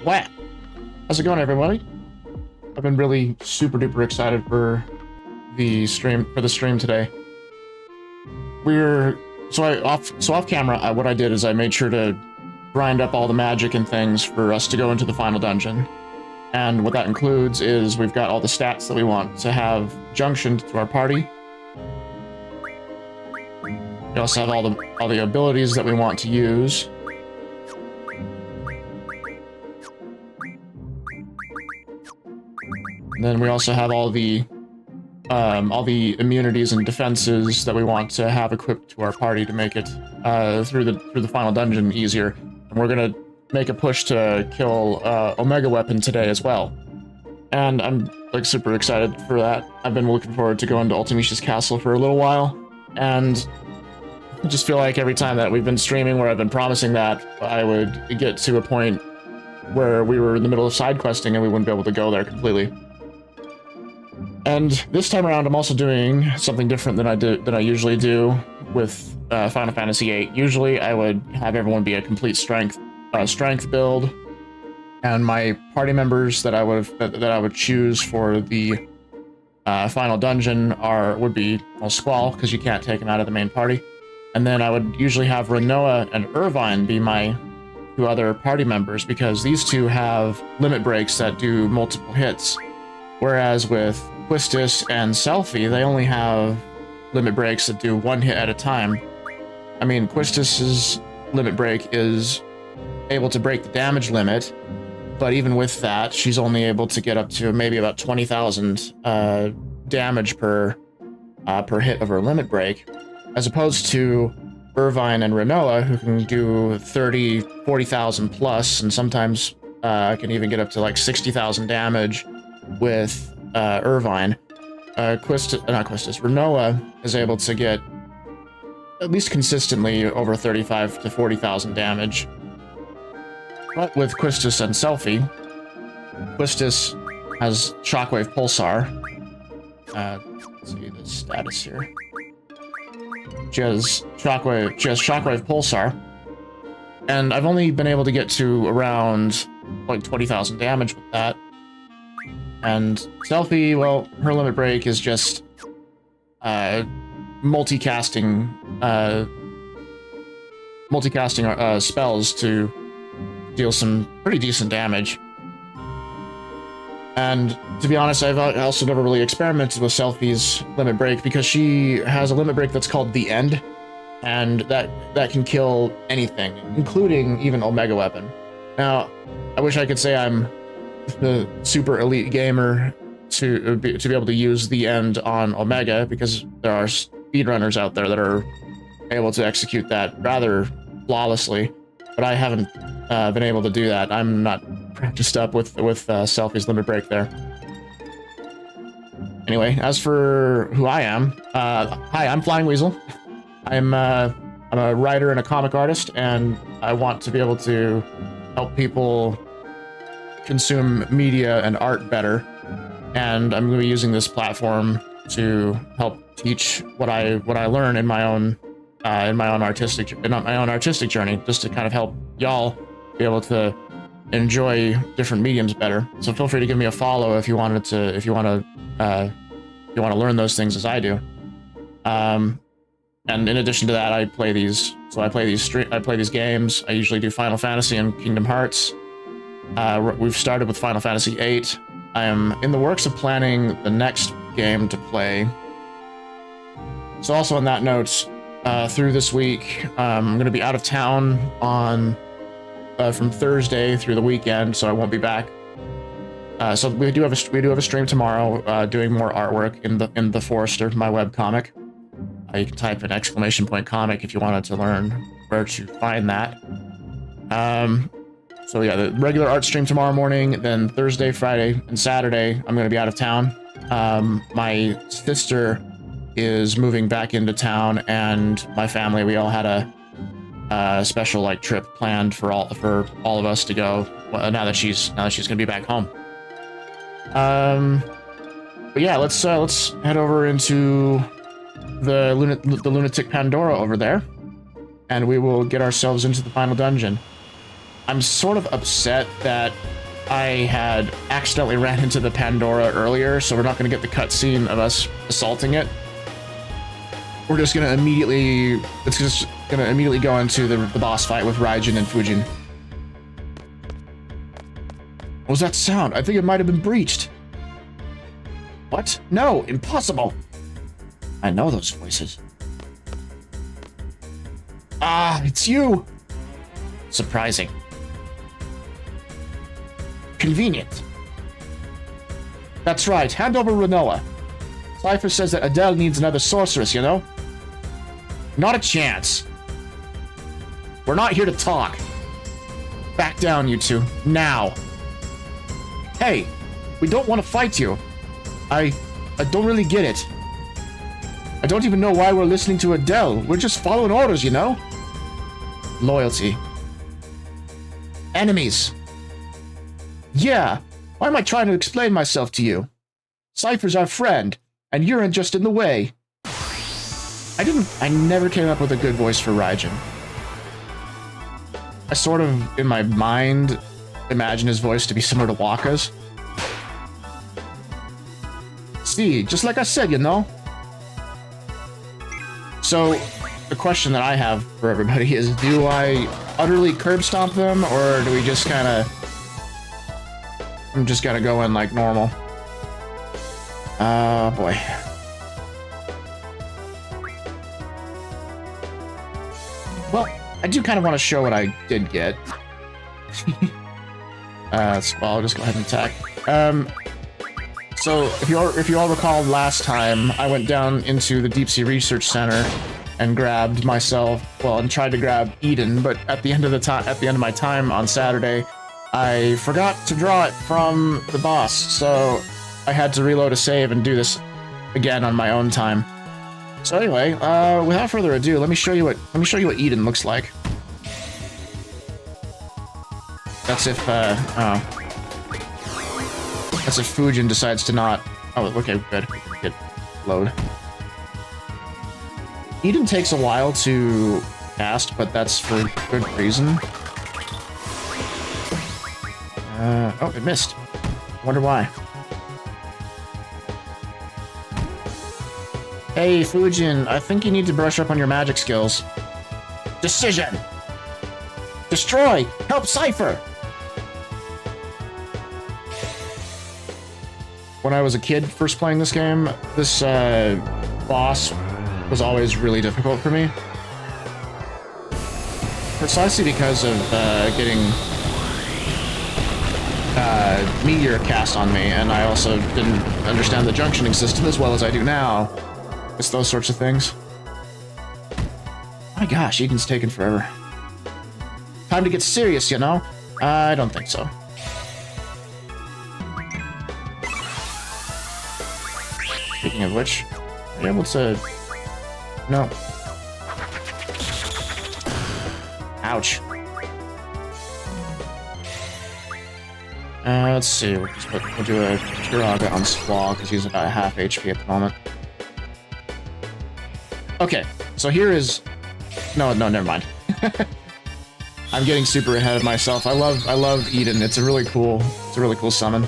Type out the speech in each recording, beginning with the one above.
What? How's it going, everybody? I've been really super duper excited for the stream today. Off camera, what I did is I made sure to grind up all the magic and things for us to go into the final dungeon. And what that includes is we've got all the stats that we want to have junctioned to our party. We also have all the abilities that we want to use. And then we also have all the immunities and defenses that we want to have equipped to our party to make it through the final dungeon easier. And we're gonna make a push to kill Omega Weapon today as well. And I'm like super excited for that. I've been looking forward to going to Ultimisha's castle for a little while, and I just feel like every time that we've been streaming where I've been promising that I would get to a point where we were in the middle of side questing and we wouldn't be able to go there completely. And this time around, I'm also doing something different than I usually do with Final Fantasy VIII. Usually, I would have everyone be a complete strength build, and my party members that I would choose for the final dungeon would be Squall, because you can't take them out of the main party. And then I would usually have Renoa and Irvine be my two other party members, because these two have limit breaks that do multiple hits. Whereas with Quistis and Selphie, they only have limit breaks that do one hit at a time. I mean, Quistis's limit break is able to break the damage limit, but even with that, she's only able to get up to maybe about 20,000 damage per hit of her limit break, as opposed to Irvine and Renoa, who can do 30, 40,000 plus, and sometimes can even get up to like 60,000 damage with Irvine. Renoa is able to get at least consistently over 35 to 40,000 damage. But with Quistis and Selphie, Quistis has Shockwave Pulsar. Let's see the status here. She has Shockwave Pulsar, and I've only been able to get to around like 20,000 damage with that. And Selphie, well, her limit break is just multicasting spells to deal some pretty decent damage. And to be honest, I've also never really experimented with Selphie's limit break, because she has a limit break that's called the End, and that can kill anything, including even Omega Weapon. Now, I wish I could say I'm the super elite gamer to be able to use the End on Omega, because there are speedrunners out there that are able to execute that rather flawlessly, but I haven't been able to do that. I'm not practiced up with Selphie's limit break there. Anyway, as for who I am, hi, I'm Flying Weasel. I'm a writer and a comic artist, and I want to be able to help people consume media and art better, and I'm going to be using this platform to help teach what I learn in my own artistic journey, just to kind of help y'all be able to enjoy different mediums better. So feel free to give me a follow if you want to learn those things as I do. And in addition to that, I play these games. I usually do Final Fantasy and Kingdom Hearts. We've started with Final Fantasy VIII. I am in the works of planning the next game to play. So also on that note, through this week, I'm going to be out of town from Thursday through the weekend, so I won't be back. So we do have a stream tomorrow, doing more artwork in the Forester, my webcomic. You can type in !comic if you wanted to learn where to find that. So yeah, the regular art stream tomorrow morning, then Thursday, Friday, and Saturday, I'm going to be out of town. My sister is moving back into town, and my family, we all had a special like trip planned for all of us to go, now that she's going to be back home. But yeah, let's head over into the lunatic Pandora over there, and we will get ourselves into the final dungeon. I'm sort of upset that I had accidentally ran into the Pandora earlier, so we're not going to get the cutscene of us assaulting it. We're just going to immediately... It's just going to immediately go into the boss fight with Raijin and Fujin. What was that sound? I think it might have been breached. What? No, impossible. I know those voices. Ah, it's you. Surprising. Convenient. That's right, hand over Renoa. Cypher says that Adele needs another sorceress, you know? Not a chance. We're not here to talk. Back down, you two. Now. Hey, we don't want to fight you. I don't really get it. I don't even know why we're listening to Adele. We're just following orders, you know? Loyalty. Enemies. Yeah, why am I trying to explain myself to you? Cypher's our friend, and you're just in the way. I never came up with a good voice for Raijin. I sort of, in my mind, imagine his voice to be similar to Wakka's. See, just like I said, you know? So, the question that I have for everybody is, do I utterly curb stomp them, or do we just kind of... I'm just gonna go in like normal. Oh boy. Well, I do kind of want to show what I did get. So I'll just go ahead and attack. So if you all recall last time, I went down into the Deep Sea Research Center and grabbed myself, well, and tried to grab Eden, but at the end of my time on Saturday, I forgot to draw it from the boss, so I had to reload a save and do this again on my own time. So anyway, without further ado, let me show you what Eden looks like. That's if Fujin decides to not. Oh, okay, good. Hit load. Eden takes a while to cast, but that's for good reason. Oh, it missed. Wonder why. Hey, Fujin, I think you need to brush up on your magic skills. Decision! Destroy! Help Cypher! When I was a kid first playing this game, this boss was always really difficult for me. Precisely because of getting meteor cast on me, and I also didn't understand the junctioning system as well as I do now. It's those sorts of things. My gosh, Eden's taken forever. Time to get serious, you know? I don't think so. Speaking of which, are you able to... No. Ouch. Let's see, we'll do a Kiraga on Squall, because he's about half HP at the moment. Okay, so here is... No, never mind. I'm getting super ahead of myself. I love Eden. It's a really cool summon.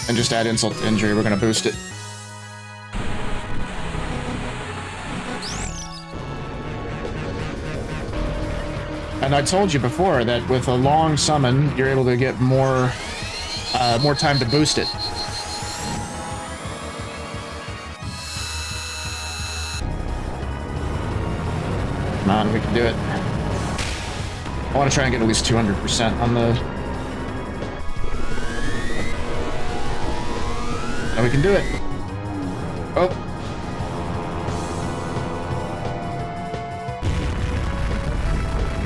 And just add insult to injury, we're gonna boost it. And I told you before that with a long summon, you're able to get more time to boost it. Come on, we can do it. I want to try and get at least 200% on the... And we can do it. Oh.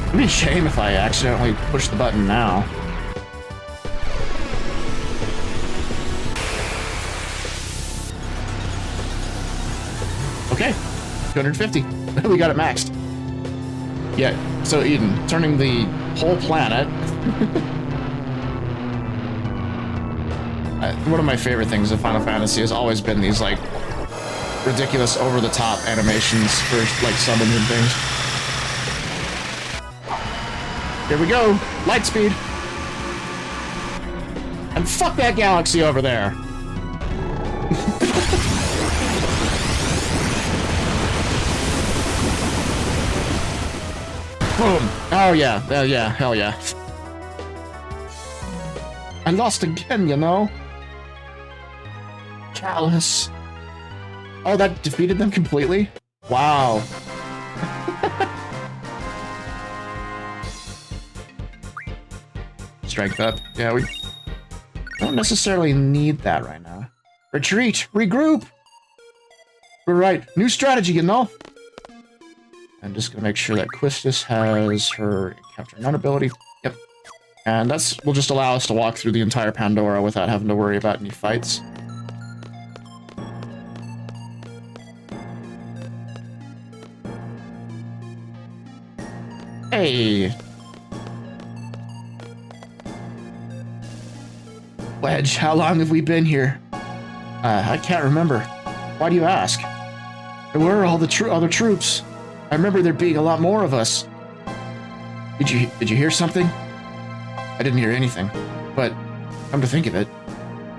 It'd be a shame if I accidentally push the button now. Okay, 250. We got it maxed. Yeah, so Eden, turning the whole planet. One of my favorite things of Final Fantasy has always been these, like, ridiculous over-the-top animations for, like, summons and things. Here we go. Light speed. And fuck that galaxy over there. Boom. Oh, yeah. Yeah. Hell yeah. I lost again, you know? Callous. Oh, that defeated them completely? Wow. Strength up. Yeah, we don't necessarily need that right now. Retreat! Regroup! We're right. New strategy, you know? I'm just gonna make sure that Quistis has her encounter none ability. Yep. And that's will just allow us to walk through the entire Pandora without having to worry about any fights. Hey! Wedge, how long have we been here? I can't remember. Why do you ask? Where are all the other troops? I remember there being a lot more of us. Did you hear something? I didn't hear anything. But, come to think of it,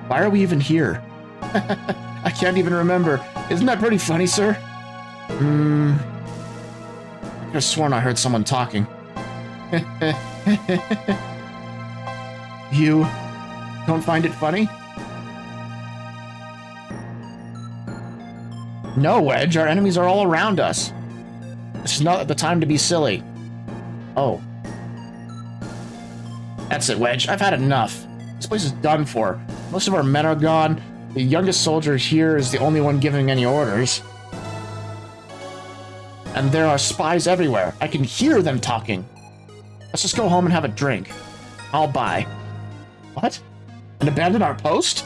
why are we even here? I can't even remember. Isn't that pretty funny, sir? I could have sworn I heard someone talking. You don't find it funny? No, Wedge, our enemies are all around us. This is not the time to be silly. Oh. That's it, Wedge. I've had enough. This place is done for. Most of our men are gone. The youngest soldier here is the only one giving any orders. And there are spies everywhere. I can hear them talking. Let's just go home and have a drink. I'll buy. What? And abandon our post?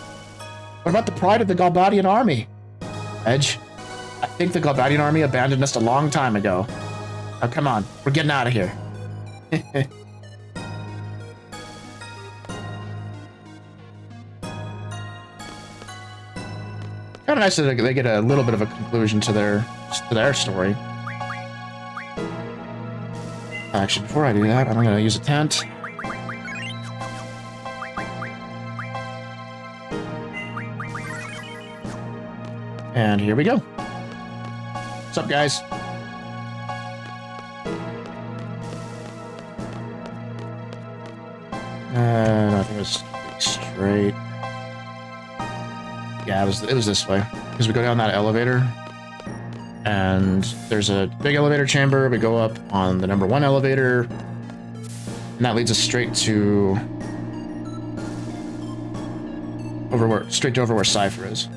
What about the pride of the Galbadian army? Edge, I think the Galbadian army abandoned us a long time ago. Now come on, we're getting out of here. Kind of nice that they get a little bit of a conclusion to their story. Actually, before I do that, I'm going to use a tent. And here we go. What's up, guys? I think it was straight. Yeah, it was this way. Because we go down that elevator, and there's a big elevator chamber. We go up on the number 1 elevator, and that leads us straight to over where Cypher is.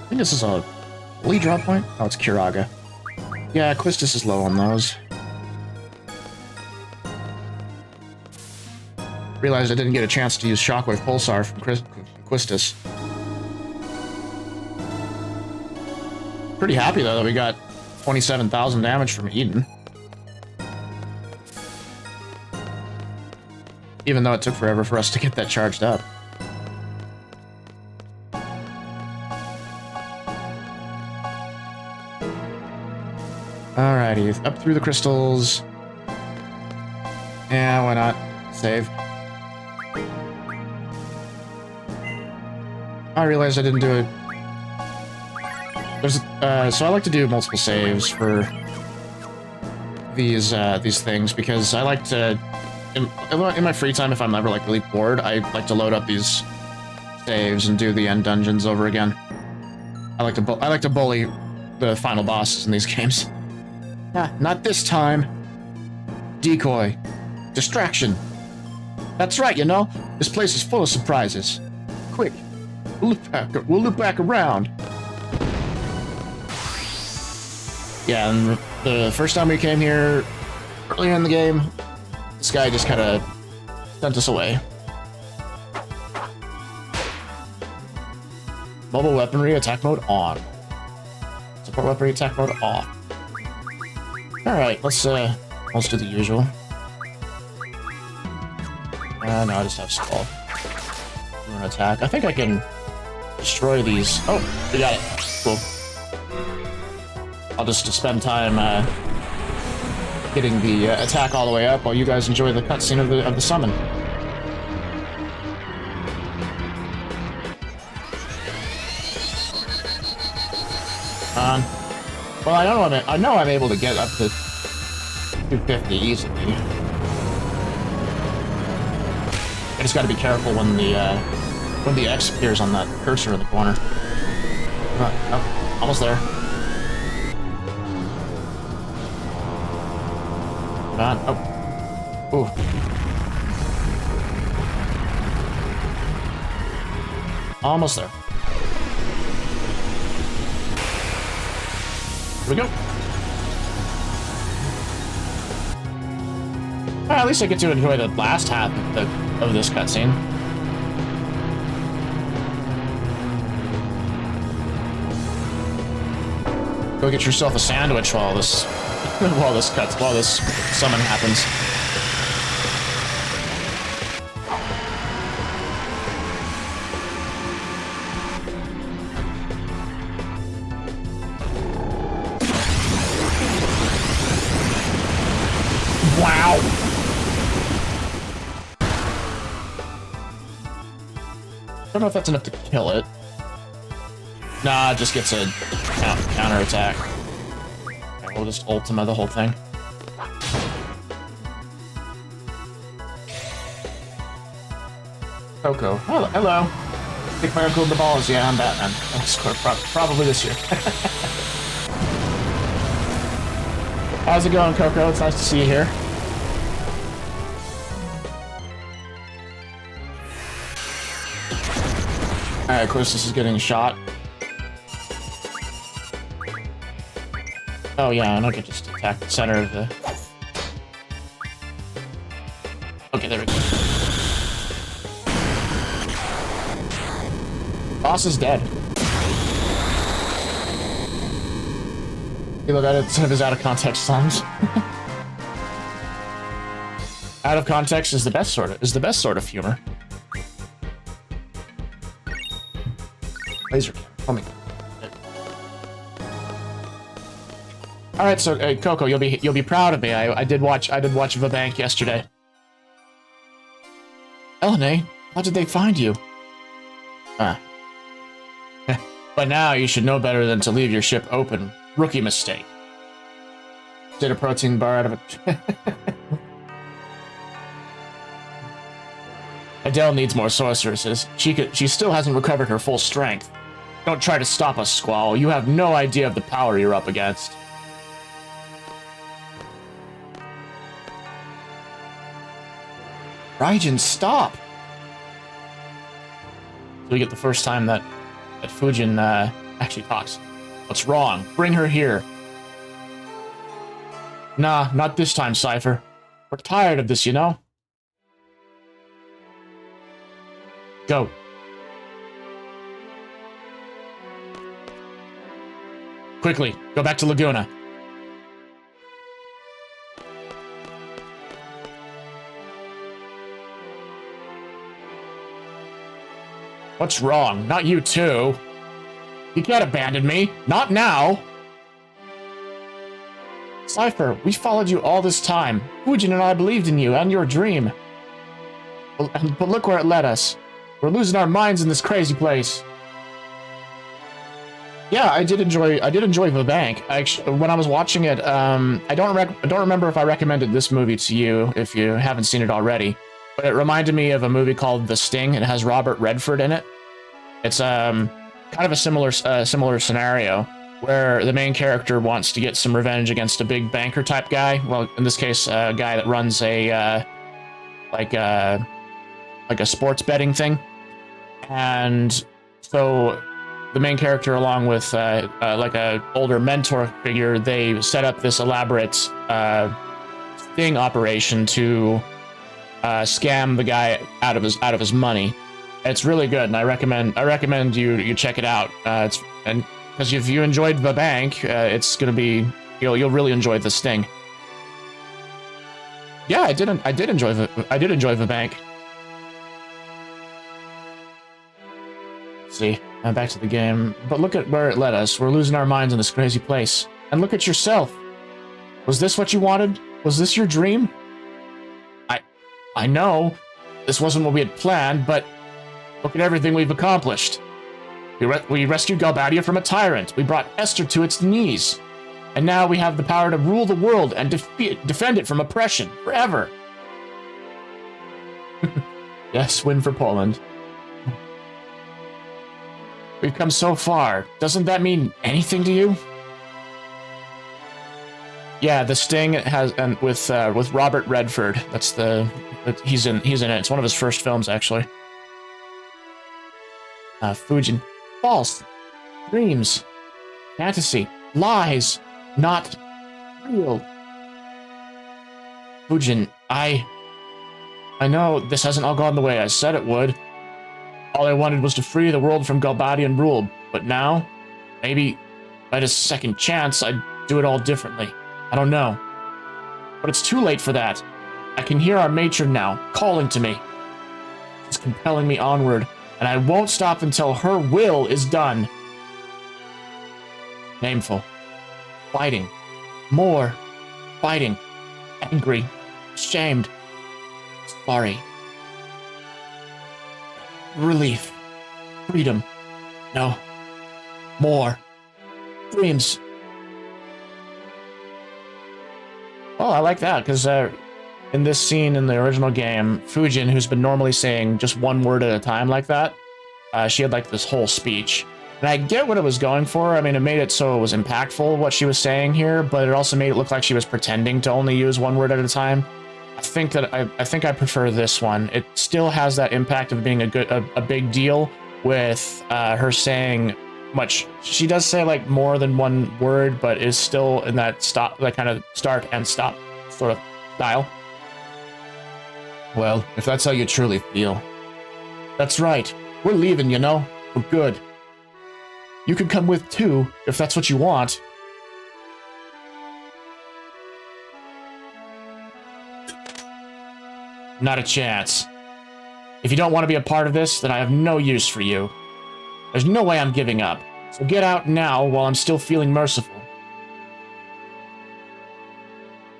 I think this is a holy drop point. Oh, it's Kiraga. Yeah, Quistis is low on those. Realized I didn't get a chance to use Shockwave Pulsar from Quistis. Pretty happy though that we got 27,000 damage from Eden. Even though it took forever for us to get that charged up. Alrighty, up through the crystals. Yeah, why not? Save. I realized I didn't do it. So I like to do multiple saves for these things because I like to, in my free time, if I'm ever like really bored, I like to load up these saves and do the end dungeons over again. I like to bully the final bosses in these games. Not this time. Decoy. Distraction. That's right, you know. This place is full of surprises. Quick. We'll loop back around. Yeah, and the first time we came here, earlier in the game, this guy just kind of sent us away. Mobile weaponry attack mode on. Support weaponry attack mode off. Alright, let's do the usual. No, I just have Skull. Do an attack. I think I can destroy these. Oh, we got it. Cool. I'll just spend time getting the attack all the way up while you guys enjoy the cutscene of the summon. Well, I know I'm able to get up to 250 easily. I just got to be careful when the X appears on that cursor in the corner. Oh, almost there. Come on. Oh. Ooh. Almost there. Here we go. Well, at least I get to enjoy the last half of this cutscene. Go get yourself a sandwich while this summon happens. Wow. I don't know if that's enough to kill it. Nah, it just gets a counter attack. Okay, we'll just Ultima the whole thing. Coco. Oh, hello. Kick my uncle in the balls. Yeah, I'm Batman. I'll score probably this year. How's it going, Coco? It's nice to see you here. Alright, of course this is getting shot. Oh yeah, and I could just attack the center of the... Okay, there we go. Boss is dead. You look at it, some of his out-of-context songs. Out of context is the best sort of humor. Laser cam. Oh my god. All right, so Coco, you'll be proud of me. I did watch Vabank yesterday. Elena, how did they find you? Ah. By now, you should know better than to leave your ship open. Rookie mistake. Did a protein bar out of it. Adele needs more sorceresses. She still hasn't recovered her full strength. Don't try to stop us, Squall. You have no idea of the power you're up against. Raijin, stop! So we get the first time that Fujin actually talks. What's wrong? Bring her here. Nah, not this time, Cypher. We're tired of this, you know? Go. Quickly, go back to Laguna. What's wrong? Not you too. You can't abandon me. Not now. Cypher, we followed you all this time. Fujin and I believed in you and your dream. But look where it led us. We're losing our minds in this crazy place. Yeah, I did enjoy Vabank. Actually, when I was watching it, I don't remember if I recommended this movie to you if you haven't seen it already. But it reminded me of a movie called The Sting. It has Robert Redford in it. It's kind of a similar scenario where the main character wants to get some revenge against a big banker type guy. Well, in this case, a guy that runs a like a sports betting thing. And so the main character, along with like a older mentor figure, they set up this elaborate sting operation to scam the guy out of his money. It's really good, and I recommend you check it out. Because if you enjoyed Vabank, it's gonna be you'll really enjoy The Sting. Yeah, I did enjoy Vabank. Let's see, back to the game. But look at where it led us. We're losing our minds in this crazy place. And look at yourself. Was this what you wanted? Was this your dream? I know this wasn't what we had planned, but look at everything we've accomplished. We rescued Galbadia from a tyrant. We brought Esther to its knees. And now we have the power to rule the world and defend it from oppression forever. Yes, win for Poland. We've come so far. Doesn't that mean anything to you? Yeah, The Sting has, and with Robert Redford. He's in it. It's one of his first films, actually. Fujin. False. Dreams. Fantasy. Lies. Not real. Fujin, I know this hasn't all gone the way I said it would. All I wanted was to free the world from Galbadian rule, but now, maybe if I had a second chance, I'd do it all differently. I don't know. But it's too late for that. I can hear our matron now, calling to me. She's compelling me onward, and I won't stop until her will is done. Shameful. Fighting. More. Fighting. Angry. Ashamed. Sorry. Relief. Freedom. No. More. Dreams. Oh, I like that, because in this scene in the original game, Fujin, who's been normally saying just one word at a time like that, she had like this whole speech. And I get what it was going for. I mean, it made it so it was impactful what she was saying here, but it also made it look like she was pretending to only use one word at a time. I think I prefer this one. It still has that impact of being a big deal with her saying much. She does say like more than one word, but is still in that kind of start and stop sort of style. Well, if that's how you truly feel. That's right. We're leaving, you know, for good. You can come with too, if that's what you want. Not a chance. If you don't want to be a part of this, then I have no use for you. There's no way I'm giving up. So get out now while I'm still feeling merciful.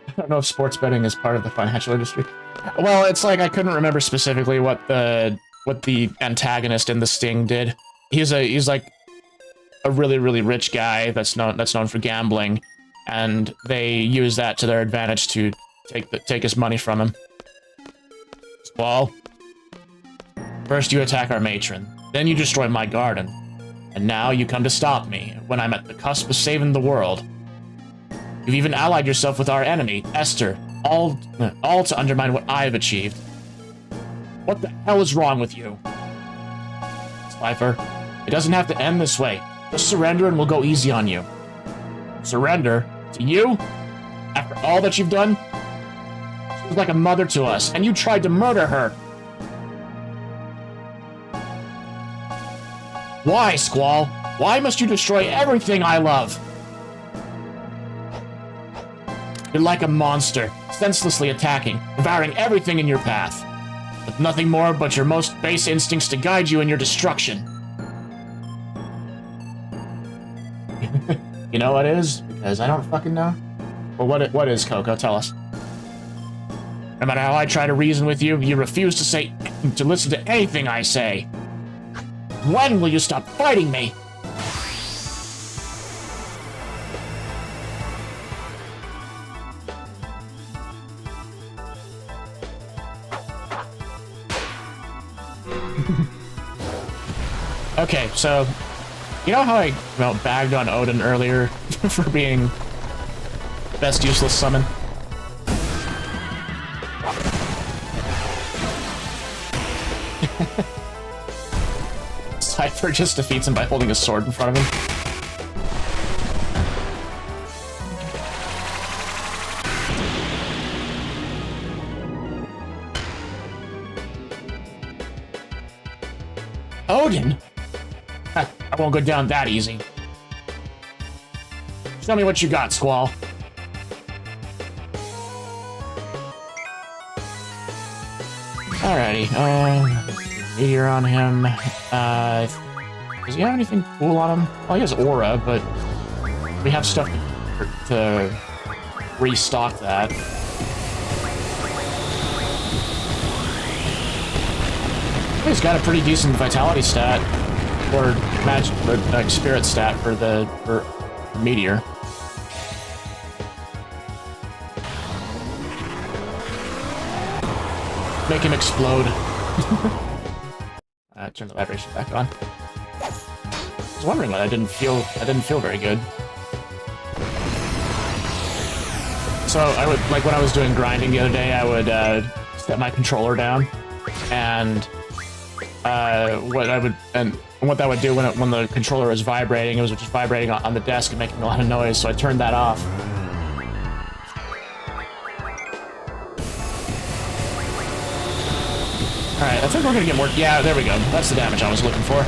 I don't know if sports betting is part of the financial industry. Well, it's like I couldn't remember specifically what the antagonist in The Sting did. He's like a really, really rich guy that's known for gambling, and they use that to their advantage to take his money from him. Well, first you attack our matron, then you destroy my garden, and now you come to stop me when I'm at the cusp of saving the world. You've even allied yourself with our enemy, Esther, all to undermine what I've achieved. What the hell is wrong with you? Slifer, it doesn't have to end this way. Just surrender and we'll go easy on you. Surrender? To you? After all that you've done? She was like a mother to us, and you tried to murder her. Why, Squall? Why must you destroy everything I love? You're like a monster, senselessly attacking, devouring everything in your path, with nothing more but your most base instincts to guide you in your destruction. You know what is? Because I don't fucking know. Well, what is, Coco? Tell us. No matter how I try to reason with you, you refuse to listen to anything I say. When will you stop fighting me? Okay, so you know how I bagged on Odin earlier for being best useless summon? Cypher just defeats him by holding a sword in front of him. Odin? I won't go down that easy. Tell me what you got, Squall. Alrighty, meteor on him. Does he have anything cool on him? Well, he has aura, but we have stuff to restock that. He's got a pretty decent vitality stat, or magic, like spirit stat for the meteor. Make him explode. Turn the vibration back on. I was wondering why I didn't feel very good. So I would, like when I was doing grinding the other day, I would set my controller down, and what that would do when the controller was vibrating, it was just vibrating on the desk and making a lot of noise. So I turned that off. All right, I think we're gonna get more. Yeah, there we go. That's the damage I was looking for.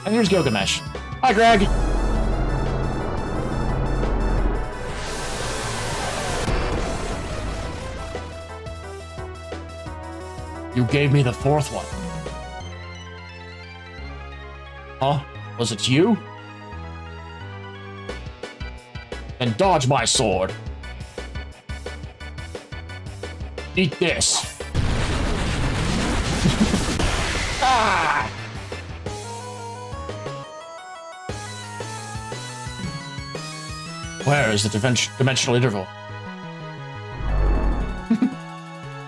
And here's Gilgamesh. Hi, Greg! You gave me the fourth one. Huh? Was it you? Then dodge my sword. Eat this. Ah! Where is the dimensional interval?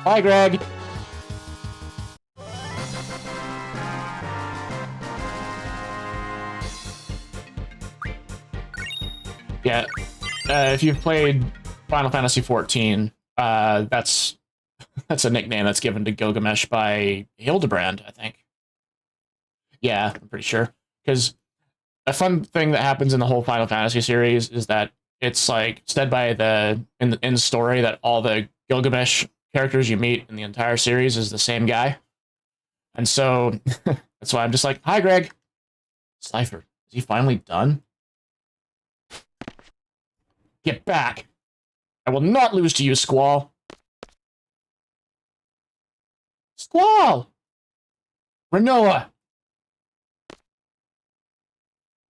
Hi, Greg. Yeah, if you've played Final Fantasy XIV, that's a nickname that's given to Gilgamesh by Hildebrand, I think. Yeah, I'm pretty sure. Because a fun thing that happens in the whole Final Fantasy series is that it's like said by in the story that all the Gilgamesh characters you meet in the entire series is the same guy, and so that's why I'm just like, hi, Greg. Cypher, is he finally done? Get back! I will not lose to you, Squall. Squall! Renoa!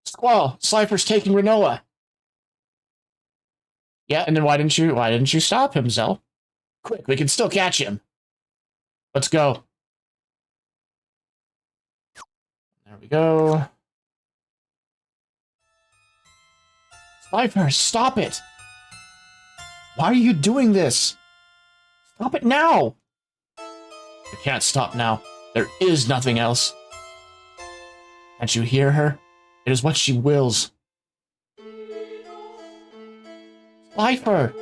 Squall, Cypher's taking Renoa. Yeah, and then why didn't you stop him, Zell? Quick, we can still catch him. Let's go. There we go. Cypher, stop it! Why are you doing this? Stop it now! I can't stop now. There is nothing else. Can't you hear her? It is what she wills. Cypher!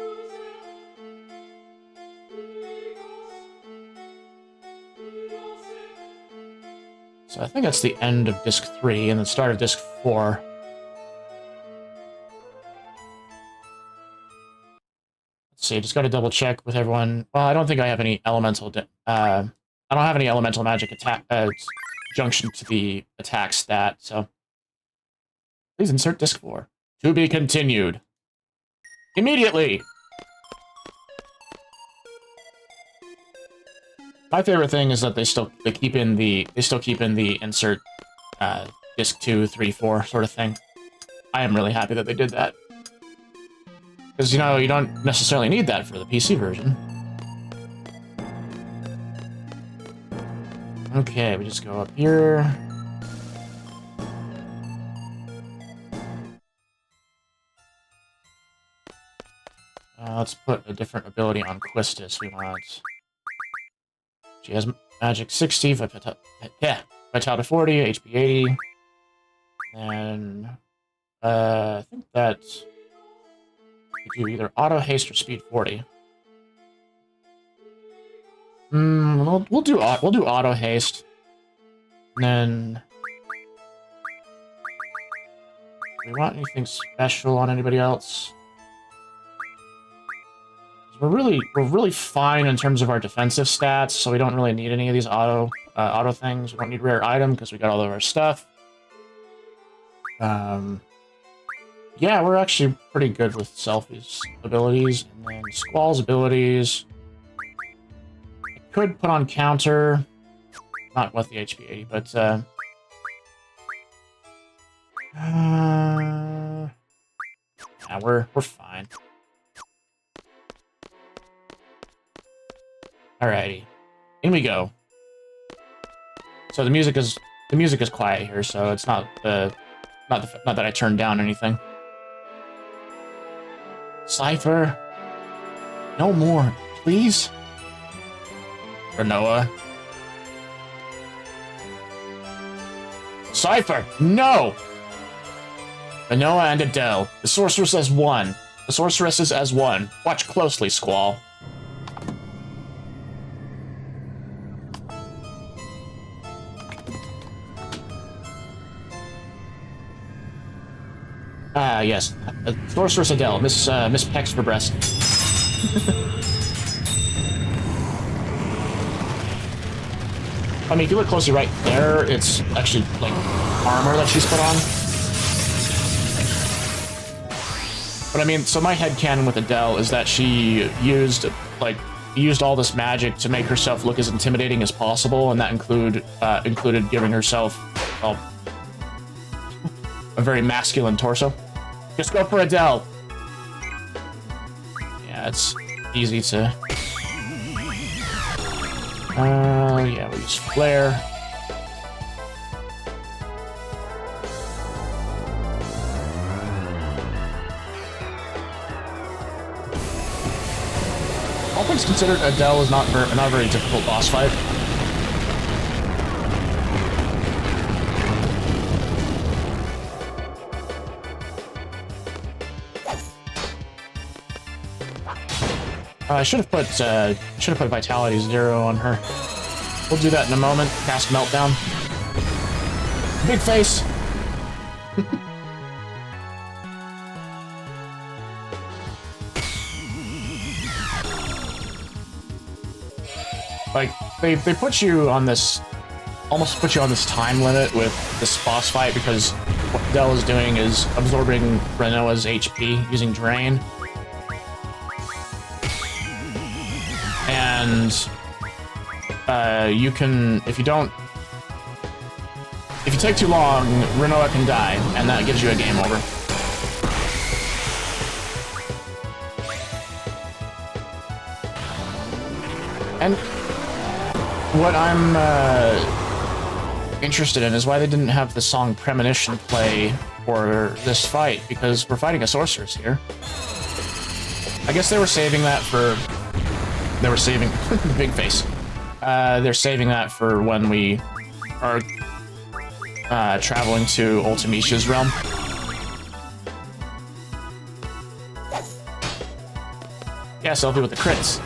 So I think that's the end of Disc 3 and the start of Disc 4. Let's see, just gotta double check with everyone. Well, I don't think I have any elemental... I don't have any elemental magic attack junction to the attack stat, so... Please insert Disc 4. To be continued. Immediately! My favorite thing is that they still keep in the insert Disc 2, 3, 4 sort of thing. I am really happy that they did that. Because, you know, you don't necessarily need that for the PC version. Okay, we just go up here. Let's put a different ability on Quistis. We want... She has Magic 60, Vitality 40, HP 80. And... I think that... We do either Auto Haste or Speed 40. We'll do Auto Haste. And then... Do we want anything special on anybody else? We're really fine in terms of our defensive stats, so we don't really need any of these auto things. We don't need rare item because we got all of our stuff. Yeah, we're actually pretty good with Selfie's abilities, and then Squall's abilities. could put on counter, not with the HP 80, but yeah, we're fine. Alrighty, in we go. So the music is quiet here, so it's not that I turned down anything. Cypher, no more, please. Renoa. Cypher, no. Renoa and Adele. The sorceress as one. The sorceresses as one. Watch closely, Squall. Ah, yes. Sorceress Adele. Miss Pex for breast. I mean, if you look closely right there, it's actually, like, armor that she's put on. But I mean, so my headcanon with Adele is that she used all this magic to make herself look as intimidating as possible, and that included giving herself, well, a very masculine torso. Just go for Adele. Yeah, it's easy to... yeah, we'll use Flare. All things considered, Adele is not a very difficult boss fight. I should have put Vitality 0 on her. We'll do that in a moment. Cast Meltdown. Big face. Like they put you on this, almost put you on this time limit with this boss fight because what Adele is doing is absorbing Renoa's HP using Drain. And you can, if you take too long, Renoa can die, and that gives you a game over. And what I'm interested in is why they didn't have the song Premonition play for this fight, because we're fighting a sorceress here. I guess they were saving that for... They were saving... Big face. They're saving that for when we are traveling to Ultimisha's realm. Yeah, selfie with the crits.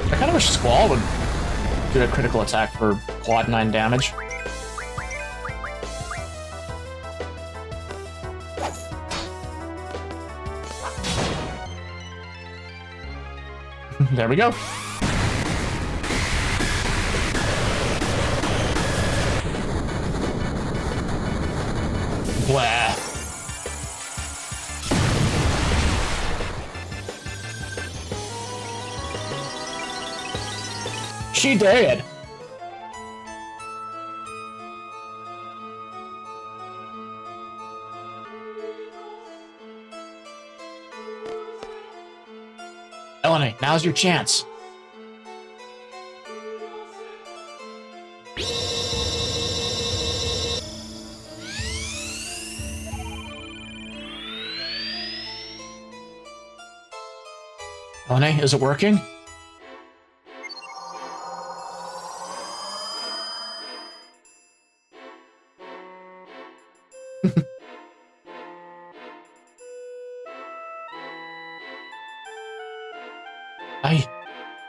I kind of wish Squall would do a critical attack for quad 9 damage. There we go. Blah. She did. Elena, now's your chance. Elena, is it working?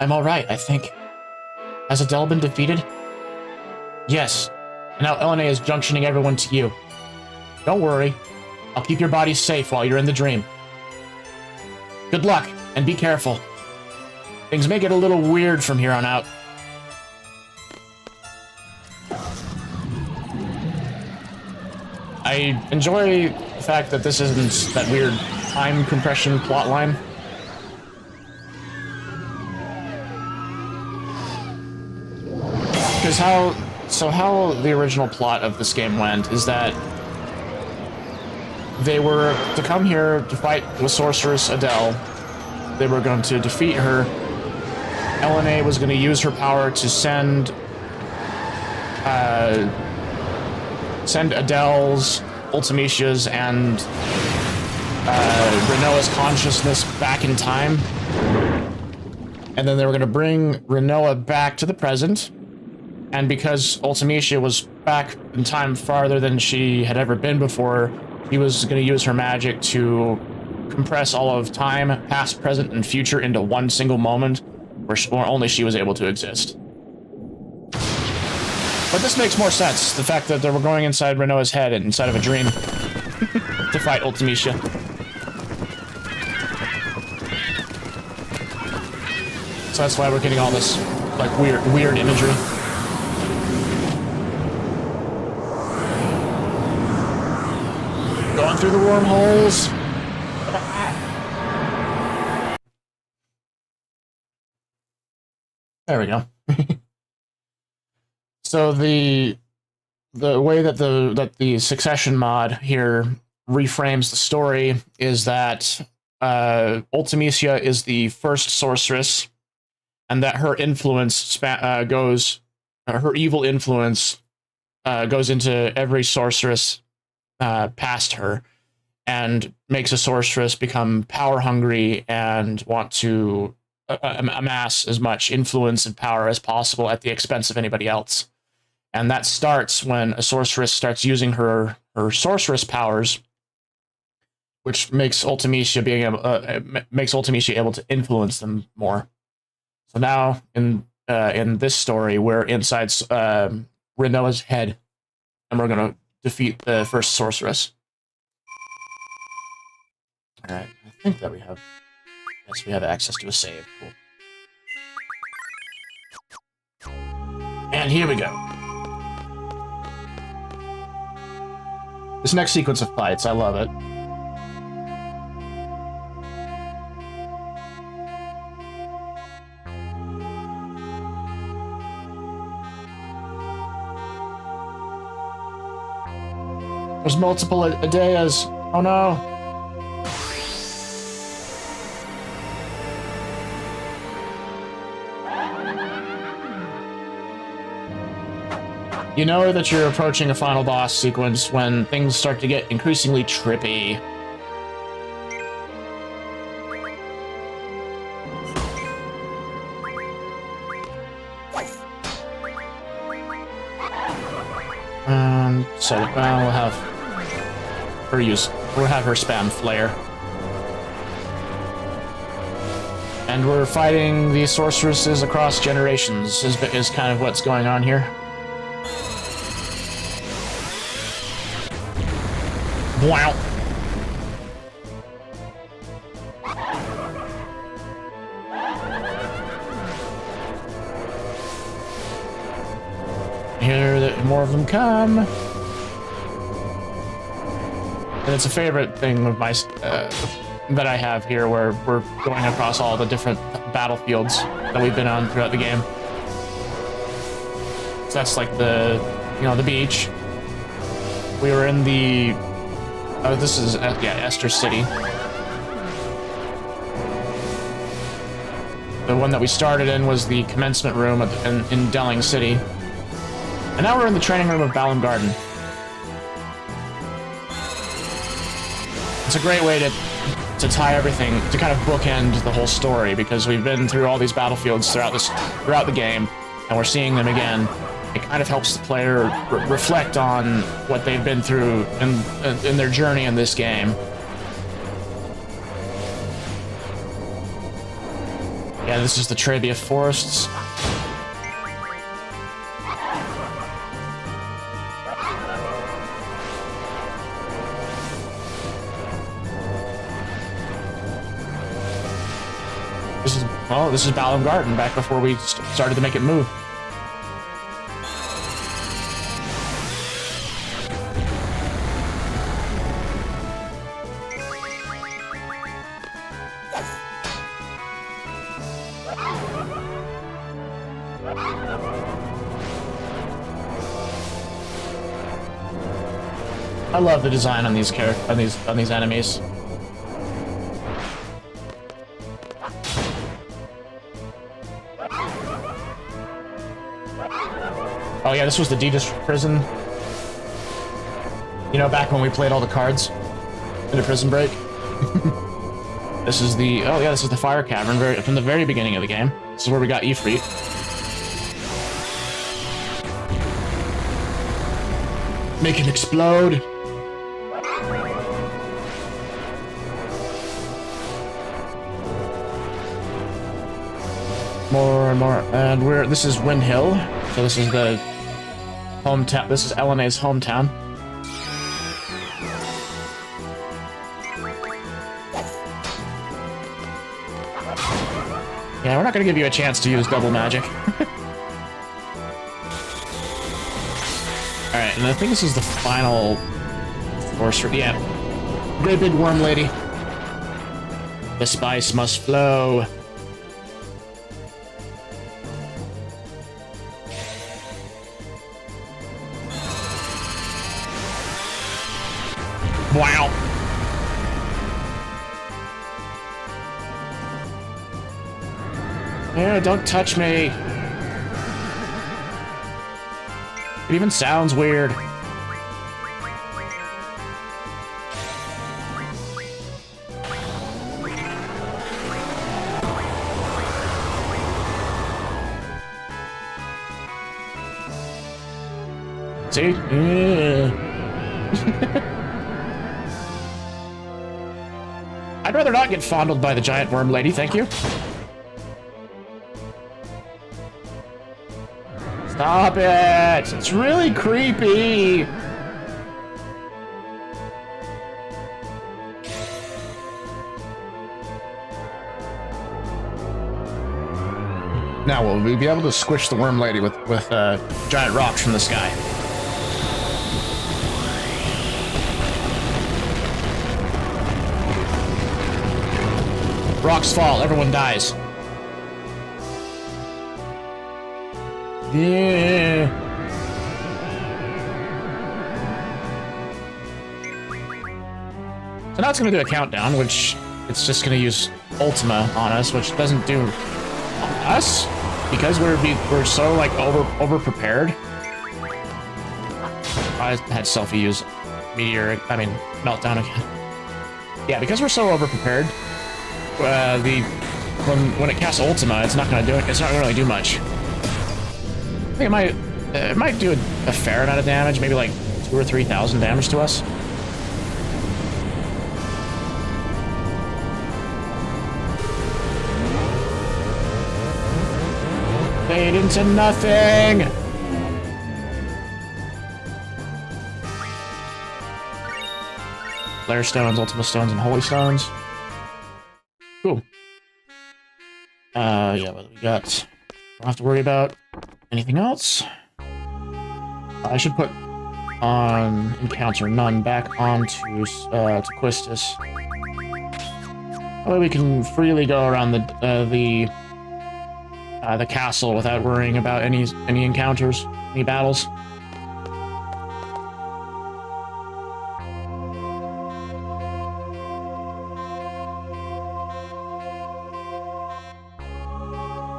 I'm alright, I think. Has Adele been defeated? Yes. And now LNA is junctioning everyone to you. Don't worry. I'll keep your body safe while you're in the dream. Good luck, and be careful. Things may get a little weird from here on out. I enjoy the fact that this isn't that weird time compression plotline. Because how the original plot of this game went is that they were to come here to fight the sorceress Adele. They were going to defeat her. LNA was going to use her power to send Adele's, Ultimicia's, and Renoa's consciousness back in time. And then they were going to bring Renoa back to the present. And because Ultimicia was back in time farther than she had ever been before, he was going to use her magic to compress all of time, past, present, and future into one single moment where only she was able to exist. But this makes more sense, the fact that they were going inside Renoa's head inside of a dream to fight Ultimicia. So that's why we're getting all this, like, weird imagery. Going through the wormholes. There we go. So the way that the Succession mod here reframes the story is that Ultimicia is the first sorceress, and that her influence her evil influence goes into every sorceress past her, and makes a sorceress become power hungry and want to amass as much influence and power as possible at the expense of anybody else. And that starts when a sorceress starts using her sorceress powers, which makes Ultimicia able to influence them more. So now in this story, we're inside Renoa's head, and we're gonna defeat the first sorceress. All right, I think that we have. Yes, we have access to a save. Cool. And here we go. This next sequence of fights, I love it. There's multiple Adeas. Oh no. You know that you're approaching a final boss sequence when things start to get increasingly trippy. So we'll have her we'll have her spam flare. And we're fighting these sorceresses across generations is kind of what's going on here. Wow. Here, more of them come. And it's a favorite thing of my that I have here, where we're going across all the different battlefields that we've been on throughout the game. So that's like the beach. We were in the this is Esther City. The one that we started in was the commencement room in Delling City, and now we're in the training room of Balam Garden. It's a great way to tie everything, to kind of bookend the whole story, because we've been through all these battlefields throughout the game, and we're seeing them again. It kind of helps the player reflect on what they've been through in their journey in this game. Yeah, this is the Trebia Forests. This is Balam Garden, back before we started to make it move. love the design on these on these enemies. Oh yeah, this was the D-District prison. You know, back when we played all the cards in a prison break. This is the, oh yeah, this is the fire cavern from the very beginning of the game. This is where we got Ifrit. Make it explode. More and more, and this is Wind Hill. So this is the hometown, this is LNA's hometown. Yeah, we're not gonna give you a chance to use double magic. Alright, and I think this is the final sorcerer. Yeah. Great big worm lady. The spice must flow. Wow. Yeah, don't touch me. It even sounds weird. See? Yeah. I'd rather not get fondled by the giant worm lady, thank you. Stop it! It's really creepy! Now will we be able to squish the worm lady with giant rocks from the sky? Rocks fall, everyone dies. Yeah. So now it's gonna do a countdown, which it's just gonna use Ultima on us, which doesn't do us because we're so like over prepared. I had Selfie use Meltdown again. Yeah, because we're so over prepared. When it casts Ultima, it's not gonna do it. It's not gonna really do much. I think it might do a fair amount of damage, maybe like 2,000 or 3,000 damage to us. Fade into nothing. Flare stones, Ultima stones, and holy stones. Cool. Yeah, what do we got? Don't have to worry about anything else. I should put on encounter none back onto to Quistis. That way we can freely go around the castle without worrying about any encounters, any battles.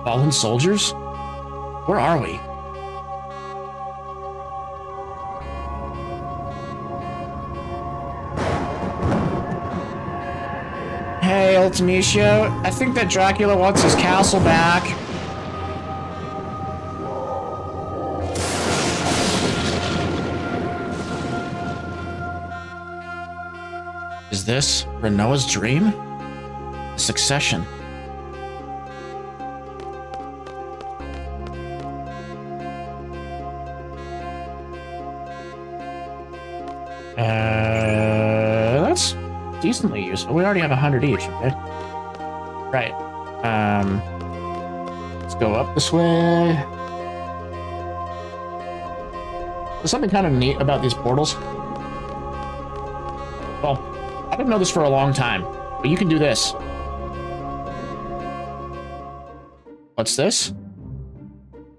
Fallen soldiers? Where are we? Hey, Ultimatio. I think that Dracula wants his castle back. Is this Renoa's dream? Succession. That's decently useful. We already have 100 each, okay? Right. Let's go up this way. There's something kind of neat about these portals. Well, I didn't know this for a long time, but you can do this. What's this?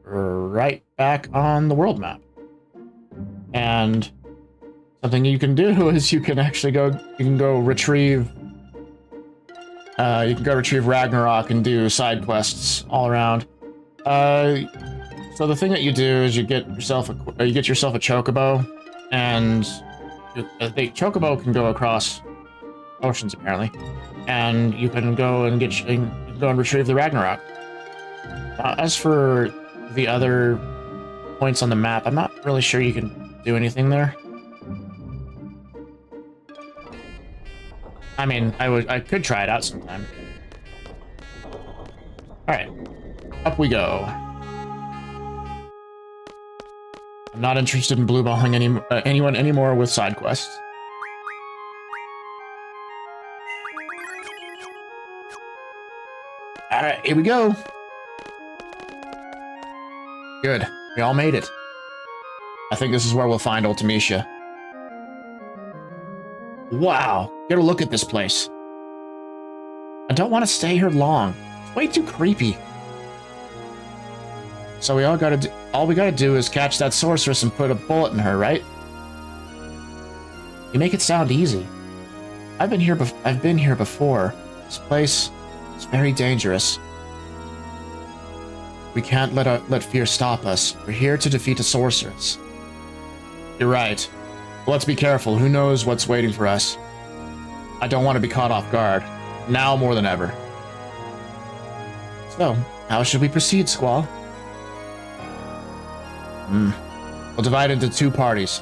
Right back on the world map. And something you can do is you can actually go retrieve. You can go retrieve Ragnarok and do side quests all around. So the thing that you do is you get yourself a chocobo, and the chocobo can go across oceans apparently, and you can go and retrieve the Ragnarok. As for the other points on the map, I'm not really sure you can do anything there. I mean, I could try it out sometime. Alright, up we go. I'm not interested in blueballing anyone anymore with side quests. Alright, here we go. Good, we all made it. I think this is where we'll find Ultimecia. Wow, get a look at this place. I don't want to stay here long. It's way too creepy. So all we gotta do is catch that sorceress and put a bullet in her, right? You make it sound easy. I've been here before. This place is very dangerous. We can't let fear stop us. We're here to defeat a sorceress. You're right. Let's be careful. Who knows what's waiting for us? I don't want to be caught off guard. Now more than ever. So, how should we proceed, Squall? We'll divide into 2 parties.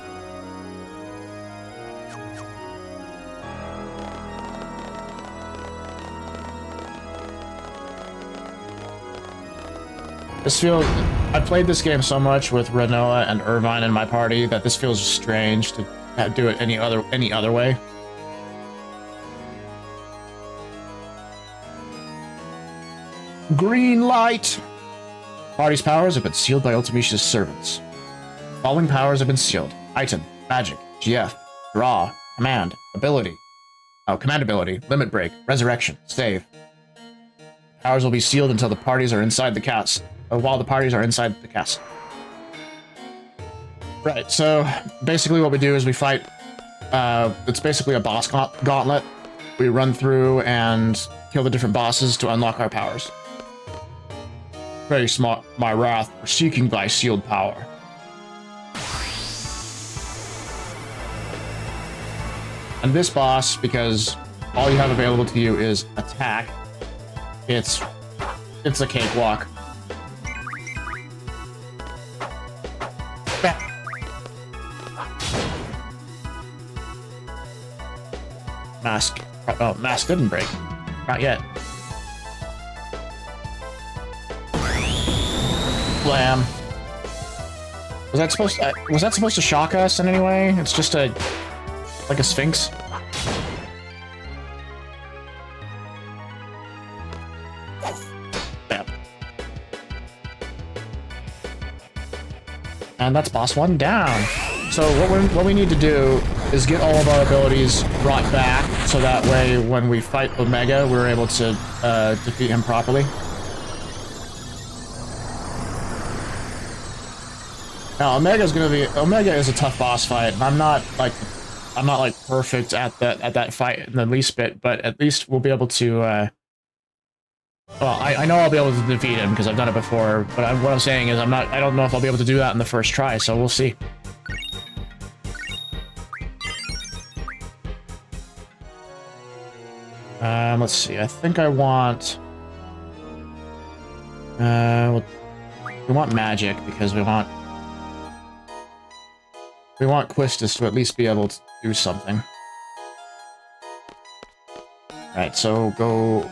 I've played this game so much with Renoa and Irvine in my party that this feels strange to do it any other way. Green light! Party's powers have been sealed by Ultimecia's servants. Following powers have been sealed. Item, magic, GF, draw, command, ability. Oh, command ability, limit break, resurrection, save. Powers will be sealed until the parties are inside the castle. While the parties are inside the castle. Right, so basically what we do is we fight. It's basically a boss gauntlet. We run through and kill the different bosses to unlock our powers. Face my wrath for seeking thy sealed power. And this boss, because all you have available to you is attack, it's a cakewalk. Mask. Oh, mask didn't break. Not yet. Blam. Was that supposed to shock us in any way? It's just like a sphinx. Bam. And that's boss 1 down. So what we need to do is get all of our abilities brought back, so that way when we fight Omega, we're able to defeat him properly. Now Omega is a tough boss fight, and I'm not like perfect at that fight in the least bit, but at least we'll be able to. Well, I know I'll be able to defeat him because I've done it before, but what I'm saying is I don't know if I'll be able to do that in the first try, so we'll see. Let's see. I think I want. We want magic because we want Quistis to at least be able to do something. Alright, so go.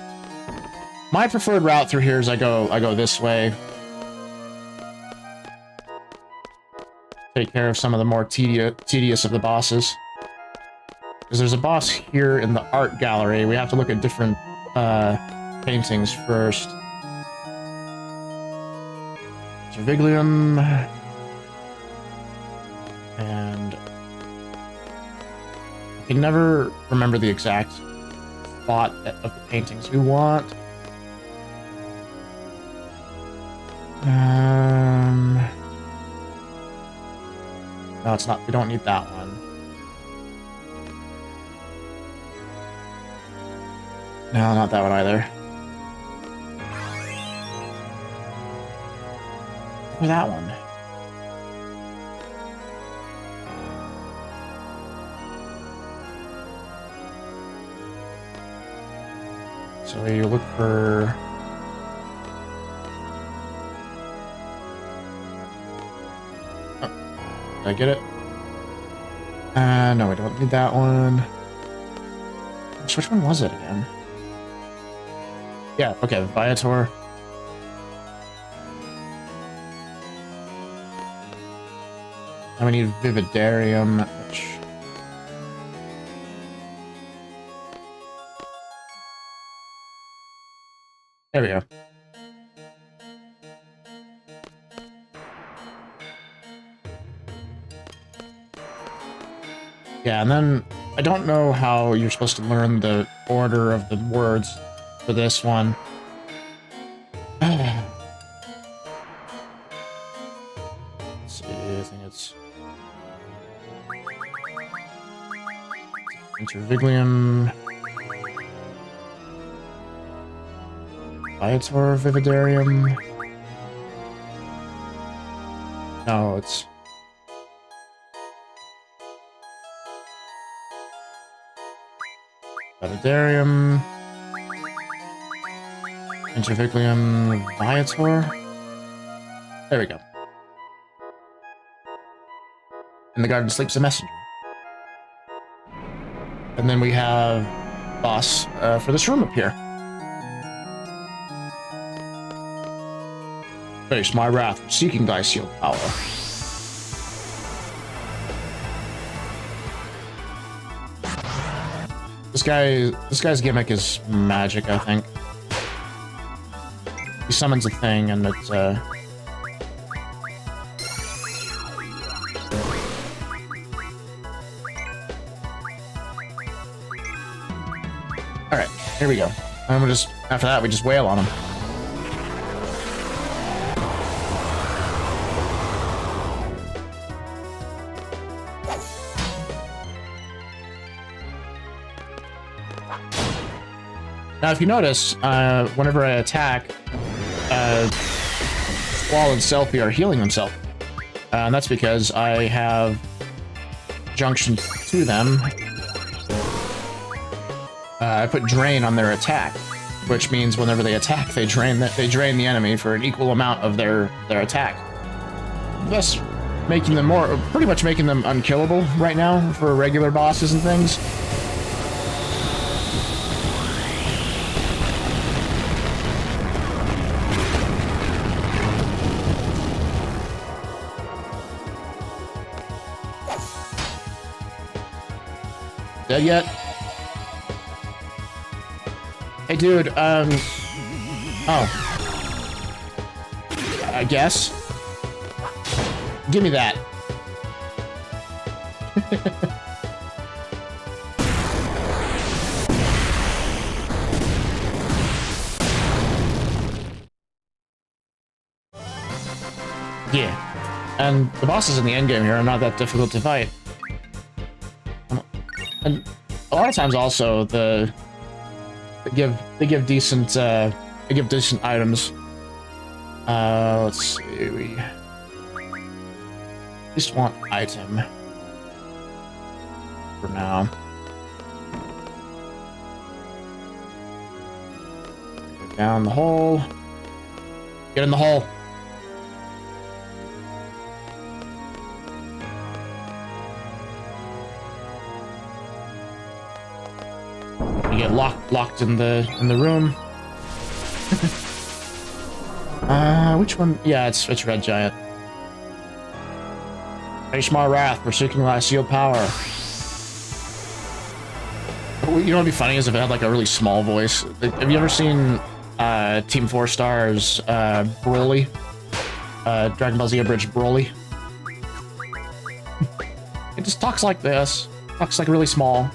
My preferred route through here is I go this way. Take care of some of the more tedious of the bosses. Because there's a boss here in the art gallery. We have to look at different paintings first. Cerviglium. And I can never remember the exact spot of the paintings we want. No, it's not. We don't need that one. No, not that one either. Or that one. So you look for... Oh, did I get it? No, we don't need that one. Which one was it again? Yeah, okay, Viator. And we need Vividarium, which... There we go. Yeah, and then I don't know how you're supposed to learn the order of the words for this one. Let's see, I think it's... Interviglium... Viator, Vividarium... No, it's... Vividarium... Interviglium... Viator... There we go. And the garden sleeps a messenger. And then we have boss for this room up here. Face my wrath, seeking thy sealed power. This guy's gimmick is magic, I think. He summons a thing and it's Alright, here we go. And we'll just, after that, we just wail on him. Now, if you notice, whenever I attack, Squall and Selfie are healing themselves. And that's because I have junction to them. I put drain on their attack, which means whenever they attack, they drain the enemy for an equal amount of their attack. Thus, making them pretty much making them unkillable right now for regular bosses and things. Dead yet? Hey, dude, oh. I guess. Give me that. Yeah. And the bosses in the endgame here are not that difficult to fight. And a lot of times also they give decent items. Let's see, we just want item for now. Go down the hole. Get in the hole. You get locked in the room. Which one? Yeah, it's Red Giant. Face my wrath, forsaking thy sealed power. You know what'd be funny is if it had like a really small voice. Have you ever seen Team 4 Star's Broly? Dragon Ball Z Abridged Broly? It just talks like this. Talks like really small.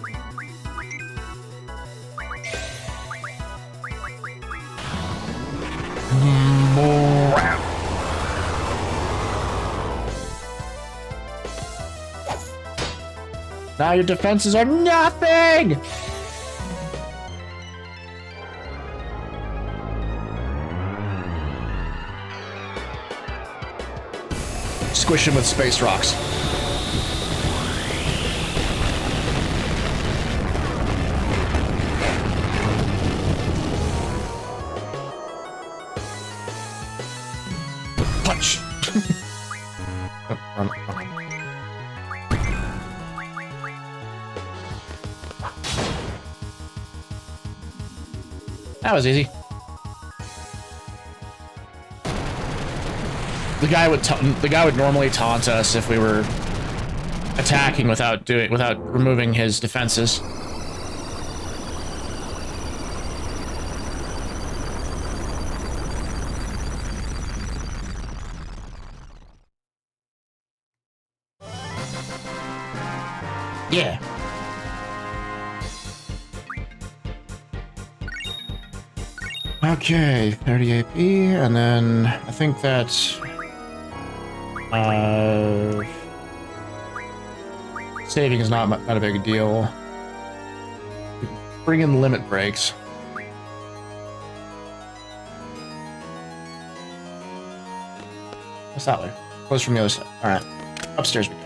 Now your defenses are nothing! squish him with space rocks. Punch! That was easy. The guy would normally taunt us if we were attacking without removing his defenses. Yeah. Okay, 30 AP, and then I think that's saving is not a big deal. Bring in limit breaks. What's that way? Close from the other side. All right, upstairs we go.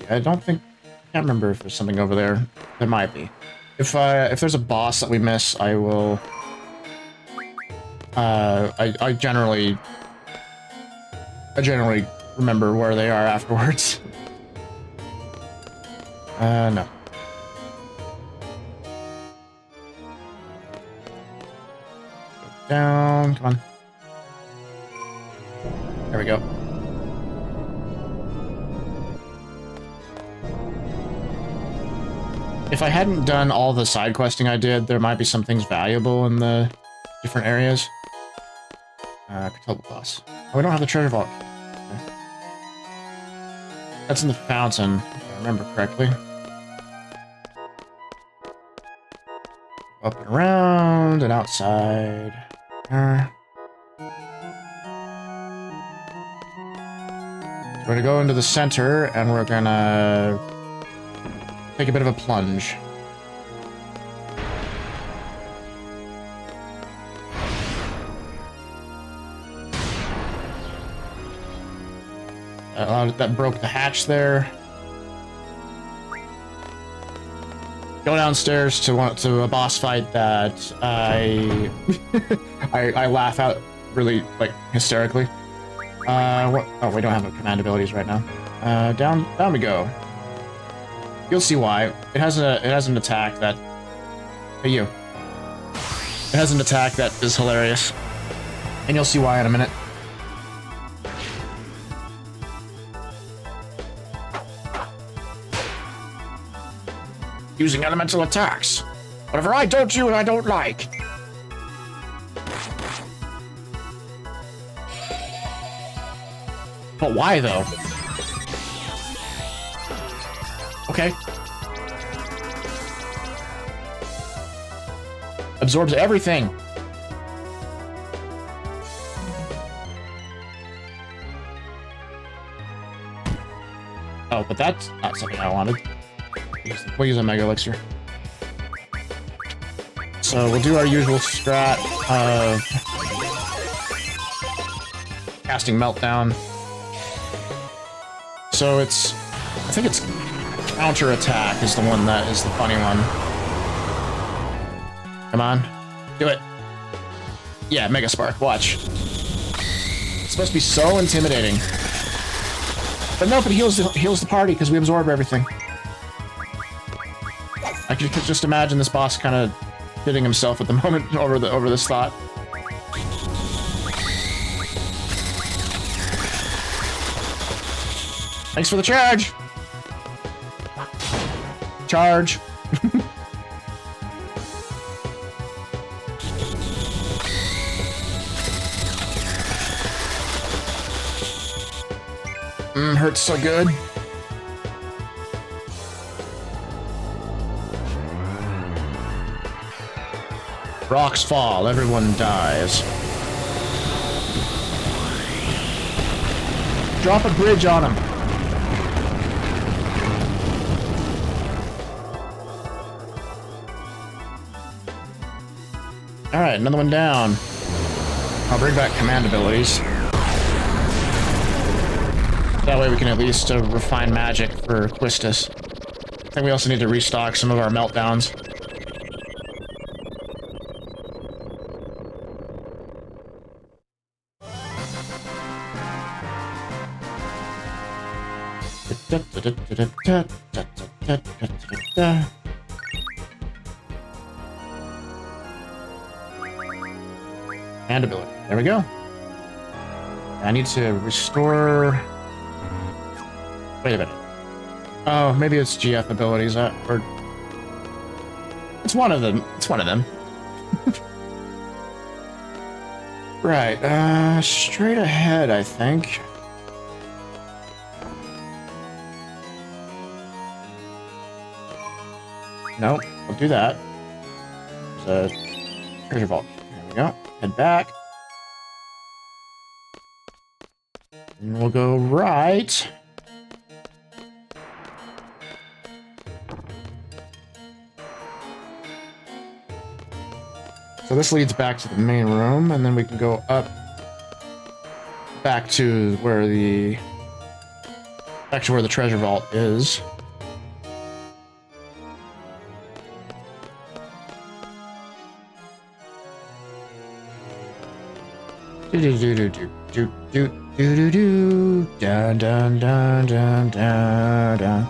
I don't think, I can't remember if there's something over there. There might be. If there's a boss that we miss, I will. I generally remember where they are afterwards. No. Go down, come on. There we go. If I hadn't done all the side questing I did, there might be some things valuable in the different areas. Control the boss. Oh, we don't have the treasure vault. Okay. That's in the fountain, if I remember correctly. Up and around and outside. So we're gonna go into the center and we're gonna take a bit of a plunge. That broke the hatch there. Go downstairs to a boss fight that I I laugh out really like hysterically. What? Oh, we don't have command abilities right now. Down we go. You'll see why. It has an attack that. Hey you. It has an attack that is hilarious, and you'll see why in a minute. Using elemental attacks. Whatever I don't do, I don't like. But why though? Okay. Absorbs everything. Oh, but that's not something I wanted. We'll use a Mega Elixir. So we'll do our usual strat of casting Meltdown. So it's, I think it's counter attack is the one that is the funny one. Come on, do it. Yeah, Mega Spark, watch. It's supposed to be so intimidating. But no, but it heals the party because we absorb everything. I could just imagine this boss kind of hitting himself at the moment over this thought. Thanks for the charge! Charge! Hurts so good. Rocks fall, everyone dies. Drop a bridge on him. Alright, another one down. I'll bring back command abilities. That way we can at least refine magic for Quistis. I think we also need to restock some of our meltdowns. And ability. There we go. I need to restore... Wait a minute. Oh, maybe it's GF abilities, or... It's one of them. It's one of them. Right, straight ahead, I think. Nope, we'll do that. There's a treasure vault. There we go. Head back. And we'll go right. So this leads back to the main room, and then we can go up back to where the treasure vault is. Dun, dun, dun, dun, dun, dun.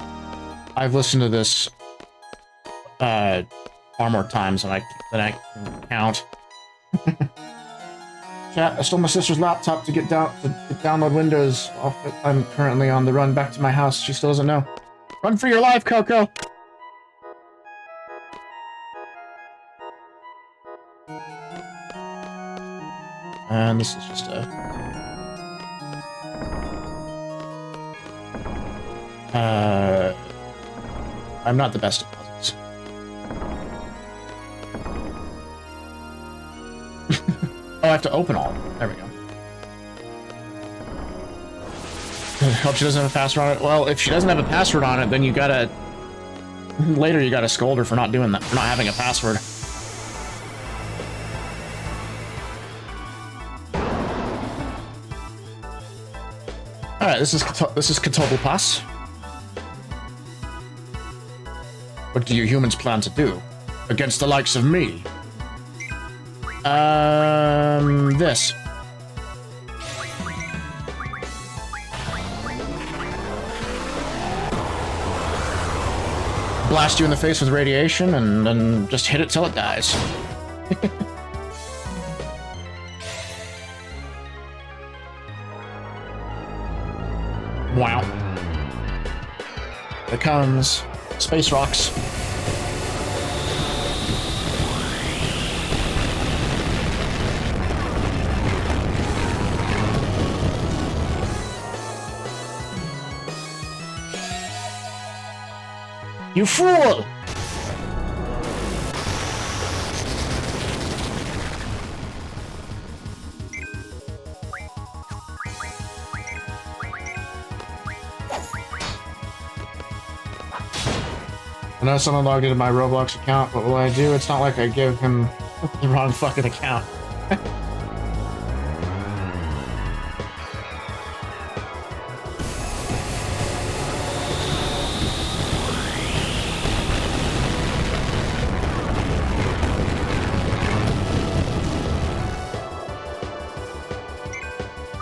I've listened to this far more times than I can count. Chat, I stole my sister's laptop to download Windows off it. I'm currently on the run back to my house. She still doesn't know. Run for your life, Coco! And this is just a... I'm not the best at puzzles. Oh, I have to open all of them. There we go. Hope she doesn't have a password on it. Well, if she doesn't have a password on it, then you gotta... Later you gotta scold her for not doing that, for not having a password. Alright, this is Katobupas. What do you humans plan to do? Against the likes of me? This. Blast you in the face with radiation and then just hit it till it dies. Wow. Here comes space rocks. You fool! I know someone logged into my Roblox account. What will I do? It's not like I give him the wrong fucking account.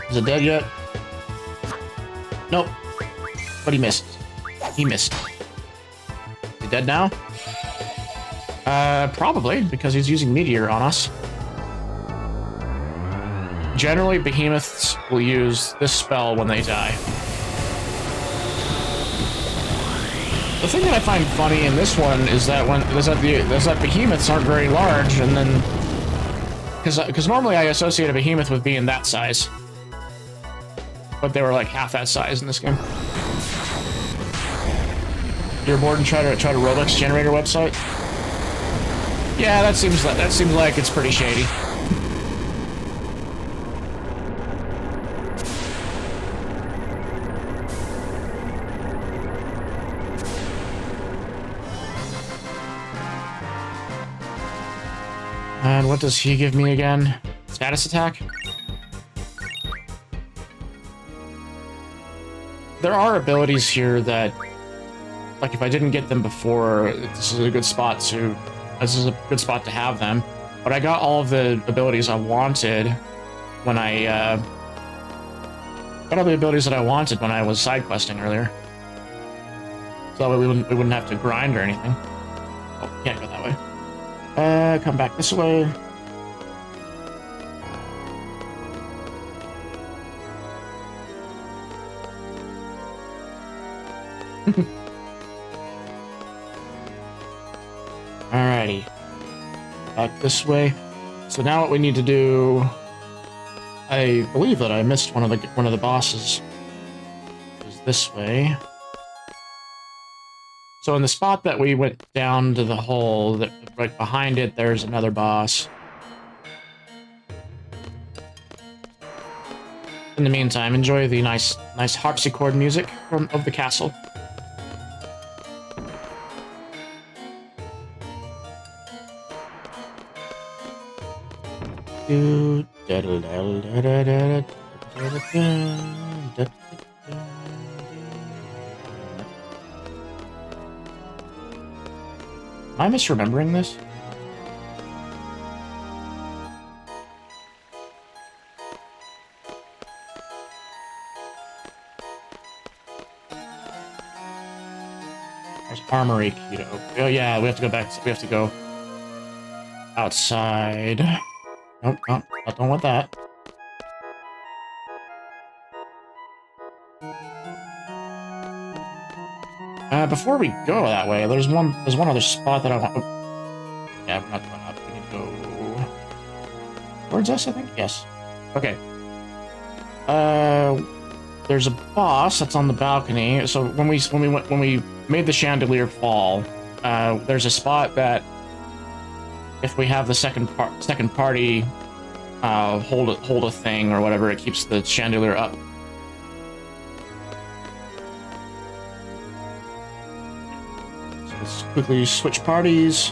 Is it dead yet? Nope. But he missed. He missed. Is he dead now? Probably, because he's using Meteor on us. Generally, behemoths will use this spell when they die. The thing that I find funny in this one is that that behemoths aren't very large, and then... Because normally I associate a behemoth with being that size. But they were like half that size in this game. You're bored and try to Roblox generator website? Yeah, that seems like it's pretty shady. And what does he give me again? Status attack? There are abilities here that, like, if I didn't get them before, this is a good spot to have them. But I got all of the abilities I wanted when I got all the abilities that I wanted when I was side questing earlier. So that way we wouldn't have to grind or anything. Oh, can't go that way. Come back this way. Alrighty. Back this way. So now what we need to do... I believe that I missed one of the bosses. Is this way. So in the spot that we went down to the hole, that right behind it, there's another boss. In the meantime, enjoy the nice harpsichord music of the castle. Am I misremembering this? There's armory key to open. Oh yeah, we have to go back. We have to go outside. Nope, I don't want that. Before we go that way, there's one other spot that I want. Oh. Yeah, we're not going up. We need to go towards us, I think. Yes. Okay. There's a boss that's on the balcony. So when we made the chandelier fall, there's a spot that if we have the second party hold a thing or whatever, it keeps the chandelier up. So let's quickly switch parties.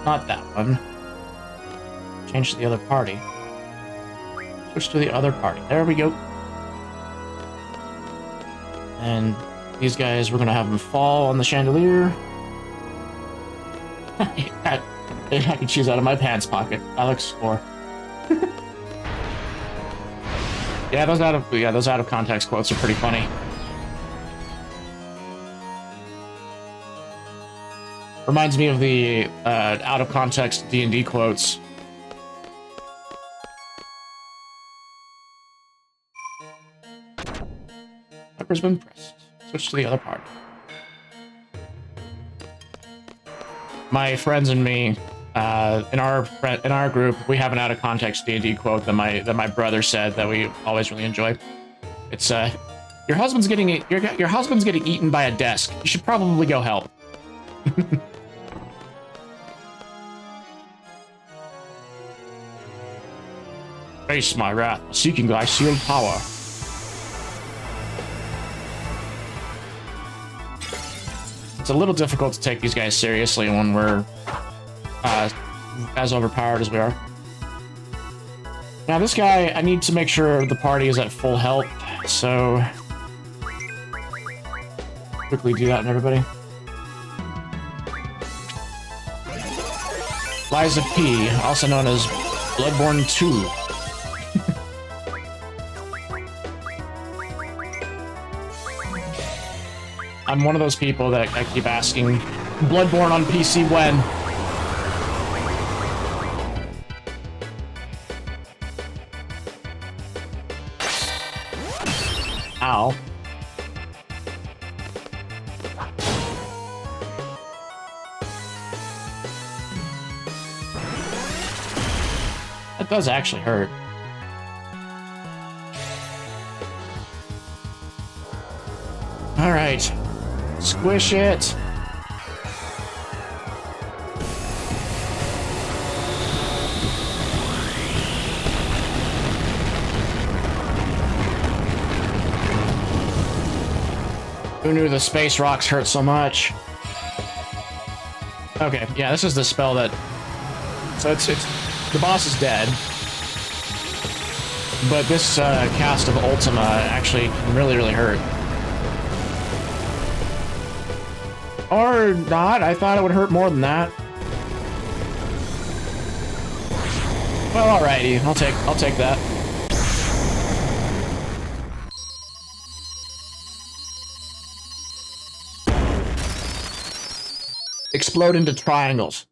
Not that one. Change to the other party. Switch to the other party. There we go. And these guys, we're gonna have them fall on the chandelier. I can choose out of my pants pocket. Alex score. Yeah, those out of context quotes are pretty funny. Reminds me of the out of context D&D quotes. Button's been pressed. Switch to the other part. My friends and me, in our group, we have an out of context D&D quote that my brother said that we always really enjoy. It's your husband's getting eaten by a desk. You should probably go help. Face my wrath, seeking thy sealed power. It's a little difficult to take these guys seriously when we're as overpowered as we are. Now this guy, I need to make sure the party is at full health, so quickly do that on everybody. Liza P, also known as Bloodborne 2. I'm one of those people that I keep asking, Bloodborne on PC when? Ow. That does actually hurt. All right. Squish it. Who knew the space rocks hurt so much? Okay, yeah, this is the spell that... So it's the boss is dead. But this cast of Ultima actually can really, really hurt. Or not, I thought it would hurt more than that. Well, alrighty, I'll take that. Explode into triangles.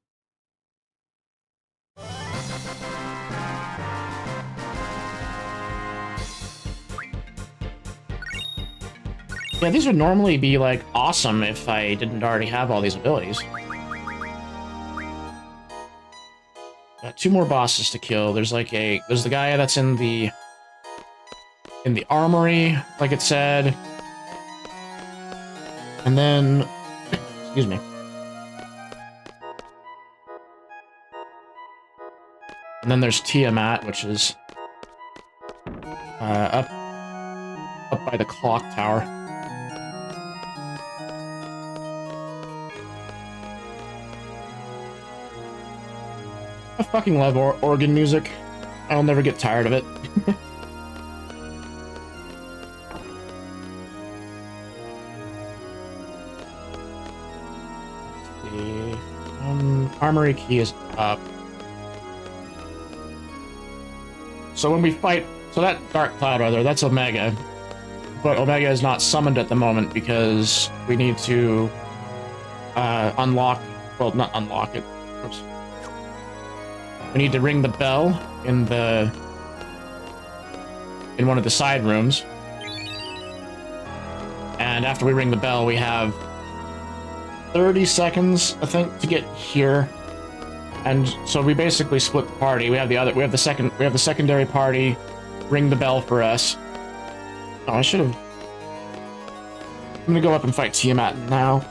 Yeah, these would normally be, like, awesome if I didn't already have all these abilities. Got 2 more bosses to kill. There's the guy that's in the armory, like it said. And then, excuse me. And then there's Tiamat, which is up by the clock tower. I fucking love organ music. I'll never get tired of it. The armory key is up. So when we fight, so that Dark Cloud rather, that's Omega. But Omega is not summoned at the moment because we need to unlock, well, not unlock it. Oops. We need to ring the bell in one of the side rooms. And after we ring the bell, we have 30 seconds, I think, to get here. And so we basically split the party. We have the secondary party ring the bell for us. Oh, I should have. I'm gonna go up and fight Tiamat now.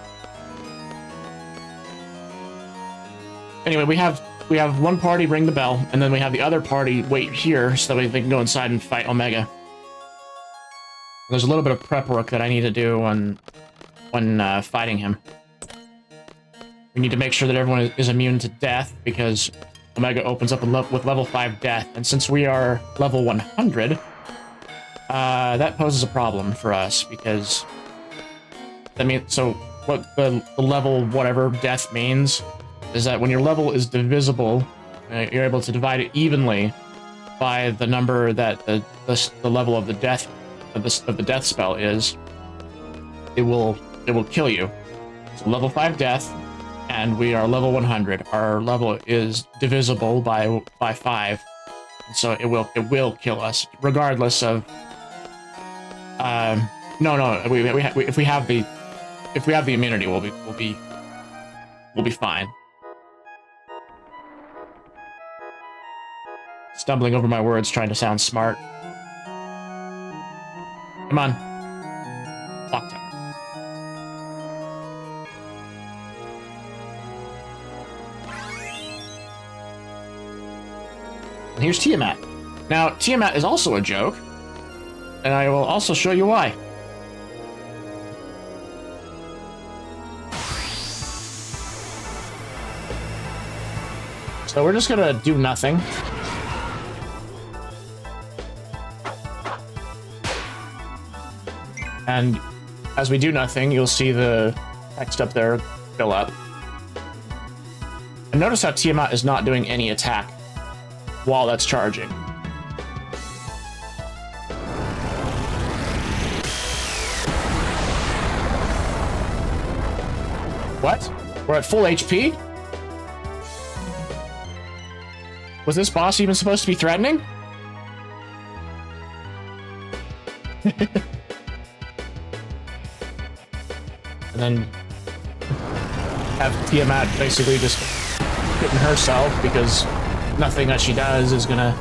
Anyway, we have one party ring the bell, and then we have the other party wait here so that they can go inside and fight Omega. There's a little bit of prep work that I need to do when fighting him. We need to make sure that everyone is immune to death, because Omega opens up with level 5 death, and since we are level 100, that poses a problem for us, because so what the level whatever death means is that when your level is divisible, you're able to divide it evenly by the number that the level of the death of the death spell is. It will kill you. So level 5 death, and we are level 100. Our level is divisible by 5, and so it will kill us regardless of. No. If we have the immunity, we'll be fine. Stumbling over my words, trying to sound smart. Come on. Clock tower. And here's Tiamat. Now, Tiamat is also a joke, and I will also show you why. So we're just gonna do nothing. And as we do nothing, you'll see the text up there fill up. And notice how Tiamat is not doing any attack while that's charging. What? We're at full HP? Was this boss even supposed to be threatening? And then have Tiamat basically just hitting herself because nothing that she does is gonna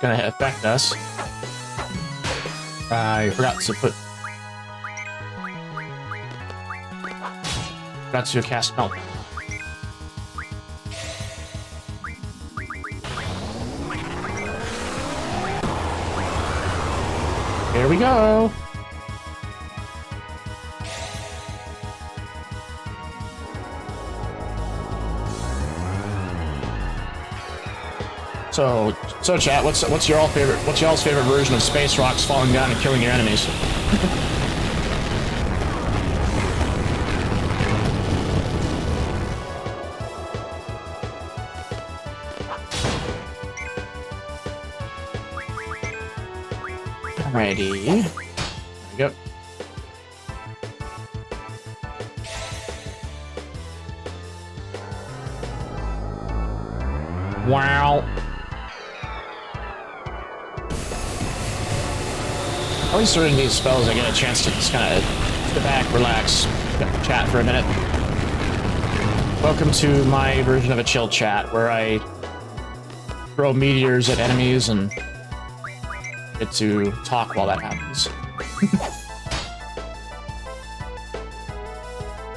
affect us. I forgot to cast Melt. Here we go. So chat, what's y'all's favorite version of space rocks falling down and killing your enemies? Alrighty. There we go. Wow. At least during these spells, I get a chance to just kind of sit back, relax, chat for a minute. Welcome to my version of a chill chat, where I throw meteors at enemies and get to talk while that happens.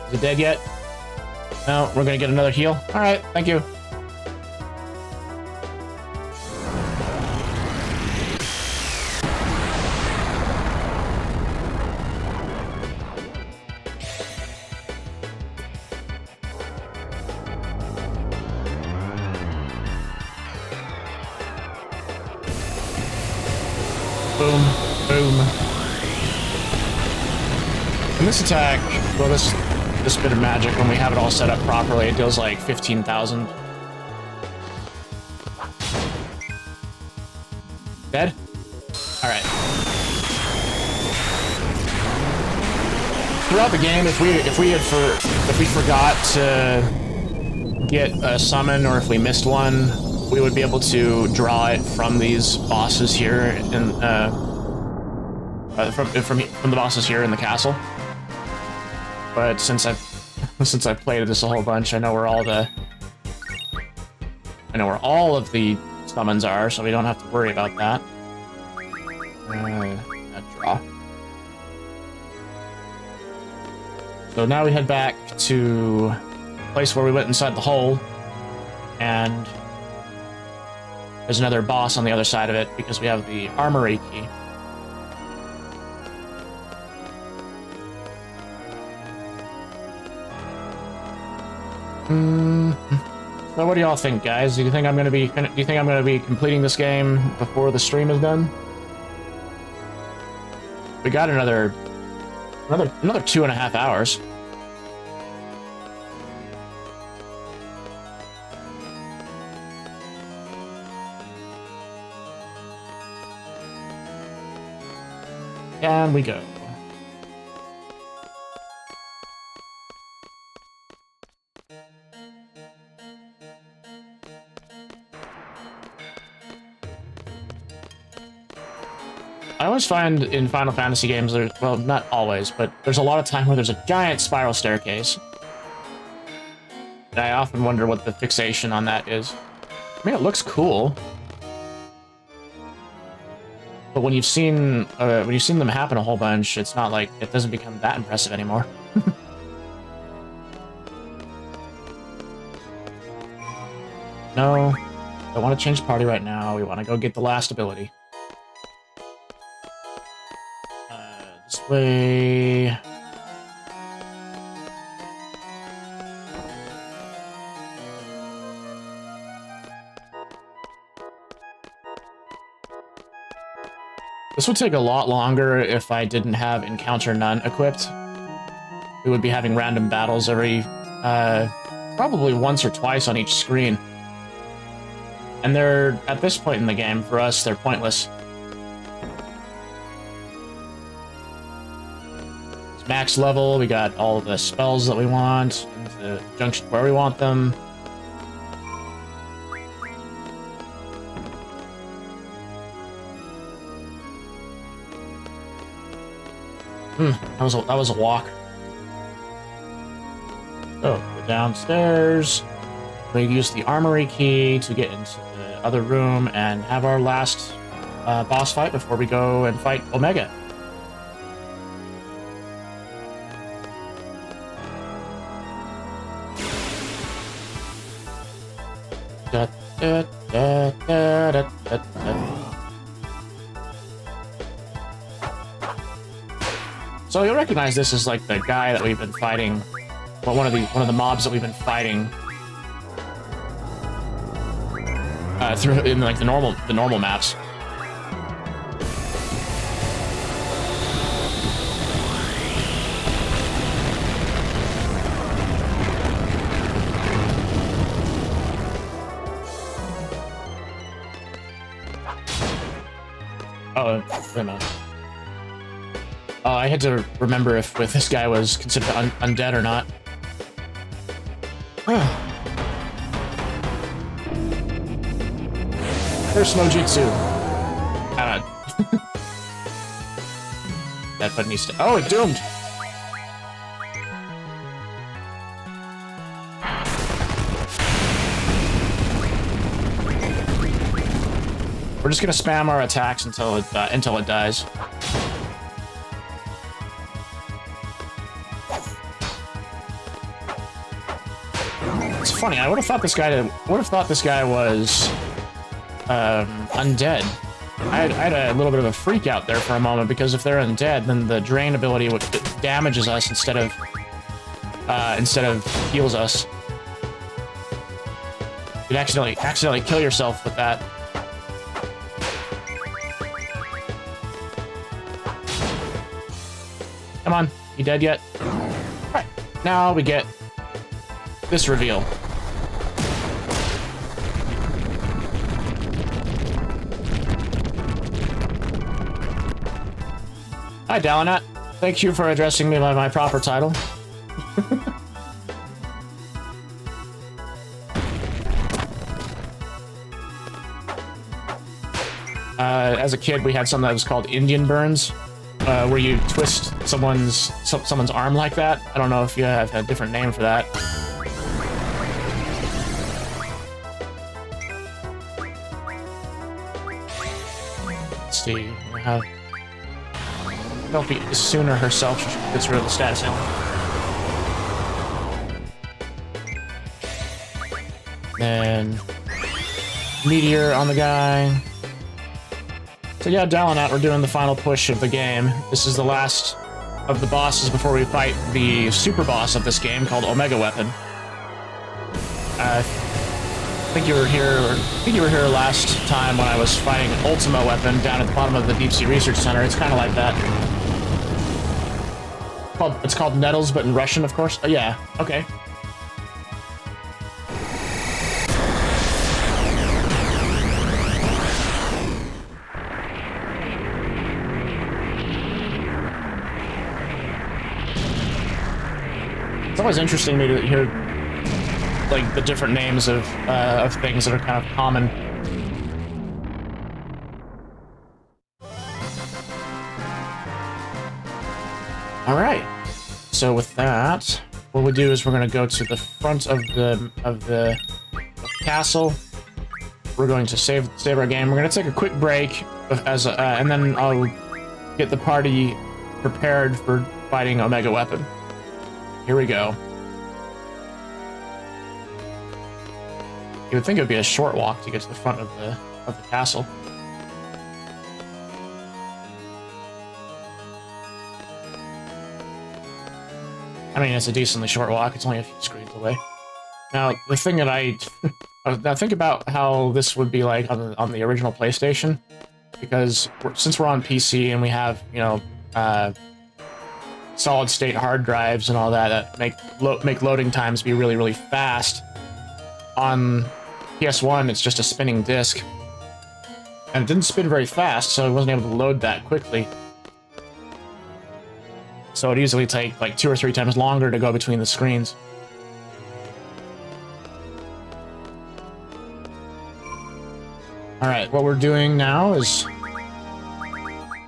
Is it dead yet? No, we're gonna get another heal? Alright, thank you. Boom, boom. And this attack, well, this bit of magic, when we have it all set up properly, it deals like 15,000. Dead? Alright. Throughout the game, if we forgot to get a summon, or if we missed one, we would be able to draw it from these bosses here in from the bosses here in the castle. But since I've played this a whole bunch, I know where all of the summons are, so we don't have to worry about that. Draw. So now we head back to the place where we went inside the hole, and there's another boss on the other side of it because we have the armory key. So what do y'all think, guys? Do you think I'm gonna be completing this game before the stream is done? We got another 2.5 hours. And we go. I always find in Final Fantasy games, well, not always, but there's a lot of time where there's a giant spiral staircase. And I often wonder what the fixation on that is. I mean, it looks cool. But when you've seen them happen a whole bunch, it's not like it doesn't become that impressive anymore. No, don't want to change party right now. We want to go get the last ability. This way. This would take a lot longer if I didn't have Encounter None equipped. We would be having random battles every, probably once or twice on each screen. And they're, at this point in the game, for us, they're pointless. It's max level, we got all the spells that we want, and the junction where we want them. That was a walk. So, go downstairs. We use the armory key to get into the other room and have our last boss fight before we go and fight Omega. Da, da, da, da, da, da, da. So you'll recognize this as like the guy that we've been fighting, well, one of the mobs that we've been fighting through in like the normal maps. Oh, wait a minute. Oh, I had to remember if this guy was considered undead or not. There's Smojitsu. I don't know. That button needs to. Oh, it doomed. We're just gonna spam our attacks until it dies. It's funny. I would have thought this guy was undead. I had a little bit of a freak out there for a moment because if they're undead, then the drain ability damages us instead of heals us. You'd accidentally kill yourself with that. Come on, you dead yet? Alright, now we get this reveal. Hi, Dalinat. Thank you for addressing me by my proper title. As a kid, we had something that was called Indian burns, where you twist someone's arm like that. I don't know if you have a different name for that. Let's see. We have Sophie sooner herself. She gets rid of the status element. Then meteor on the guy. So yeah, Dalinat, we're doing the final push of the game. This is the last of the bosses before we fight the super boss of this game called Omega Weapon. I think you were here last time when I was fighting Ultima Weapon down at the bottom of the Deep Sea Research Center. It's kind of like that. It's called Nettles, but in Russian, of course. Oh yeah, okay. It's always interesting to hear, like, the different names of things that are kind of common. All right. So with that, what we'll do is we're gonna go to the front of the castle. We're going to save our game. We're gonna take a quick break and then I'll get the party prepared for fighting Omega Weapon. Here we go. You would think it would be a short walk to get to the front of the castle. I mean, it's a decently short walk. It's only a few screens away. Now, the thing that now think about how this would be like on the original PlayStation, because since we're on PC and we have, you know, solid state hard drives and all that make loading times be really, really fast. On PS1, it's just a spinning disc, and it didn't spin very fast, so it wasn't able to load that quickly. So it'd easily take like 2 or 3 times longer to go between the screens. Alright, what we're doing now is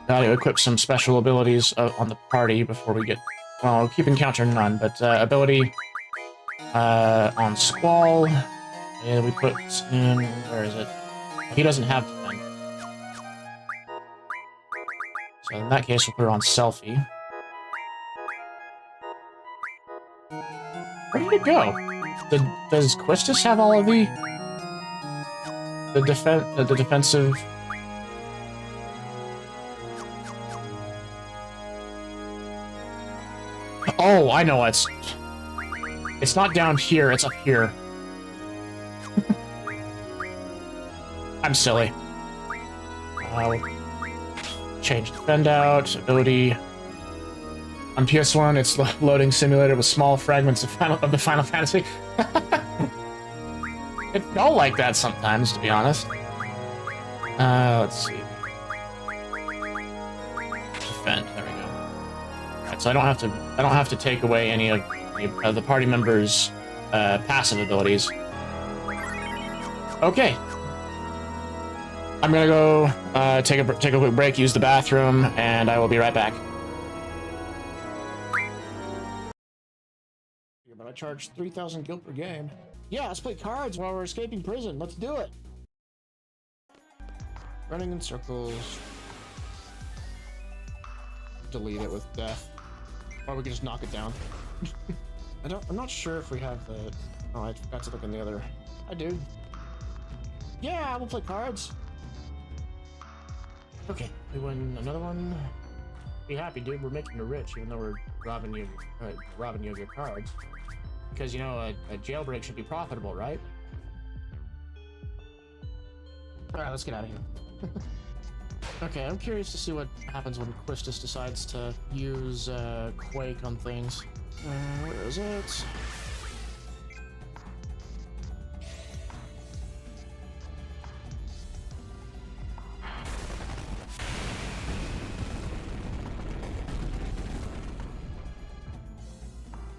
to equip some special abilities on the party before we get... Well, keep encounter none, but ability on Squall, and we put in... Where is it? He doesn't have defend. So in that case, we'll put it on Selfie. Where did it go? Does Quistis have all of the defensive... Oh, I know it's not down here, it's up here. I'm silly. Change defend out, ability. On PS1, it's loading simulator with small fragments of the Final Fantasy. It felt like that sometimes, to be honest. Let's see. Defend. There we go. Alright, so I don't have to take away any of the party members' passive abilities. Okay. I'm gonna go take a quick break, use the bathroom, and I will be right back. But I charge 3,000 gil per game. Yeah, let's play cards while we're escaping prison. Let's do it. Running in circles. Delete it with death. Or we can just knock it down. I'm not sure if we have the... Oh, I forgot to look in the other... I do. Yeah, we'll play cards. Okay, we win another one. Be happy, dude. We're making you rich, even though we're robbing you of your cards. Because, you know, a jailbreak should be profitable, right? Alright, let's get out of here. Okay, I'm curious to see what happens when Quistis decides to use Quake on things. Where is it?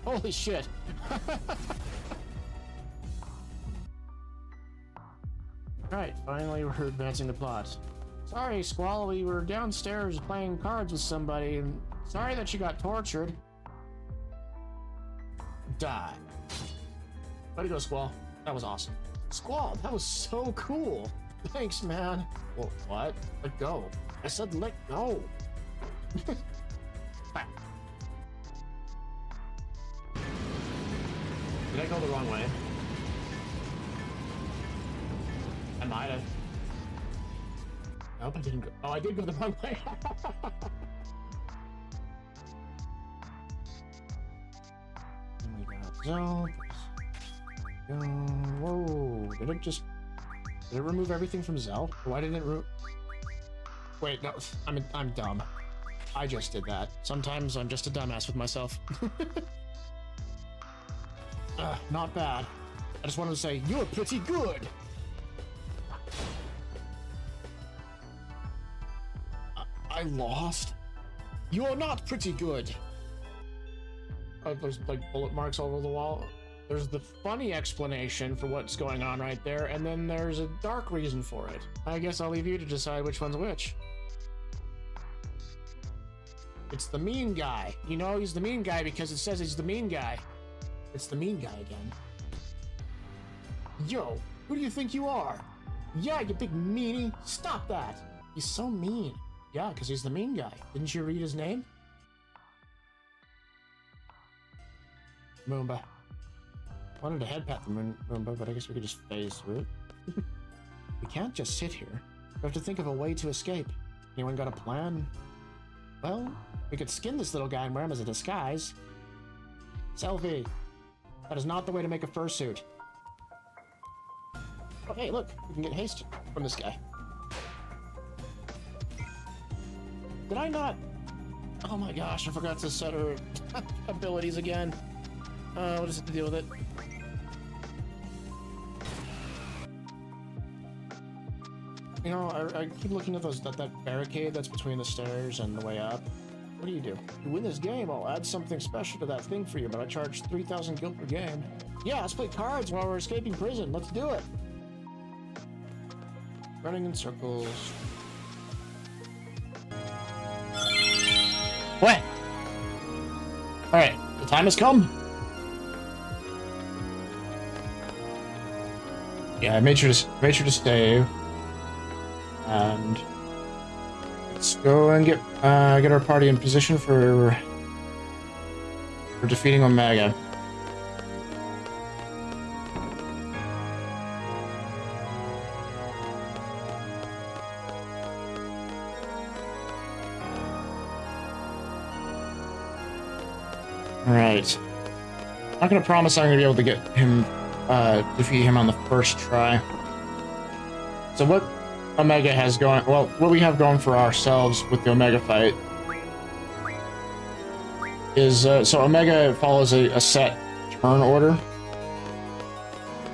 Holy shit! Alright, finally we're advancing the plot. Sorry, Squall, we were downstairs playing cards with somebody, and sorry that you got tortured. Die. Way to go, Squall. That was awesome. Squall, that was so cool. Thanks, man. Well, what? Let go. I said let go. Did I go the wrong way? I might have. I hope I didn't go. Oh, I did go the wrong way. And we got jump. Whoa! Did it remove everything from Zell? Why didn't it Wait, no. I'm dumb. I just did that. Sometimes I'm just a dumbass with myself. Not bad. I just wanted to say, you're pretty good! I lost? You're not pretty good! Oh, there's like bullet marks all over the wall. There's the funny explanation for what's going on right there, and then there's a dark reason for it. I guess I'll leave you to decide which one's which. It's the mean guy. You know he's the mean guy because it says he's the mean guy. It's the mean guy again. Yo, who do you think you are? Yeah, you big meanie. Stop that. He's so mean. Yeah, because he's the mean guy. Didn't you read his name? Moomba. Wanted to head pat the Moomba, but I guess we could just phase through it. We can't just sit here. We have to think of a way to escape. Anyone got a plan? Well, we could skin this little guy and wear him as a disguise. Selfie. That is not the way to make a fursuit. Oh, hey, look. We can get haste from this guy. Did I not? Oh my gosh, I forgot to set her abilities again. We'll just have to deal with it. You know, I keep looking at that barricade that's between the stairs and the way up. What do? You win this game, I'll add something special to that thing for you, but I charge 3,000 gil per game. Yeah, let's play cards while we're escaping prison. Let's do it. Running in circles. What? Alright, the time has come. Yeah, I made sure to save. And let's go and get our party in position for defeating Omega. All right. I'm not gonna promise I'm gonna be able to get him defeat him on the first try. So what Omega has going, well, what we have going for ourselves with the Omega fight is, so Omega follows a set turn order,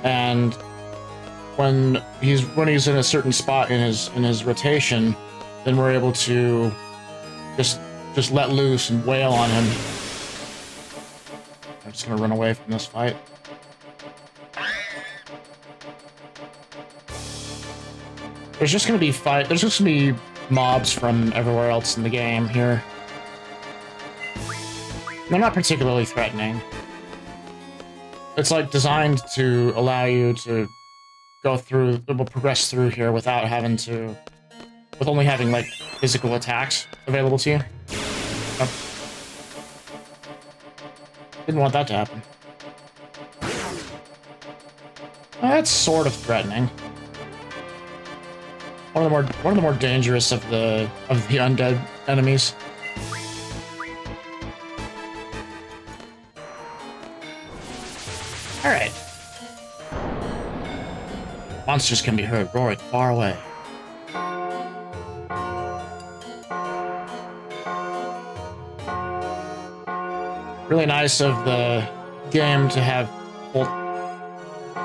and when he's in a certain spot in his rotation, then we're able to just let loose and wail on him. I'm just gonna run away from this fight. There's just gonna be mobs from everywhere else in the game here. They're not particularly threatening. It's like designed to allow you to go through, progress through here without having to, with only having like physical attacks available to you. Oh. Didn't want that to happen. Well, that's sort of threatening. One of the more dangerous of the undead enemies. All right. Monsters can be heard roaring far away. Really nice of the game to have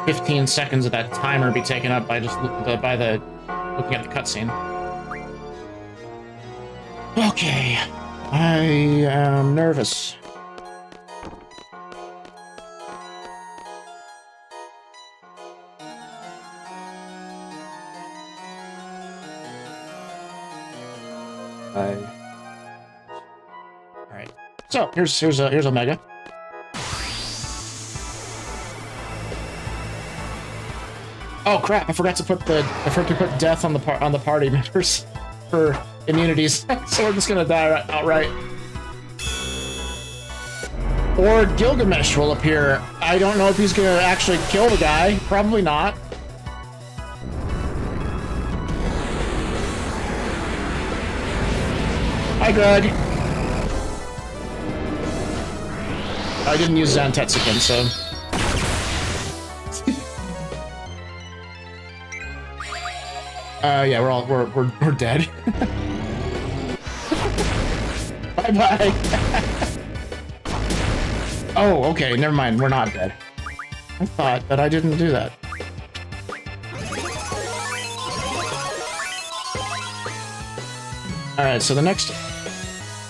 15 seconds of that timer be taken up by just looking at the cutscene. Okay, I am nervous. All right. So here's Omega. Oh crap! I forgot to put death on the party members for immunities. So we're just gonna die outright. Or Gilgamesh will appear. I don't know if he's gonna actually kill the guy. Probably not. Hi, Greg. I didn't use Zantetsuken, so. Yeah, we're dead. Bye bye. Oh, okay, never mind. We're not dead. I thought that I didn't do that. All right, so the next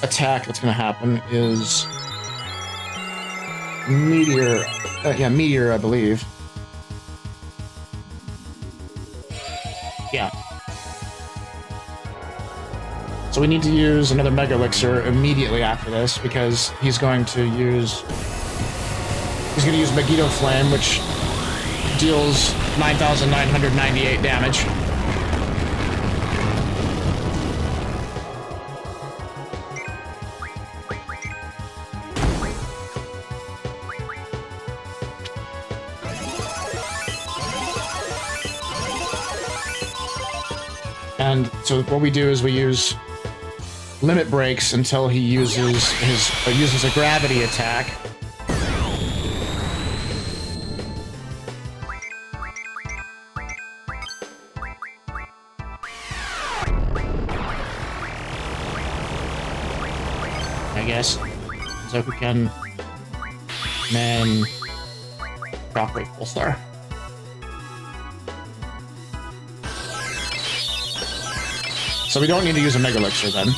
attack that's gonna happen is Meteor. Yeah, Meteor, I believe. Yeah. So we need to use another Mega Elixir immediately after this because he's going to use Megiddo Flame, which deals 9,998 damage. And so what we do is we use limit breaks until he uses a gravity attack. I guess Zoku can then drop rate full star. So we don't need to use a Mega Elixir then.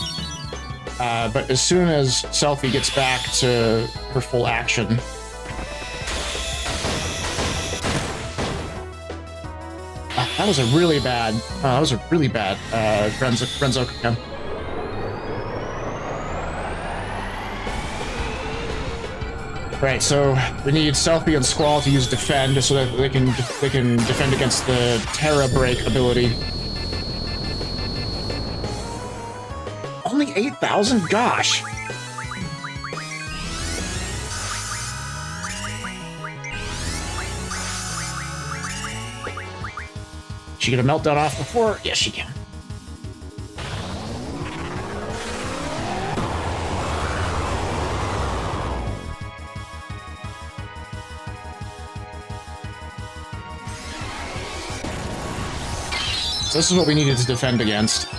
But as soon as Selphie gets back to her full action, that was a really bad Renzoku. Right, so we need Selphie and Squall to use Defend so that they can defend against the Terra Break ability. Only 8,000? Gosh. She get a meltdown off before? Yes, she can. So this is what we needed to defend against.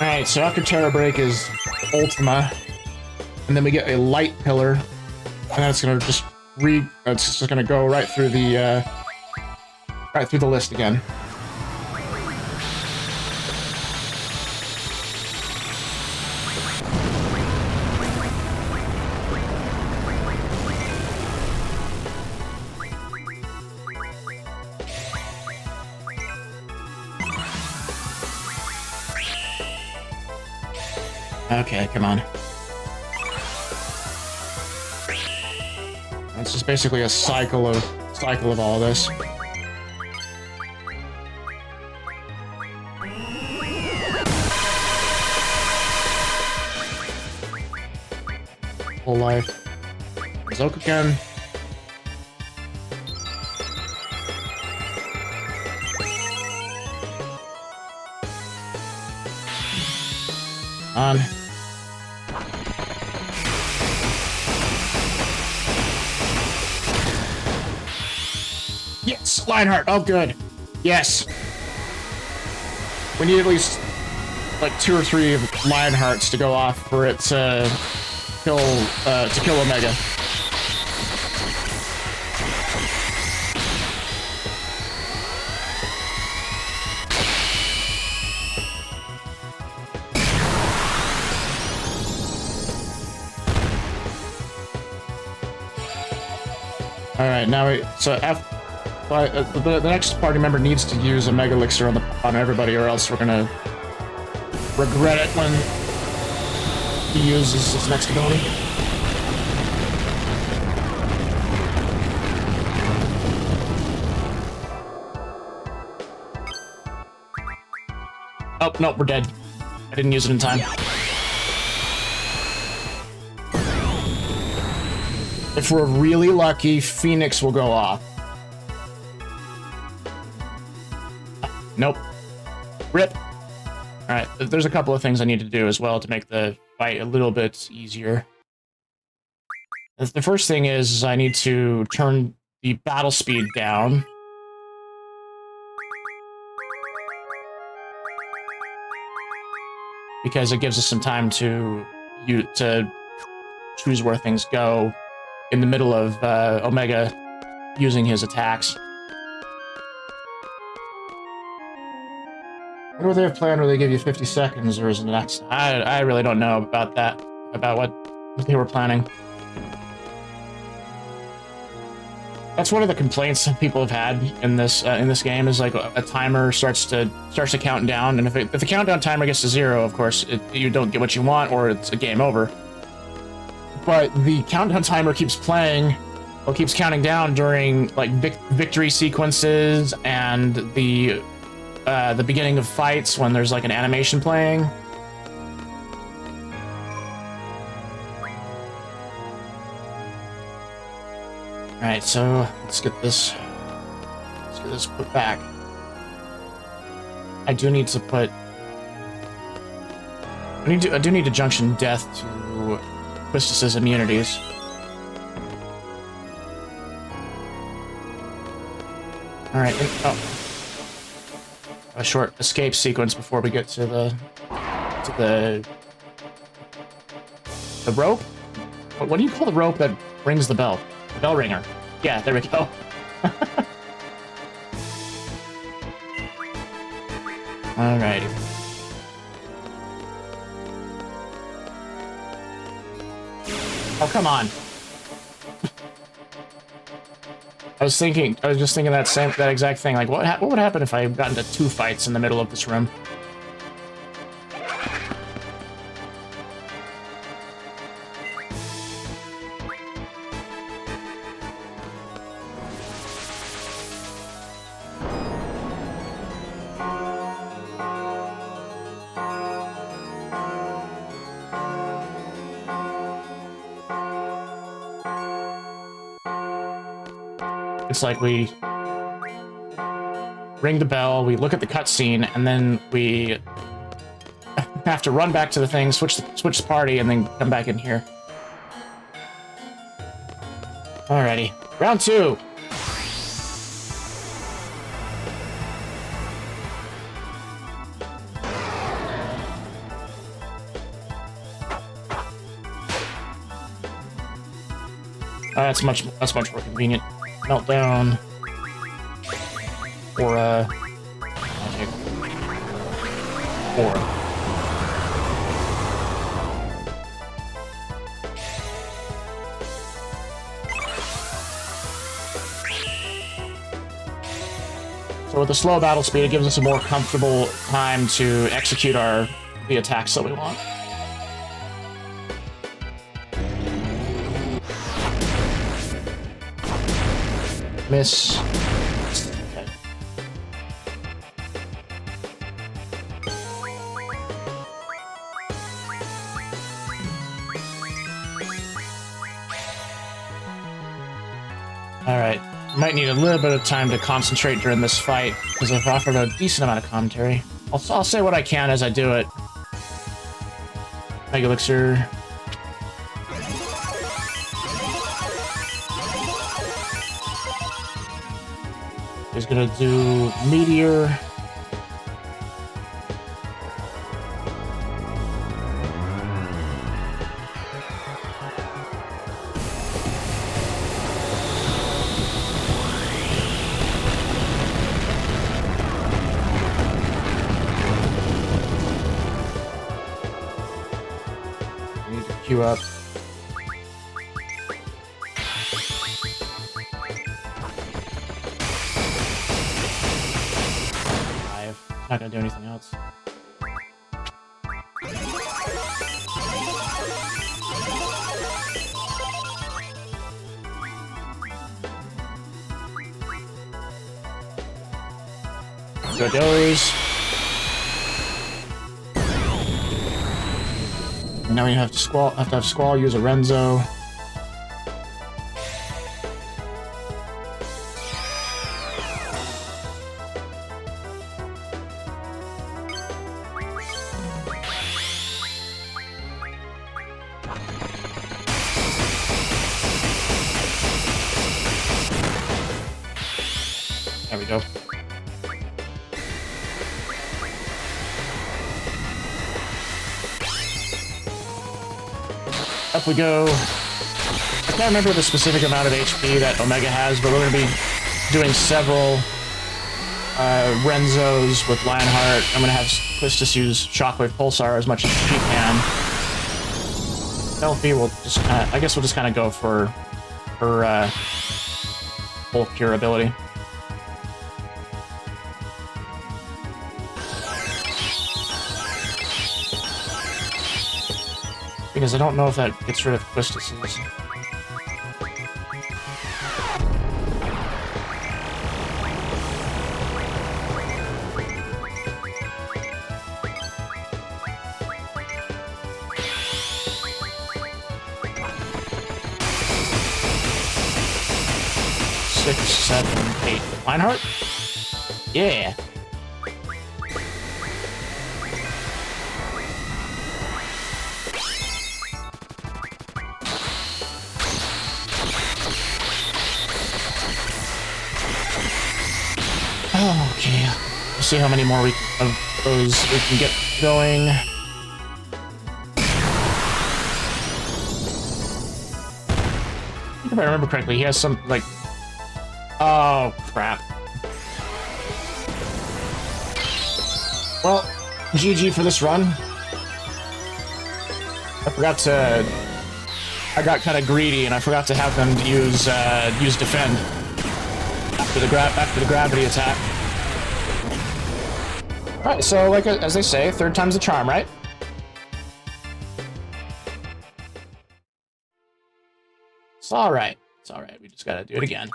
Alright, so after Terror Break is Ultima, and then we get a light pillar, and then it's gonna just it's just gonna go right through the list again. Okay, come on. It's just basically a cycle of all this. Full life. Zokuken. On. Yes, Lionheart. Oh, good. Yes. We need at least like 2 or 3 of Lionhearts to go off for it to kill Omega. All right, now the next party member needs to use a Mega Elixir on everybody, or else we're gonna regret it when he uses his next ability. Oh, no, we're dead. I didn't use it in time. If we're really lucky, Phoenix will go off. Nope. Rip. Alright, there's a couple of things I need to do as well to make the fight a little bit easier. The first thing is I need to turn the battle speed down. Because it gives us some time to choose where things go in the middle of Omega using his attacks. I wonder what they have planned where they give you 50 seconds, or is it the next? I really don't know about that, about what they were planning. That's one of the complaints that people have had in this game, is like a timer starts to count down, and if the countdown timer gets to 0, of course, you don't get what you want, or it's a game over. But the countdown timer keeps playing, or keeps counting down during like victory sequences and the beginning of fights when there's like an animation playing. Alright, so let's get this put back. I do need to put I do need to junction death to Quistis's immunities. Alright, a short escape sequence before we get to the rope? What do you call the rope that rings the bell? The bell ringer. Yeah, there we go. Alrighty. Oh, come on. I was just thinking that exact thing. Like, what would happen if I got into 2 fights in the middle of this room? it's like we ring the bell, we look at the cutscene, and then we have to run back to the thing, switch the party, and then come back in here. Alrighty, round 2. That's much more convenient. Meltdown. Or magic. Aura. So with the slow battle speed, it gives us a more comfortable time to execute the attacks that we want. Miss. Okay. Alright. Might need a little bit of time to concentrate during this fight, because I've offered a decent amount of commentary. I'll say what I can as I do it. Mega Elixir. He's gonna do Meteor. I need to queue up. Not gonna do anything else. There it goes. And now we have to have Squall use a Renzo. There we go. Up we go. I can't remember the specific amount of HP that Omega has, but we're going to be doing several Renzos with Lionheart. I'm going to have Quistis use Shockwave Pulsar as much as she can. LP will just kind of, I guess we'll just kind of go for her full cure ability. Because I don't know if that gets rid of Quistis's. Six, 7, 8. Lionheart? Yeah. Okay, we'll see how many more of those we can get going. If I remember correctly, he has some, like... Oh, crap. Well, GG for this run. I forgot to... I got kind of greedy, and I forgot to have them use defend after the gravity attack. All right, so like as they say, third time's the charm, right? It's all right. It's all right. We just gotta do it again.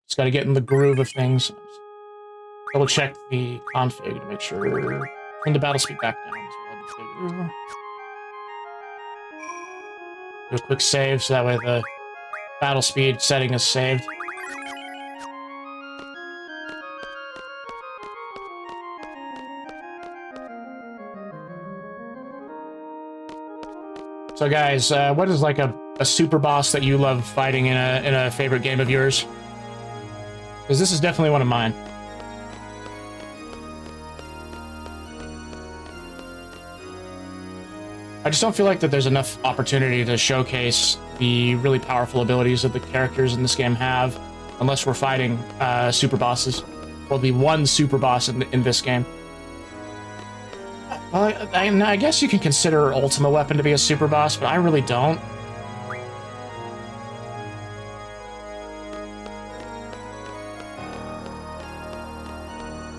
Just gotta get in the groove of things. Double check the config to make sure. Turn the battle speed back down. Do a quick save so that way the battle speed setting is saved. So guys, what is like a super boss that you love fighting in a favorite game of yours? Because this is definitely one of mine. I just don't feel like that there's enough opportunity to showcase the really powerful abilities that the characters in this game have, unless we're fighting super bosses. Well, the one super boss in this game. Well, I guess you can consider Ultima Weapon to be a super boss, but I really don't.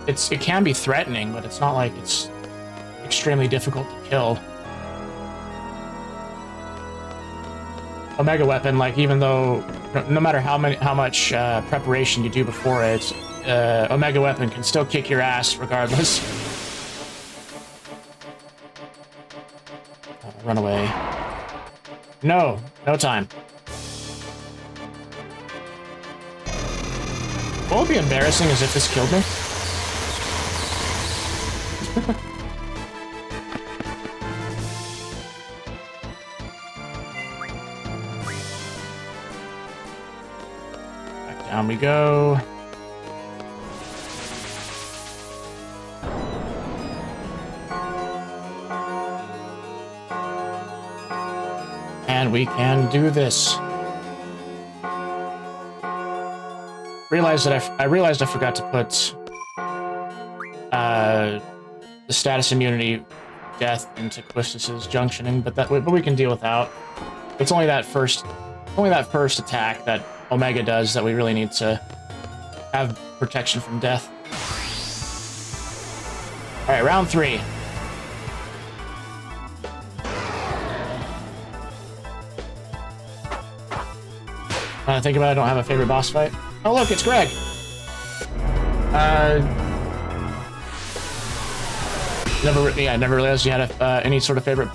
It can be threatening, but it's not like it's extremely difficult to kill. Omega Weapon, like, even though no matter how much preparation you do before it, Omega Weapon can still kick your ass regardless. Run away. No time. What would be embarrassing is if this killed me. Back down we go. And we can do this. I realized I forgot to put the status immunity death into Quistis's junctioning, but we can deal without. It's only that first attack that Omega does that we really need to have protection from death. All right, round 3. I think about it, I don't have a favorite boss fight. Oh look, it's Greg! I never realized you had any sort of favorite...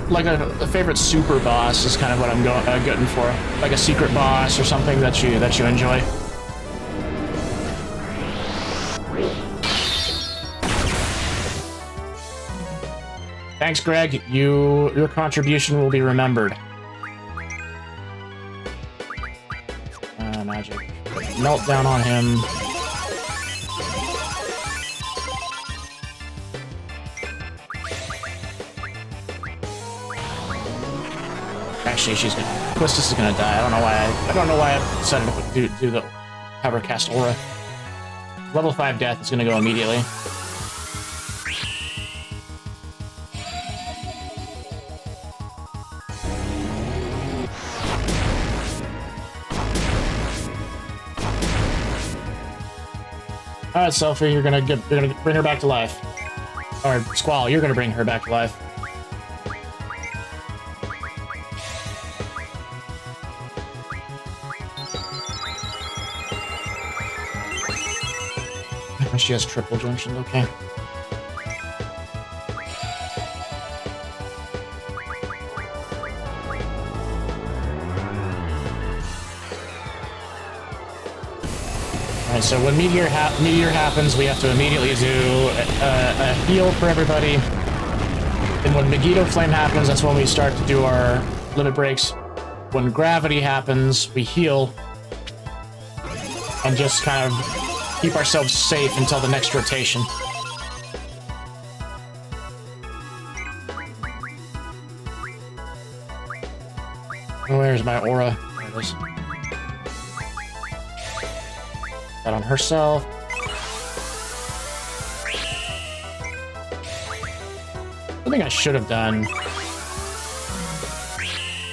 like a favorite super boss is kind of what I'm going for. Like a secret boss or something that you enjoy. Thanks, Greg. Your contribution will be remembered. Magic. Melt down on him. Actually, Quistis is gonna die. I don't know why I decided to do the power cast aura. Level 5 death is gonna go immediately. All right, Selfie, you're gonna bring her back to life. Or Squall, you're gonna bring her back to life. She has triple junction, okay. Alright, so when Meteor happens, we have to immediately do a heal for everybody. And when Megiddo Flame happens, that's when we start to do our limit breaks. When Gravity happens, we heal. And just kind of keep ourselves safe until the next rotation. Where's my aura? There it is. That on herself. Something I should have done.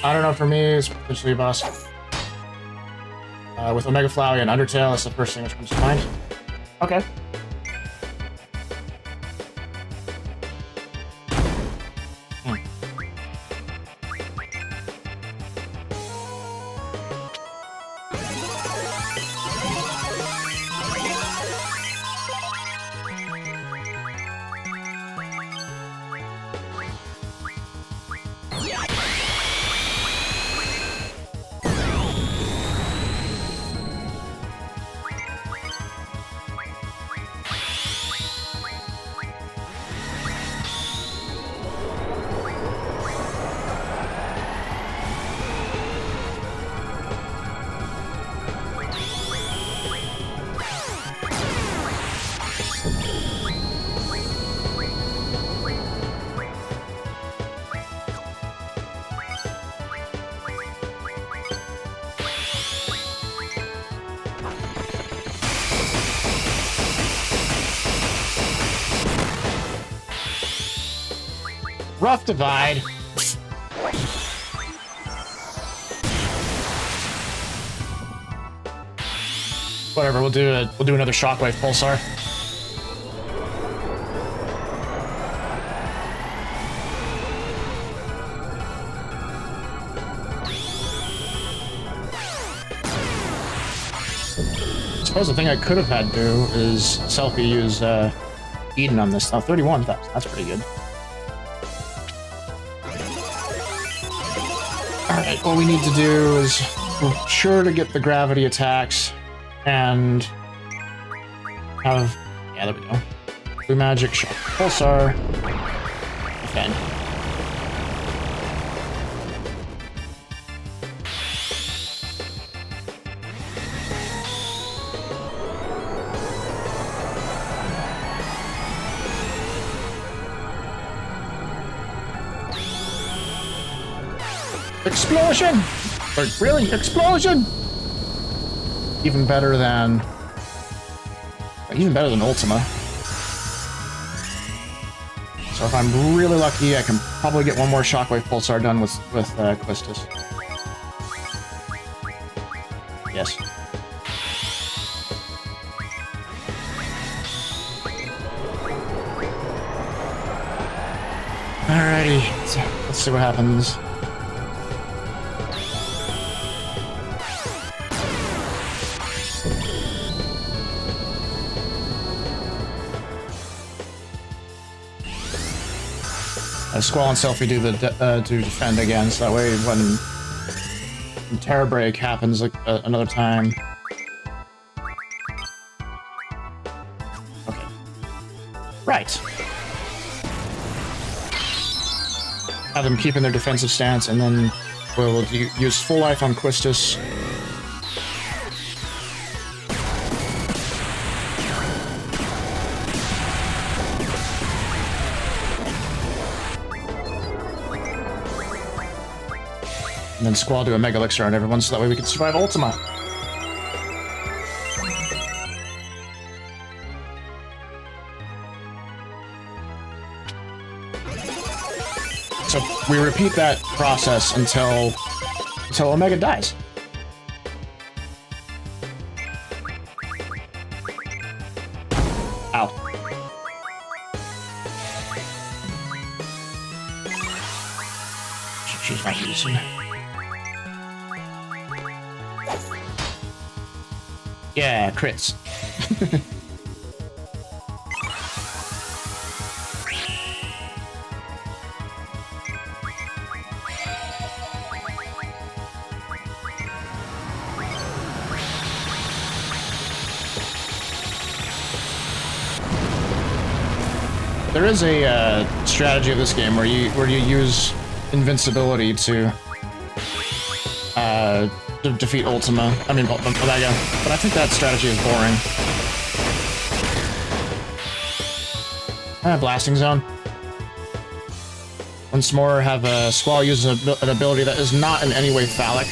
I don't know, for me, it's potentially a boss. With Omega Flowey and Undertale, that's the first thing which comes to mind. Okay. Rough divide. Whatever, we'll do another shockwave pulsar. I suppose the thing I could have had do is selfie use Eden on this. Oh, 31, that's pretty good. Alright, what we need to do is we're sure to get the gravity attacks and have, yeah, there we go. Blue magic, shock, pulsar, defend. Explosion! Like, really? Explosion! Even better than Ultima. So if I'm really lucky, I can probably get one more shockwave pulsar done with Quistis. Yes. Alrighty, so let's see what happens. Squall and Selfie do defend again, so that way when Terror Break happens like another time. Okay. Right. Have them keep in their defensive stance, and then we'll use full life on Quistis. And then Squall do a Mega Elixir on everyone, so that way we can survive Ultima. So we repeat that process until Omega dies. Ow. She's not using. Yeah, crits. There is a strategy of this game where you use invincibility to defeat Ultima. I mean, Omega. But I think that strategy is boring. Blasting Zone. Once more, have a Squall use an ability that is not in any way phallic.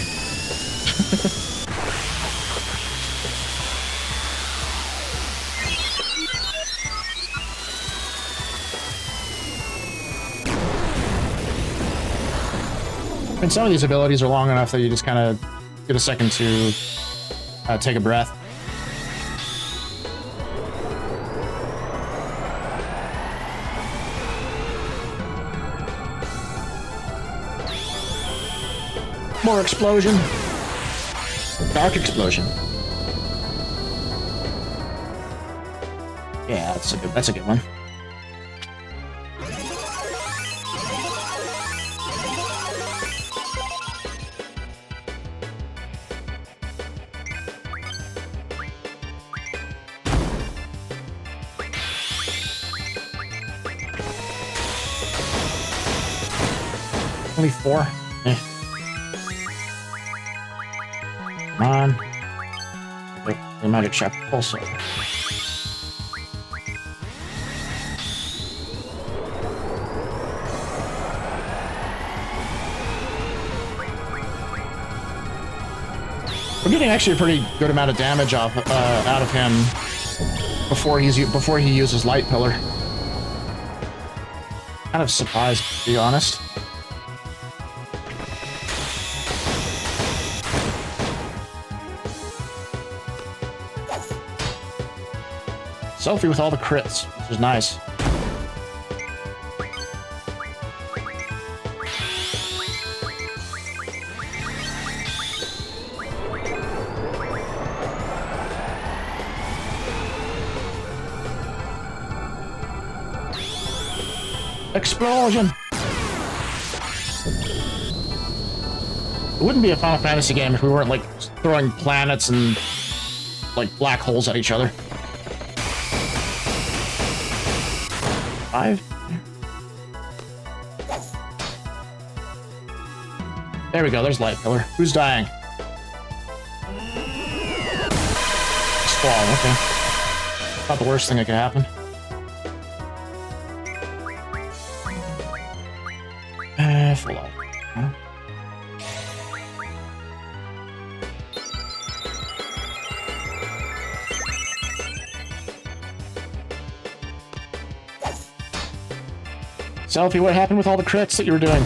I mean, some of these abilities are long enough that you just kind of get a second to take a breath. More explosion. Dark explosion. Yeah, that's a good one. Only 4. Eh. Come on. Wait, the magic shot pulsar. We're getting actually a pretty good amount of damage out of him before he uses Light Pillar. Kind of surprised, to be honest. Selfie with all the crits, which is nice. Explosion! It wouldn't be a Final Fantasy game if we weren't, like, throwing planets and, like, black holes at each other. 5? There we go, there's Light Pillar. Who's dying? Squall, okay. Not the worst thing that could happen. Full life. Huh? Selfie, what happened with all the crits that you were doing?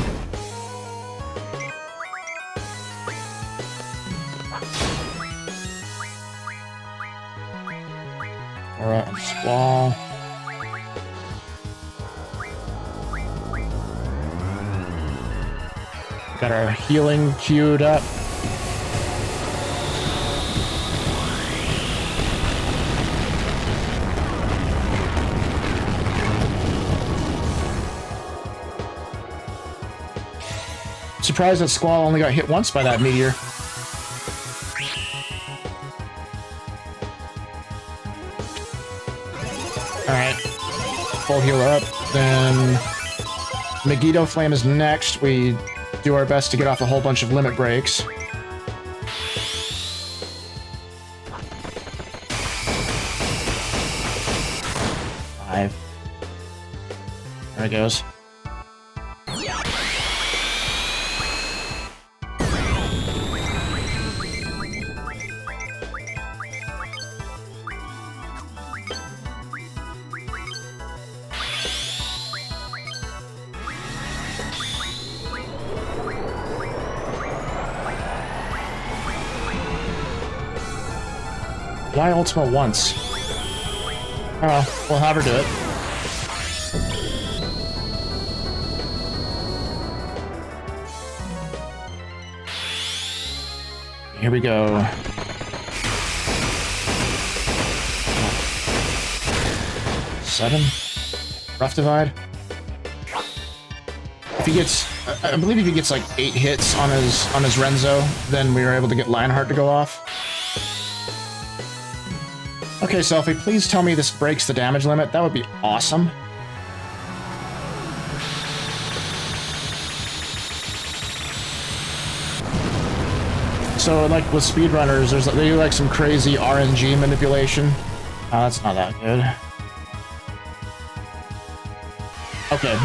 Alright, and Squall. Got our healing queued up. Surprised that Squall only got hit once by that meteor. Alright. Full heal up. Then Megiddo Flame is next. We do our best to get off a whole bunch of limit breaks. Five. There it goes. Why Ultima once? Oh, we'll have her do it. Here we go. Seven? Rough Divide? If he gets... I believe if he gets like 8 hits on his Renzo, then we are able to get Lionheart to go off. Okay, Selfie, please tell me this breaks the damage limit. That would be awesome. So, like, with speedrunners, they do, like, some crazy RNG manipulation. Oh, that's not that good. Okay,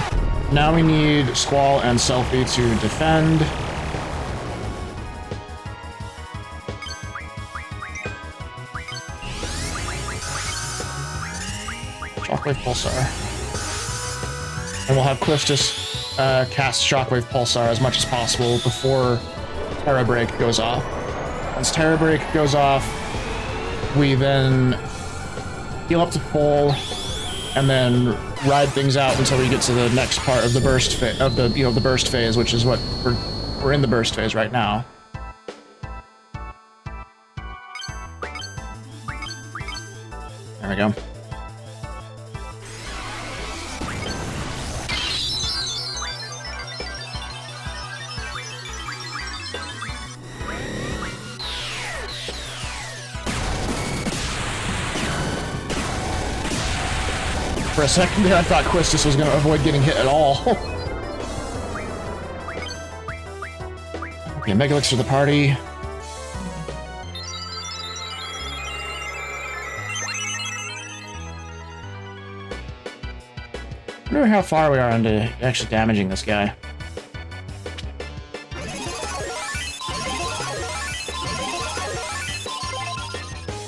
now we need Squall and Selfie to defend. Shockwave Pulsar. And we'll have Quistis cast Shockwave Pulsar as much as possible before Terra Break goes off. Once Terra Break goes off, we then heal up to full, and then ride things out until we get to the next part of the burst phase, the burst phase, which is what we're in the burst phase right now. There we go. For a second there, I thought Quistis was going to avoid getting hit at all. Okay, Mega Elixir to the party. I wonder how far we are into actually damaging this guy.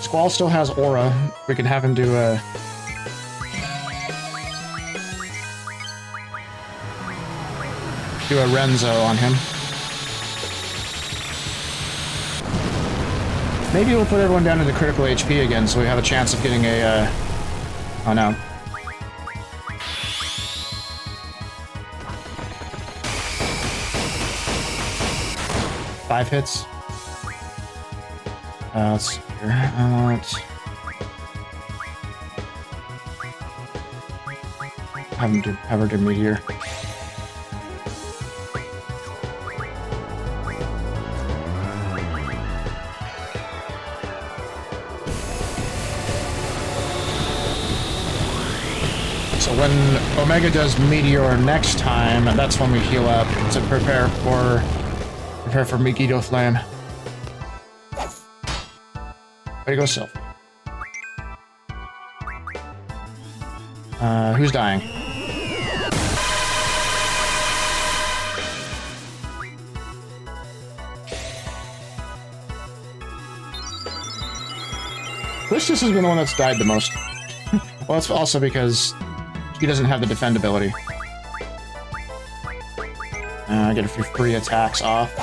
Squall still has aura. We can have him do a... do a Renzo on him. Maybe we'll put everyone down into critical HP again, so we have a chance of getting a, oh no. Five hits. Let's see here. I want... have her do meteor. So when Omega does meteor next time, that's when we heal up to prepare for Megiddo Flame. Way to go, Sylph. Who's dying? Quistis has been the one that's died the most. Well, it's also because he doesn't have the defend ability. Get a few free attacks off.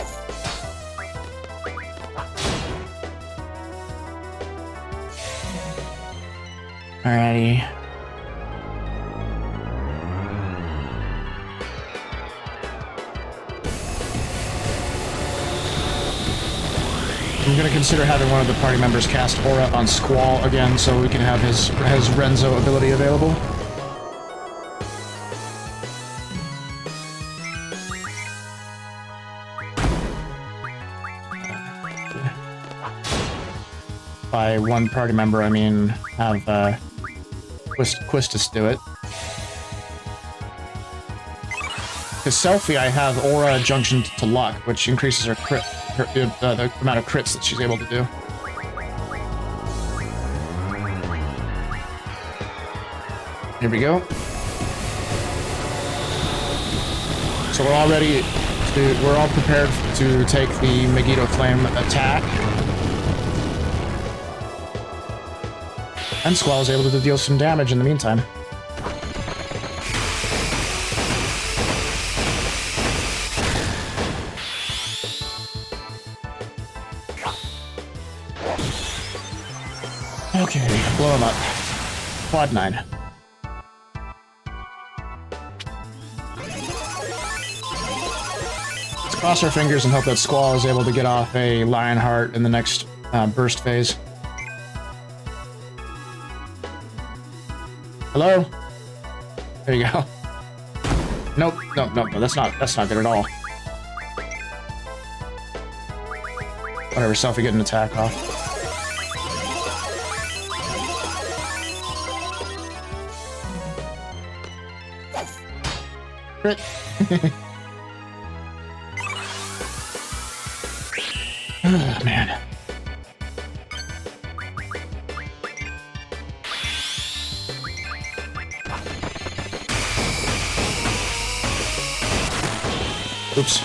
Alrighty. I'm gonna consider having one of the party members cast Aura on Squall again, so we can have his Renzo ability available. By one party member, I mean have Quistis do it. Because Selfie, I have Aura junctioned to Luck, which increases her crit, the amount of crits that she's able to do. Here we go. So we're all ready to, we're all prepared to take the Megiddo Flame attack. And Squall is able to deal some damage in the meantime. Okay, blow him up. Quad 9. Let's cross our fingers and hope that Squall is able to get off a Lionheart in the next burst phase. Hello? There you go. Nope, no, that's not good at all. Whatever, Selfie, get an attack off. Crit. Oh, man. Oops.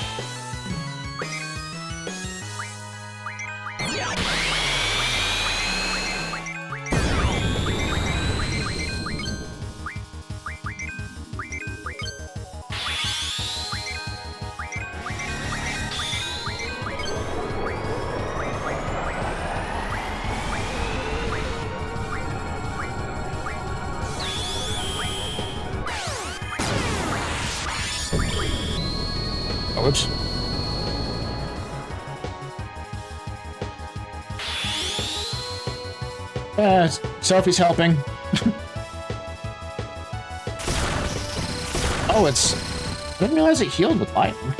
Oh, oops. Selfie's helping. Oh, it's... I didn't realize it healed with lightning.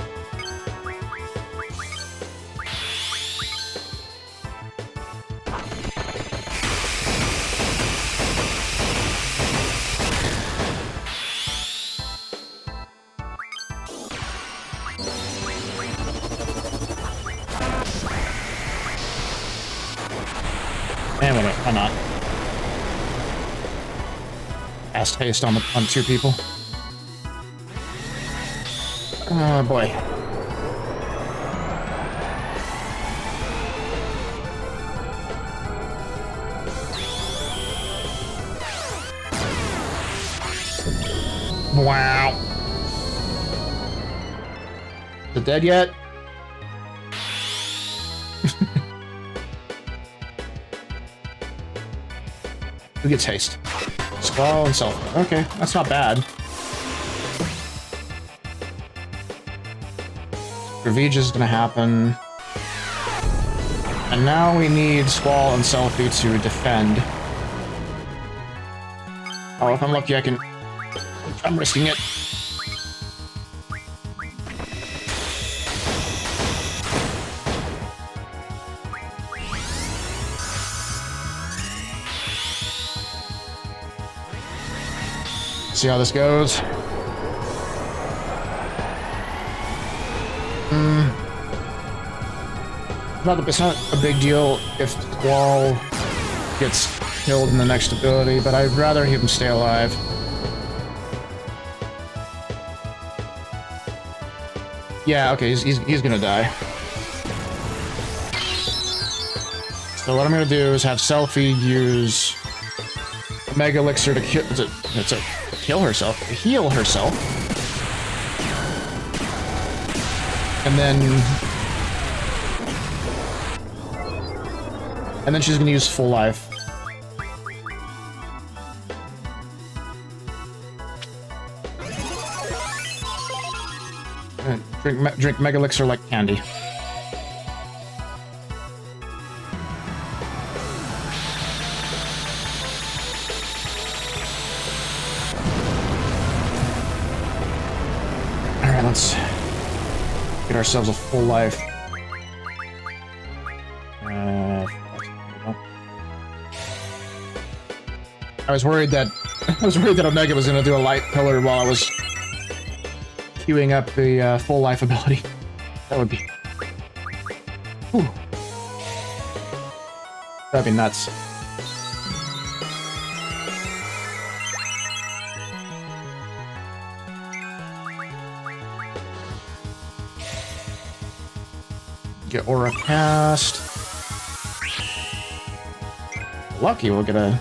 And why not? Fast haste on two people. Oh boy. Wow. it dead yet? Who gets haste? Squall and Self. Okay, that's not bad. Ravage is gonna happen. And now we need Squall and Selfie to defend. Oh, if I'm lucky, I can... I'm risking it. See how this goes. It's not a big deal if Squall gets killed in the next ability, but I'd rather him stay alive. Yeah, okay, he's gonna die. So what I'm gonna do is have Selfie use Mega Elixir to kill... to kill herself? To heal herself. And then she's gonna use full life. Drink Mega Elixir like candy. Alright, let's get ourselves a full life. I was worried that Omega was gonna do a light pillar while I was queuing up the full life ability. That would be... Whew. That'd be nuts. Get Aura cast. Lucky we'll get a...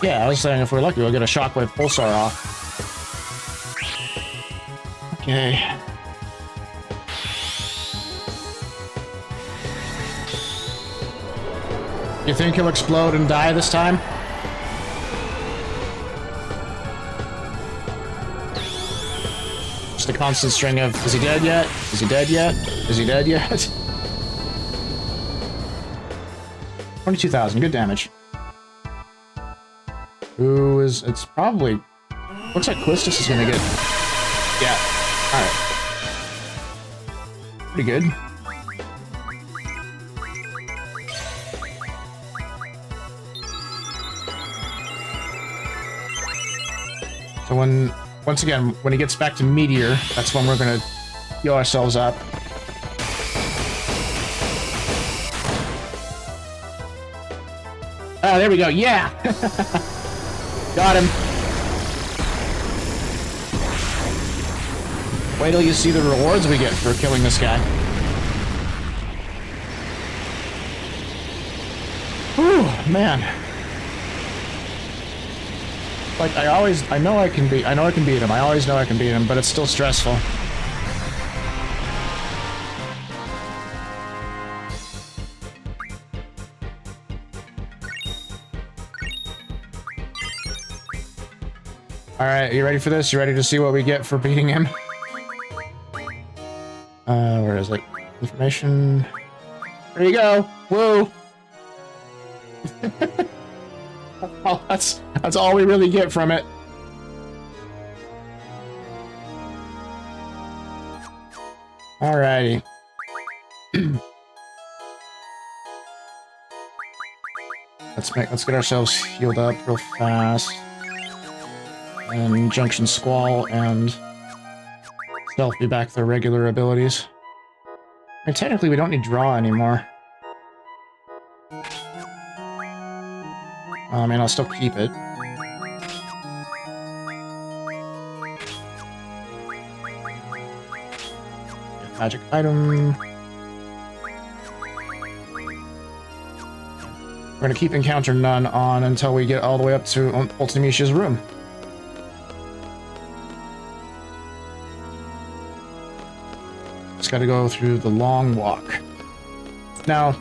Yeah, I was saying if we're lucky, we'll get a Shockwave Pulsar off. Okay. You think he'll explode and die this time? Just a constant string of, is he dead yet? Is he dead yet? Is he dead yet? 22,000, good damage. Who is... It's probably... Looks like Quistis is gonna get... Yeah. Alright. Pretty good. So once again, when he gets back to Meteor, that's when we're gonna heal ourselves up. Oh, there we go, yeah! Got him. Wait till you see the rewards we get for killing this guy. Whew, man. Like, I know I can beat him. I always know I can beat him, but it's still stressful. Alright, you ready for this? You ready to see what we get for beating him? Where is it? Information. There you go! Woo! Oh, that's all we really get from it. Alrighty. Let's get ourselves healed up real fast. And Junction Squall and Stealth be back to their regular abilities. And technically we don't need Draw anymore. I mean, I'll still keep it. Magic item. We're gonna keep encounter none on until we get all the way up to Ultimisha's room. Just gotta go through the long walk. Now,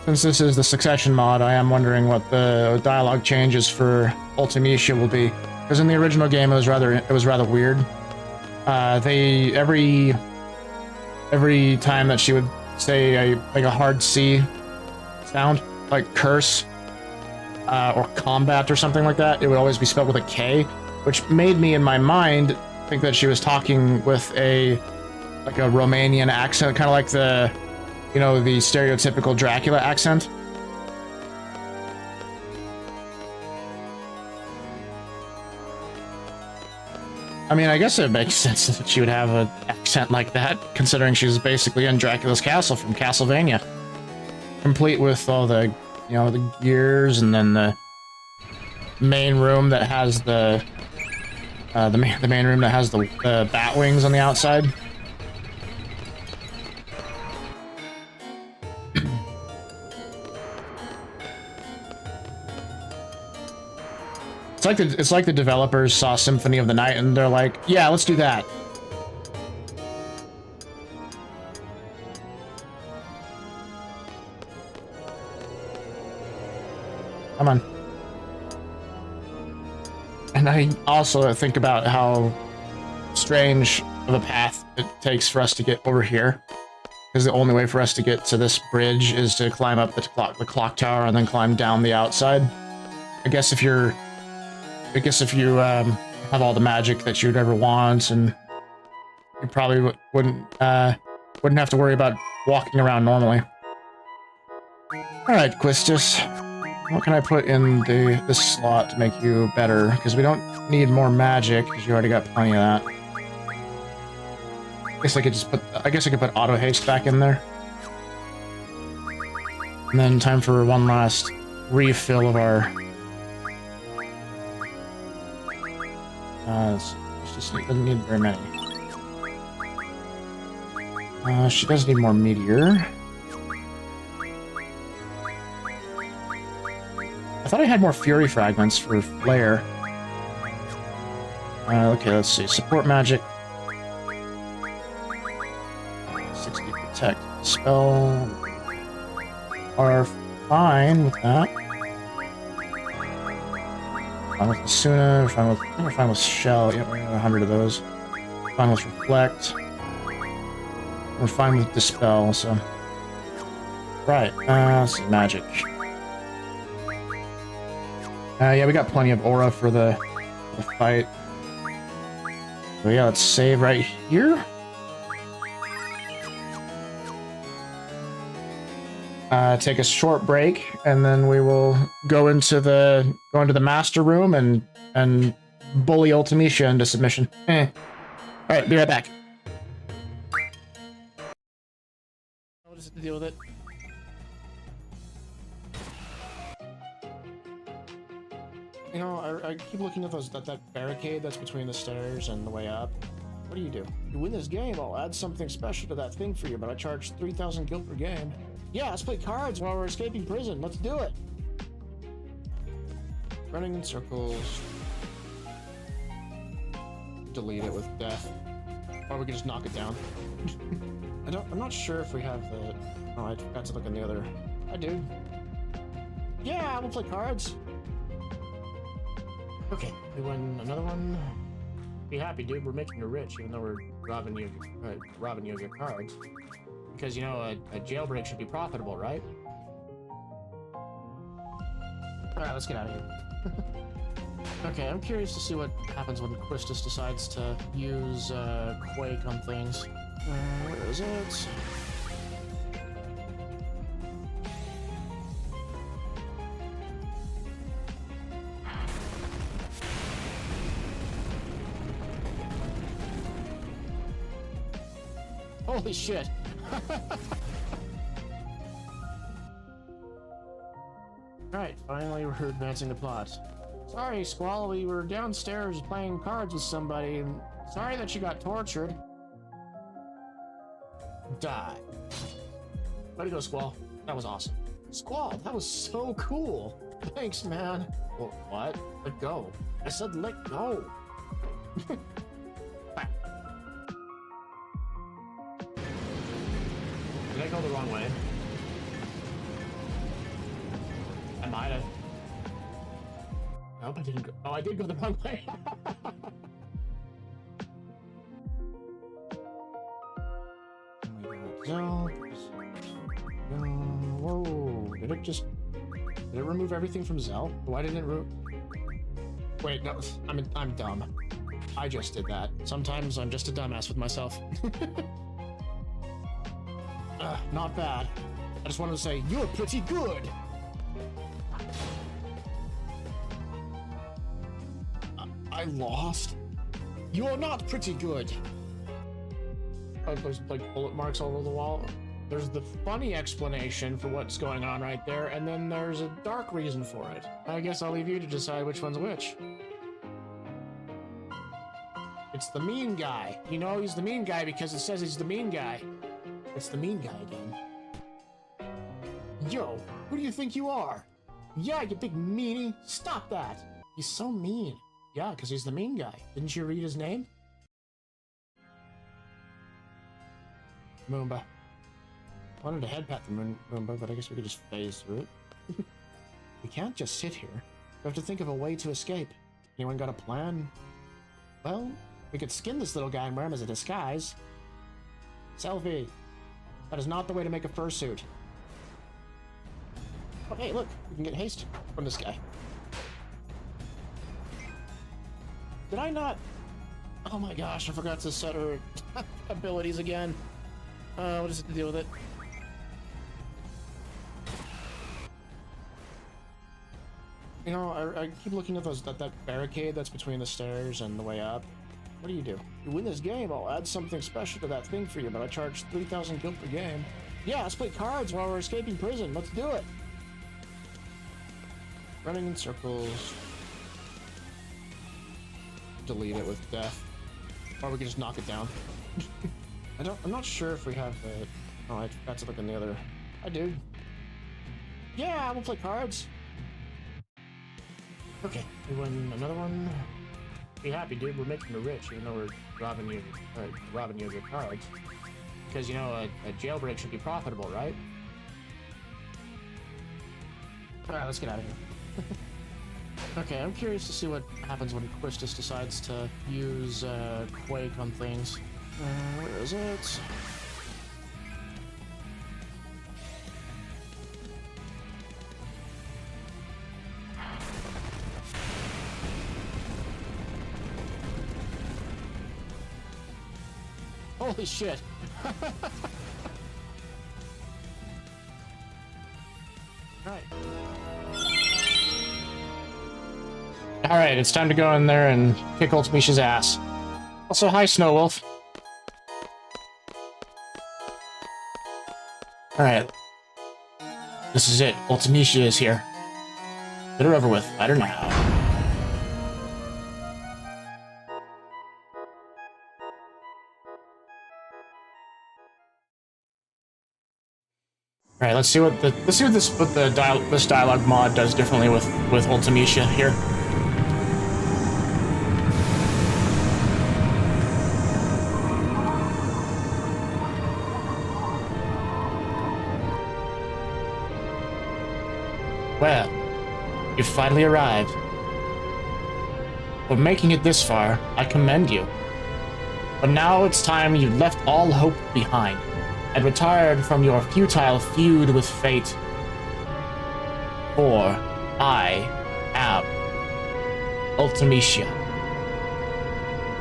since this is the Succession mod, I am wondering what the dialogue changes for Ultimisha will be. Because in the original game, it was rather weird. Every time that she would say like a hard C sound, like curse, or combat or something like that, it would always be spelled with a K, which made me in my mind think that she was talking with a Romanian accent, kind of like the stereotypical Dracula accent. I mean, I guess it makes sense that she would have an accent like that, considering she's basically in Dracula's castle from Castlevania. Complete with all the, the gears, and then the main room that has the main room that has the bat wings on the outside. It's like the developers saw Symphony of the Night and they're like, yeah, let's do that. Come on. And I also think about how strange of a path it takes for us to get over here. Because the only way for us to get to this bridge is to climb up the clock tower and then climb down the outside. I guess if you have all the magic that you'd ever want, and you probably wouldn't have to worry about walking around normally. All right, Quistis, what can I put in this slot to make you better? Because we don't need more magic, because you already got plenty of that. I guess I could put auto haste back in there. And then time for one last refill of our. Doesn't need very many. She does need more meteor. I thought I had more fury fragments for flare. Okay, let's see. Support magic. 60 protect. Spell are fine with that. Fine with Asuna, we're fine with Shell. Yep, we're gonna 100 of those. Fine with Reflect. We're fine with Dispel, so. Right, let's see, Magic. Yeah, we got plenty of aura for the fight. So yeah, let's save right here. Take a short break, and then we will go into the master room and bully Ultimisha into submission. All right, be right back. What is it to deal with it? You know, I keep looking at that barricade that's between the stairs and the way up. What do? You win this game, I'll add something special to that thing for you, but I charge 3,000 gil per game. Yeah, let's play cards while we're escaping prison. Let's do it. Running in circles. Delete it with death. Or we can just knock it down. I'm not sure if we have the... Oh, I forgot to look in the other... I do. Yeah, we'll play cards. Okay, we win another one. Be happy, dude. We're making you rich, even though we're robbing you of your cards. Because, you know, a jailbreak should be profitable, right? Alright, let's get out of here. Okay, I'm curious to see what happens when Quistis decides to use Quake on things. Where is it? Holy shit! Alright, finally we're advancing the plot. Sorry, Squall, we were downstairs playing cards with somebody, and sorry that you got tortured. Die. Way to go, Squall. That was awesome. Squall, that was so cool. Thanks, man. Well, what? Let go. I said let go. Did I go the wrong way? I might have. Nope, I didn't go. Oh, I did go the wrong way. No. Whoa. Did it remove everything from Zell? Why didn't it Wait, no. I'm dumb. I just did that. Sometimes I'm just a dumbass with myself. Not bad. I just wanted to say, you're pretty good! I lost? You're not pretty good! Oh, there's like bullet marks all over the wall. There's the funny explanation for what's going on right there, and then there's a dark reason for it. I guess I'll leave you to decide which one's which. It's the mean guy. You know he's the mean guy because it says he's the mean guy. It's the mean guy again. Yo, who do you think you are? Yeah, you big meanie. Stop that. He's so mean. Yeah, because he's the mean guy. Didn't you read his name? Moomba. I wanted to head pat the Moomba, but I guess we could just phase through it. We can't just sit here. We have to think of a way to escape. Anyone got a plan? Well, we could skin this little guy and wear him as a disguise. Selfie. That is not the way to make a fursuit. Oh, hey, look. We can get haste from this guy. Did I not? Oh my gosh, I forgot to set her abilities again. What does it to deal with it? You know, I keep looking at that barricade that's between the stairs and the way up. What do? You win this game, I'll add something special to that thing for you, but I charge 3,000 gil per game. Yeah, let's play cards while we're escaping prison. Let's do it. Running in circles. Delete it with death. Or we can just knock it down. I'm not sure if we have the... Oh, I forgot to look in the other... I do. Yeah, we'll play cards. Okay, we win another one. Be happy, dude. We're making you rich, even though we're robbing you of your cards. Because, you know, a jailbreak should be profitable, right? Alright, let's get out of here. Okay, I'm curious to see what happens when Quistis decides to use Quake on things. Where is it? Holy shit! Right. Alright, it's time to go in there and kick Ultimisha's ass. Also, hi, Snowwolf. Alright. This is it. Ultimisha is here. Get her over with. Fight her now. Alright, let's see what this dialogue mod does differently with Ultimisha here. Well, you've finally arrived. For making it this far, I commend you. But now it's time you left all hope behind, and retired from your futile feud with fate. For I am Ultimisha.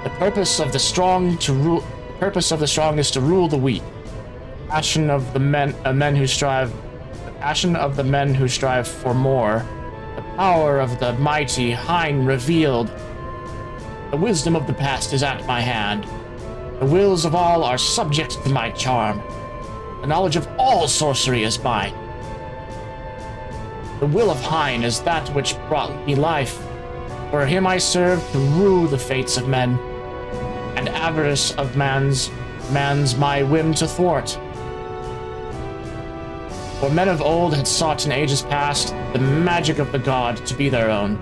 The purpose of the strong is to rule the weak. Passion of the men who strive for more. The power of the mighty Hein revealed. The wisdom of the past is at my hand. The wills of all are subject to my charm. The knowledge of all sorcery is mine. The will of Hein is that which brought me life. For him I serve to rule the fates of men, and avarice of man's my whim to thwart. For men of old had sought in ages past the magic of the god to be their own.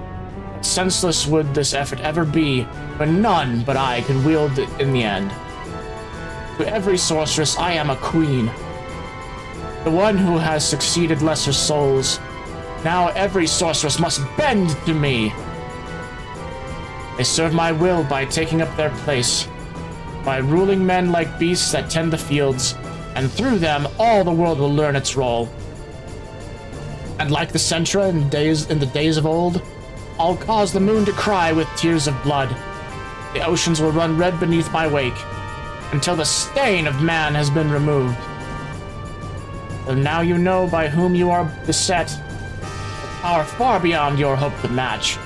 Senseless would this effort ever be, when none but I could wield it in the end. To every sorceress I am a queen, the one who has succeeded lesser souls. Now every sorceress must bend to me. They serve my will by taking up their place, by ruling men like beasts that tend the fields, and through them all the world will learn its role. And like the Sentra in the days of old, I'll cause the moon to cry with tears of blood. The oceans will run red beneath my wake, until the stain of man has been removed. And now you know by whom you are beset, with power far beyond your hope to match.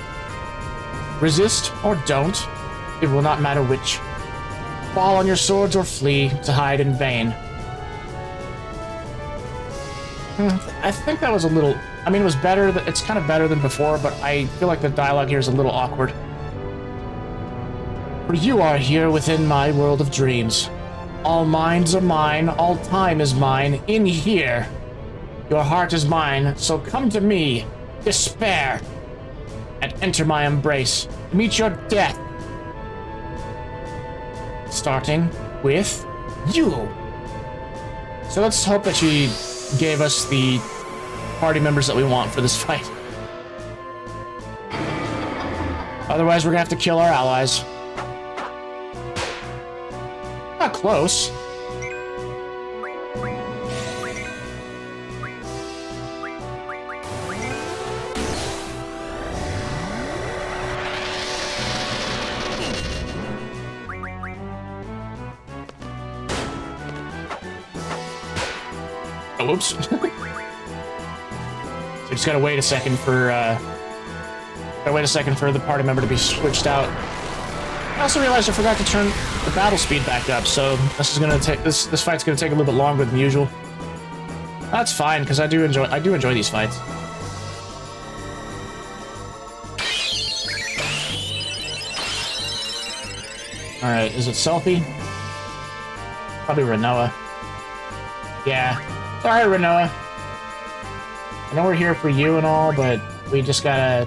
Resist or don't, it will not matter which. Fall on your swords or flee to hide in vain. I think that was a little... I mean, it was better. It's kind of better than before, but I feel like the dialogue here is a little awkward. For you are here within my world of dreams. All minds are mine, all time is mine, in here. Your heart is mine, so come to me, despair, and enter my embrace. Meet your death. Starting with you. So let's hope that she gave us the party members that we want for this fight. Otherwise, we're gonna have to kill our allies. Not close. Oh, whoops. So just gotta wait a second for the party member to be switched out. I also realized I forgot to turn the battle speed back up, so this fight's gonna take a little bit longer than usual. That's fine, because I do enjoy these fights. Alright, is it Selfie? Probably Renoa. Yeah. Sorry, Renoa. I know we're here for you and all, but we just gotta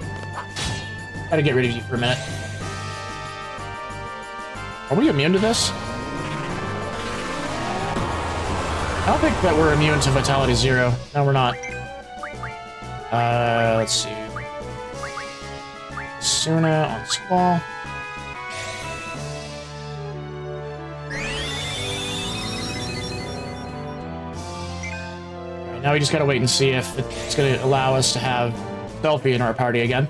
get rid of you for a minute. Are we immune to this? I don't think that we're immune to Vitality 0. No, we're not. Let's see. Suna on Squall. Alright, now we just gotta wait and see if it's gonna allow us to have Selfie in our party again.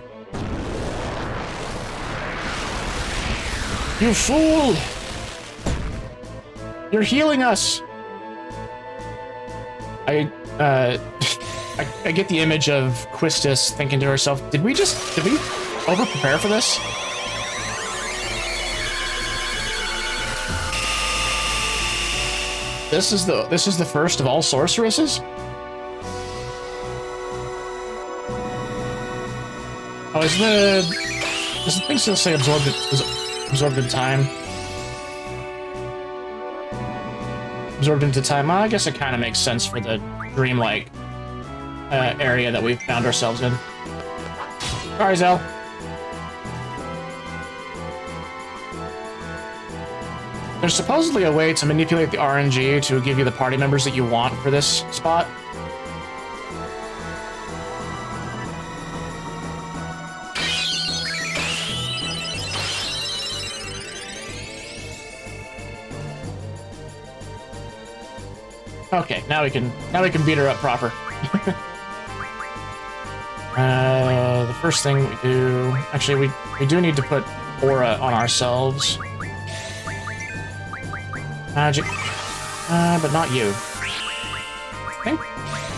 You fool! You're healing us! I get the image of Quistis thinking to herself, did we over-prepare for this? This is the first of all sorceresses? Oh, does the thing still say absorbed in time? Absorbed into time. Well, I guess it kind of makes sense for the dreamlike area that we've found ourselves in. Sorry, Zell. There's supposedly a way to manipulate the RNG to give you the party members that you want for this spot. Okay, now we can beat her up proper. The first thing we do... Actually, we do need to put aura on ourselves. Magic. But not you. I think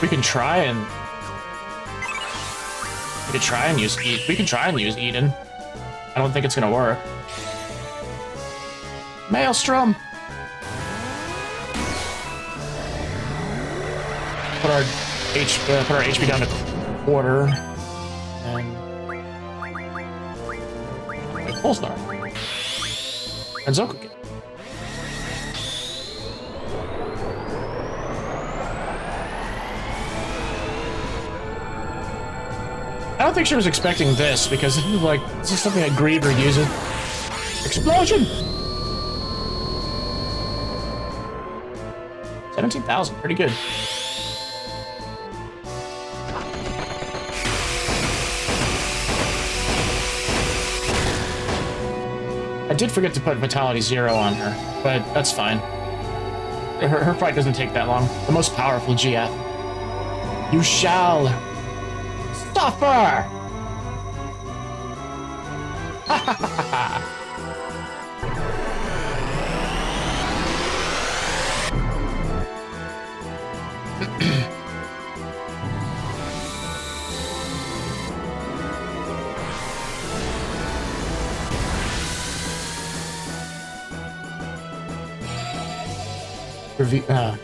we can try and... We can try and use Eden. I don't think it's gonna work. Maelstrom! Put our HP down to quarter, and Polestar, and Zokukin. I don't think she was expecting this, because this is like, this is something that Griever uses. Explosion! 17,000, pretty good. I did forget to put Vitality 0 on her, but that's fine. Her fight doesn't take that long. The most powerful GF. You shall suffer! Ha ha ha ha!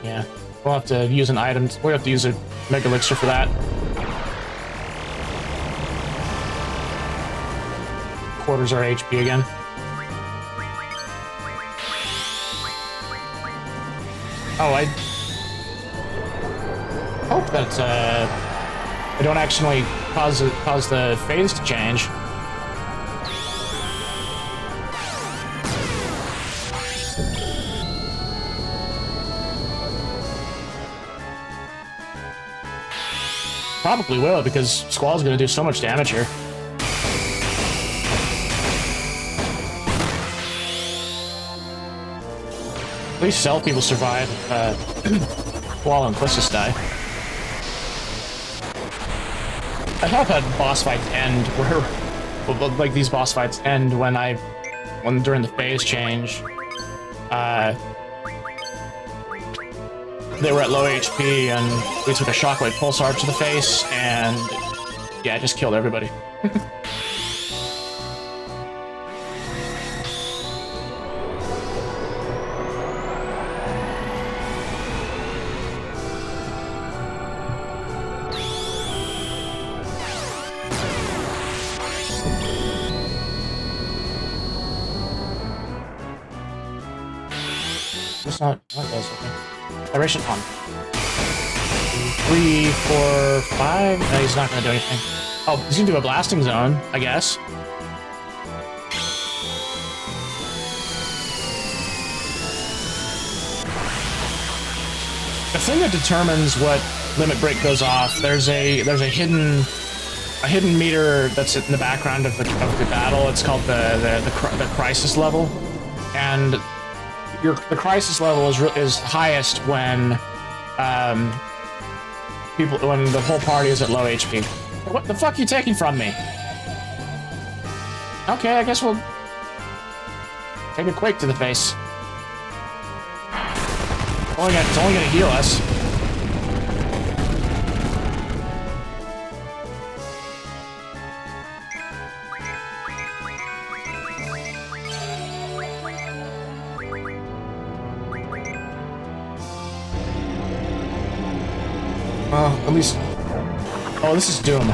Yeah. We'll have to use an item. We'll have to use a Mega Elixir for that. Quarters our HP again. Oh, I hope that I don't actually cause the phase to change. Probably will, because Squall's gonna do so much damage here. At least Cell people survive. Squall and Clissus die. I have had boss fights end where, well, like these boss fights end when during the phase change, they were at low HP and we took a shockwave pulsar to the face and yeah, it just killed everybody. It's not what it does, okay. Vibration on. 3, 4, 5. No, he's not gonna do anything. Oh, he's gonna do a blasting zone, I guess. The thing that determines what limit break goes off, there's a hidden meter that's in the background of the battle. It's called the crisis level, and the crisis level is highest when when the whole party is at low HP. What the fuck are you taking from me? Okay, I guess we'll take a quake to the face. It's only gonna heal us. At least... Oh, this is Doom.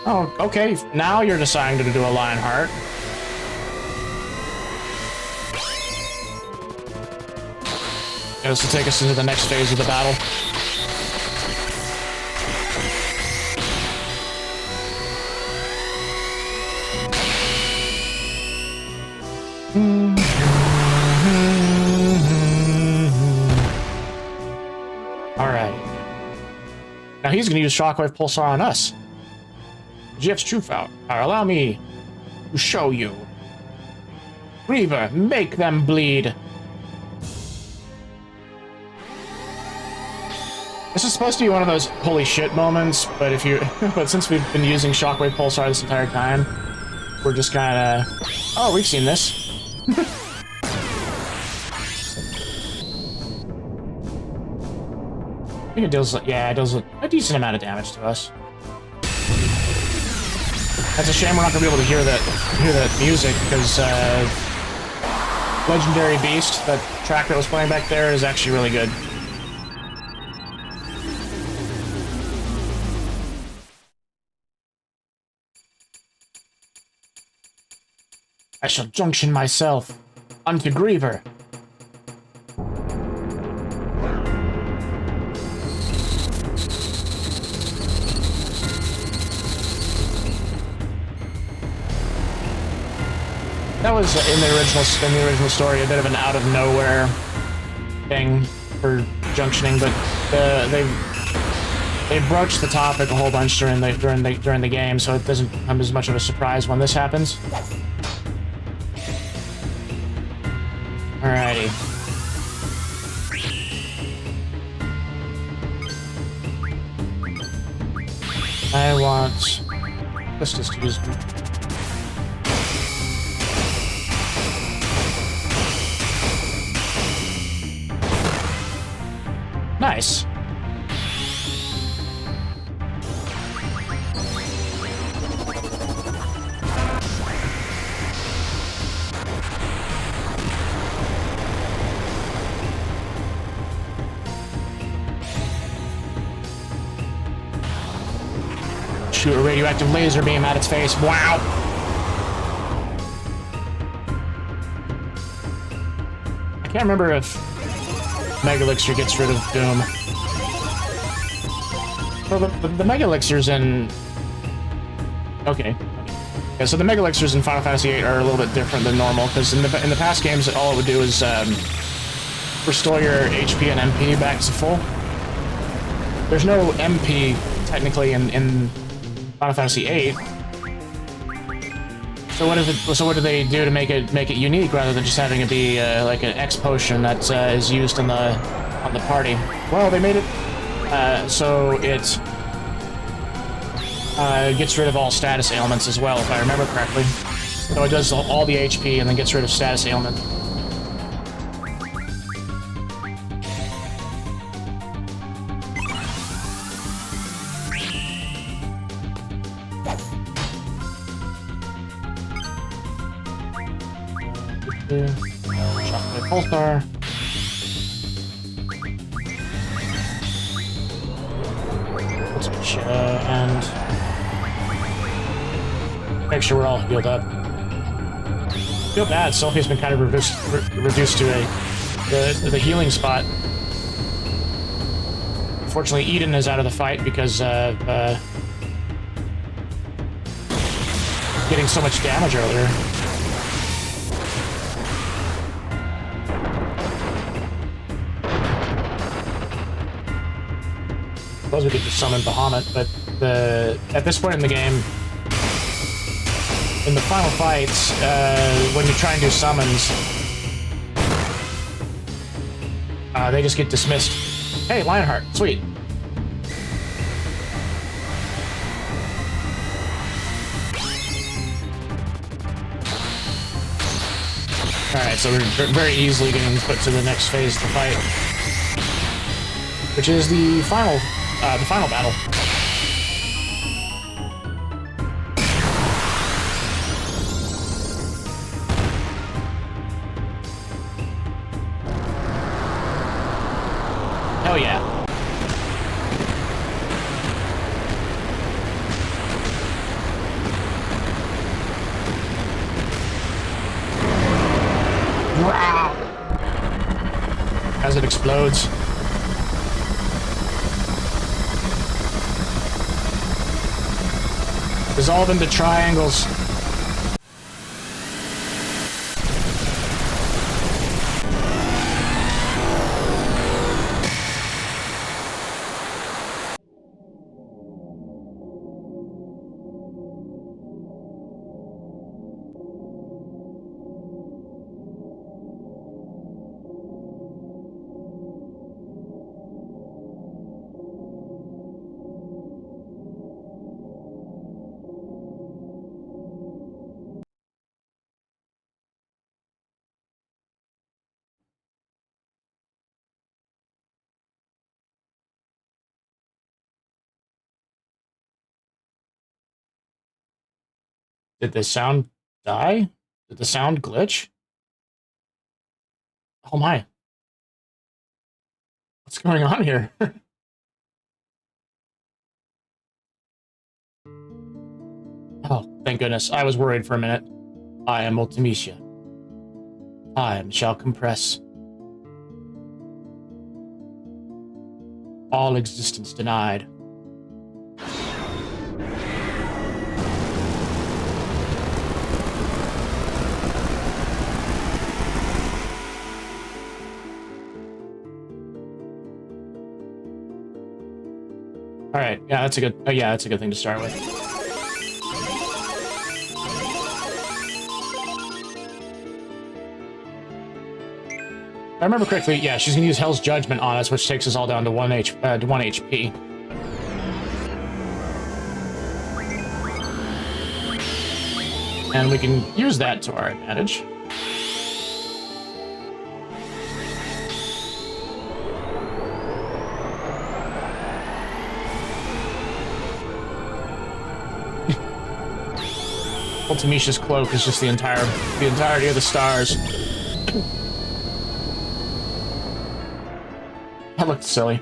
Oh, okay. Now you're deciding to do a Lionheart. This will take us into the next phase of the battle. Alright. Now he's gonna use Shockwave Pulsar on us. GF's true power. Allow me to show you. Reaver, make them bleed. This is supposed to be one of those holy shit moments, but but since we've been using Shockwave Pulsar this entire time, we're just kinda... Oh, we've seen this. I think it deals a decent amount of damage to us. That's a shame we're not gonna be able to hear that music, because Legendary Beast, that track that was playing back there, is actually really good. I shall junction myself unto Griever. That was in the original story a bit of an out of nowhere thing for junctioning, but they broached the topic a whole bunch during the game, so it doesn't come as much of a surprise when this happens. Alrighty. I want let's just use. Nice. Shoot a radioactive laser beam at its face. Wow. I can't remember if Mega Elixir gets rid of Doom. Well, the Mega Elixirs in... Okay. Yeah, so the Mega Elixirs in Final Fantasy VIII are a little bit different than normal, because in the past games, all it would do is restore your HP and MP back to full. There's no MP, technically, in Final Fantasy VIII. So what do they do to make it unique rather than just having it be like an X potion that is used on the party? Well, they made it so it gets rid of all status ailments as well, if I remember correctly. So it does all the HP and then gets rid of status ailment. Shot by Pulsar. And make sure we're all healed up. I feel bad. Sophie's been kind of reduced to the healing spot. Unfortunately, Eden is out of the fight because of getting so much damage earlier. I suppose we could just summon Bahamut, but at this point in the game, in the final fights, when you try and do summons, they just get dismissed. Hey, Lionheart, sweet. Alright, so we're very easily getting put to the next phase of the fight, which is the final battle. Hell yeah. As it explodes. Dissolve into triangles. Did the sound die? Did the sound glitch? Oh my. What's going on here? Oh, thank goodness. I was worried for a minute. I am Ultimecia. Time shall compress. All existence denied. All right, yeah, that's a good. Oh, yeah, that's a good thing to start with. If I remember correctly, yeah, she's gonna use Hell's Judgment on us, which takes us all down to 1 HP. And we can use that to our advantage. Ultimecia's cloak is just the entirety of the stars. That looked silly.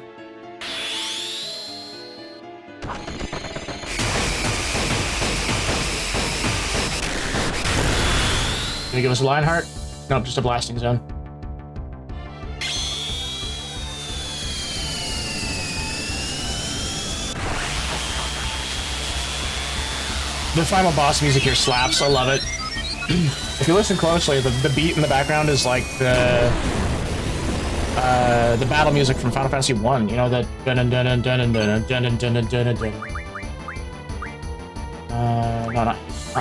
Gonna give us a Lionheart? Nope, just a blasting zone. The final boss music here slaps. I love it. If you listen closely, the beat in the background is like the battle music from Final Fantasy 1. You know, that dun dun dun dun dun dun dun dun dun dun dun. No, not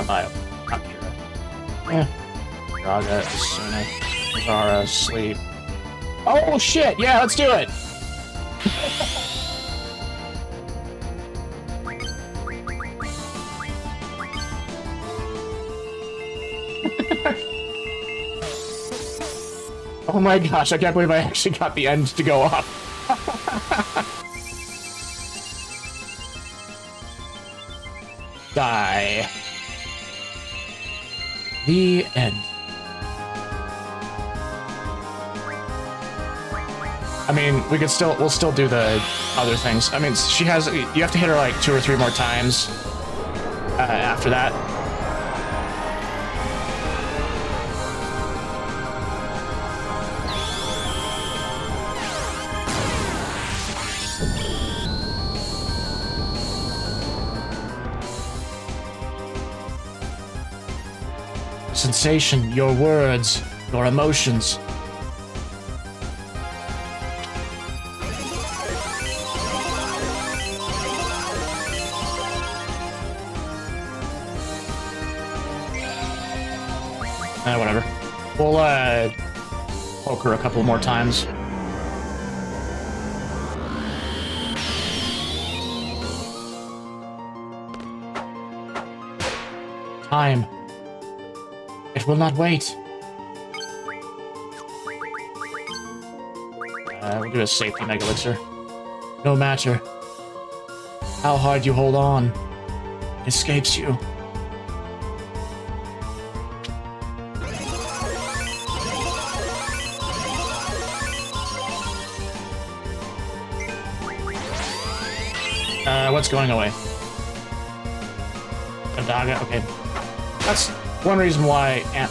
Bio, not Kira. Yeah, Raga, Asuna, Zara, Sleep. Oh shit! Yeah, let's do it. Oh my gosh, I can't believe I actually got the end to go off. Die. The end. I mean, we'll still do the other things. I mean, you have to hit her like 2 or 3 more times after that. Sensation, your words, your emotions. Whatever. We'll poke her a couple more times. Time. It will not wait. We'll do a safety Mega Elixir. No matter how hard you hold on, it escapes you. What's going away? Adaga? Okay. That's one reason why and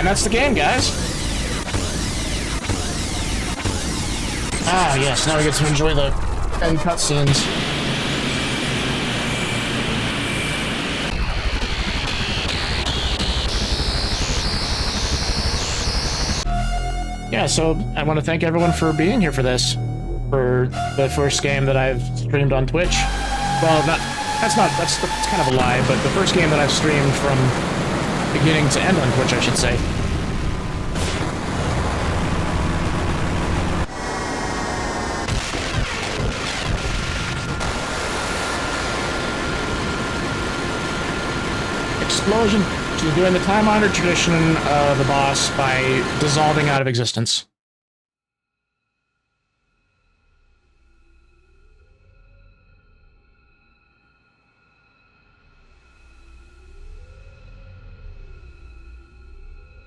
that's the game, guys. Ah, yes, now we get to enjoy the end cutscenes. Yeah, so I want to thank everyone for being here for this. For the first game that I've streamed on Twitch. Well, that's kind of a lie, but the first game that I've streamed from beginning to end on Twitch, I should say. Explosion. She's doing the time-honored tradition of the boss by dissolving out of existence.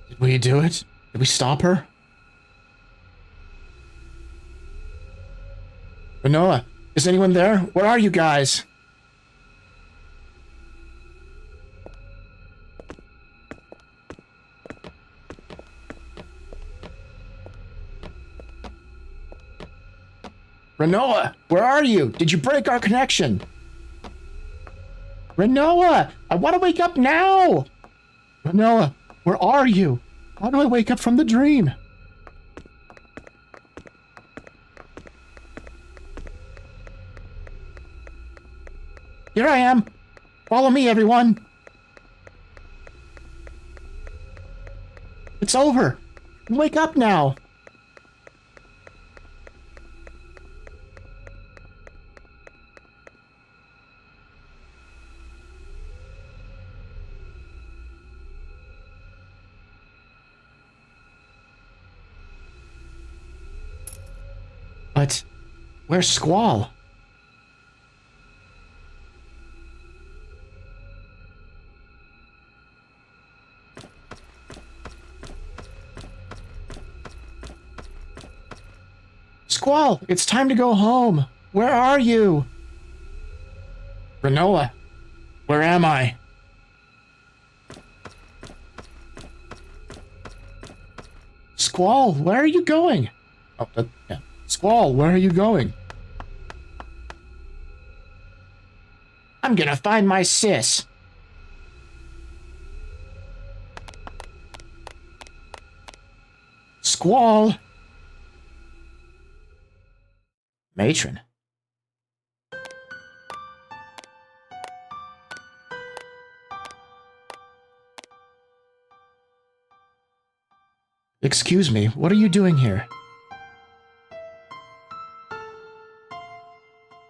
Did we do it? Did we stop her? Renoa, is anyone there? Where are you guys? Renoa, where are you? Did you break our connection? Renoa, I want to wake up now! Renoa, where are you? How do I wake up from the dream? Here I am. Follow me, everyone. It's over. Wake up now. But where's Squall? Squall, it's time to go home. Where are you? Renoa, where am I? Squall, where are you going? Oh, yeah. Squall, where are you going? I'm gonna find my sis. Squall. Matron. Excuse me, what are you doing here?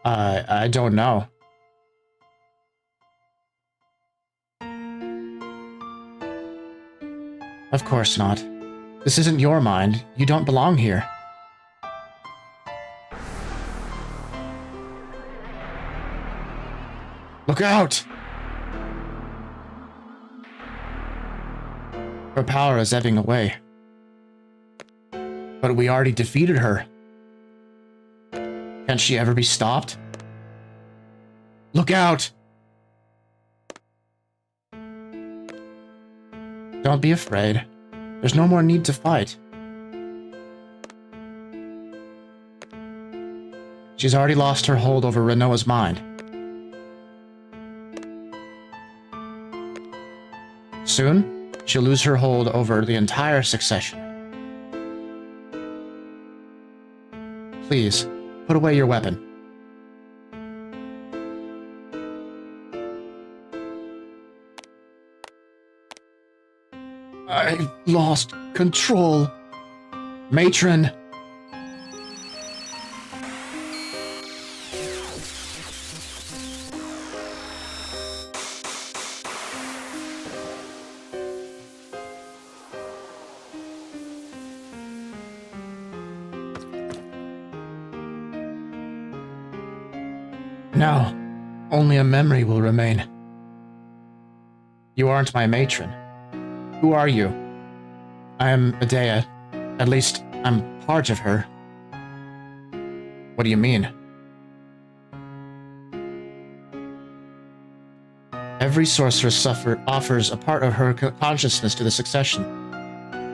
I don't know. Of course not. This isn't your mind. You don't belong here. Look out! Her power is ebbing away. But we already defeated her. Can she ever be stopped? Look out! Don't be afraid. There's no more need to fight. She's already lost her hold over Renoa's mind. Soon, she'll lose her hold over the entire succession. Please, put away your weapon. I've lost control. Matron! Now, only a memory will remain. You aren't my matron. Who are you? I am Medea. At least, I'm part of her. What do you mean? Every sorceress offers a part of her consciousness to the succession.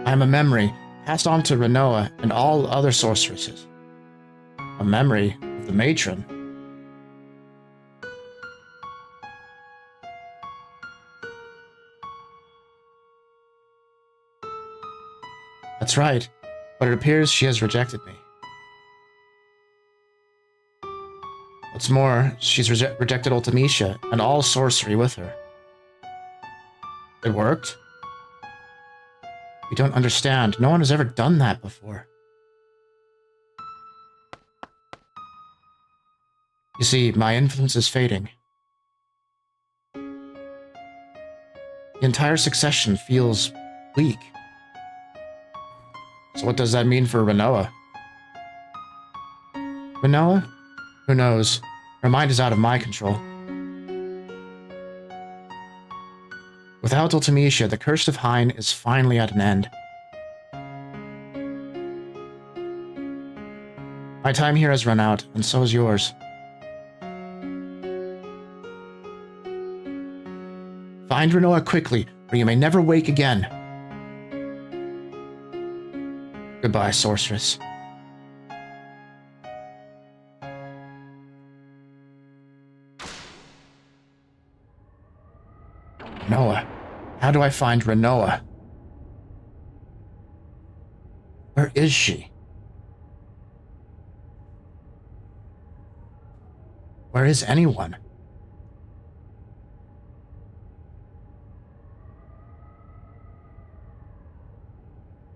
I am a memory, passed on to Renoa and all other sorceresses. A memory of the matron. That's right, but it appears she has rejected me. What's more, she's rejected Ultimecia and all sorcery with her. It worked? You don't understand. No one has ever done that before. You see, my influence is fading. The entire succession feels weak. So what does that mean for Renoa? Renoa? Who knows? Her mind is out of my control. Without Ultimecia, the Curse of Hein is finally at an end. My time here has run out, and so is yours. Find Renoa quickly, or you may never wake again. Goodbye, sorceress. Renoa. How do I find Renoa? Where is she? Where is anyone?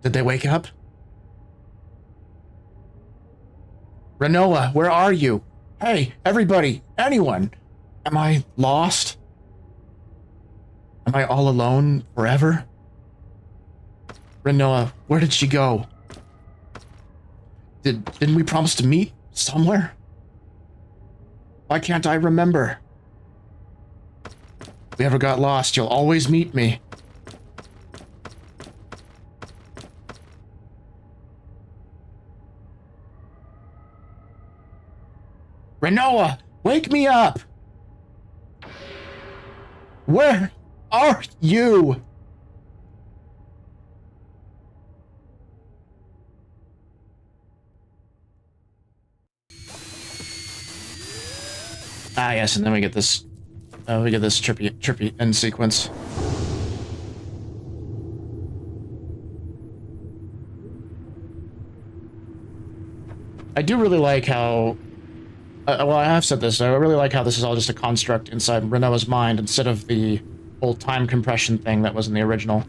Did they wake up? Renoa, where are you? Hey, everybody, anyone. Am I lost? Am I all alone forever? Renoa, where did she go? Didn't we promise to meet somewhere? Why can't I remember? If we ever got lost, you'll always meet me. Renoa, wake me up! Where are you? Ah, yes, and then we get this trippy end sequence. I do really like how well, I have said this. I really like how this is all just a construct inside Renoa's mind instead of the whole time compression thing that was in the original.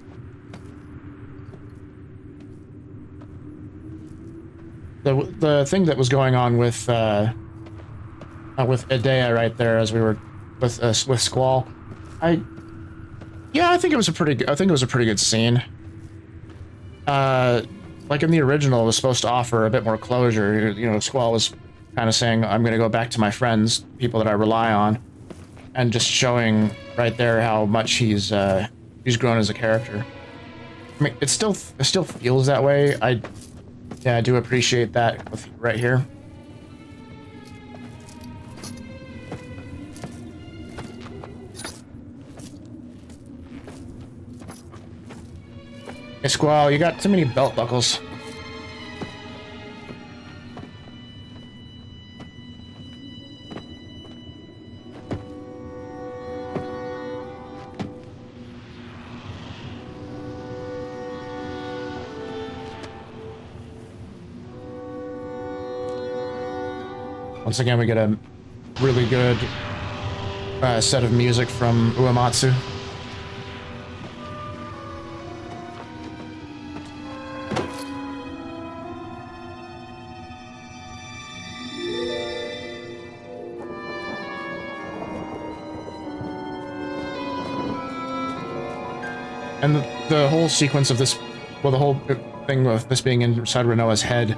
The thing that was going on with Idea right there as we were with Squall, I think it was a pretty good scene. Like in the original, it was supposed to offer a bit more closure. You know, Squall was kind of saying, I'm going to go back to my friends, people that I rely on, and just showing right there how much he's grown as a character. I mean, it still feels that way. I do appreciate that right here. Hey, Squall, you got too many belt buckles. Once again, we get a really good set of music from Uematsu. And the whole sequence of this, well, the whole thing of this being inside Renoa's head,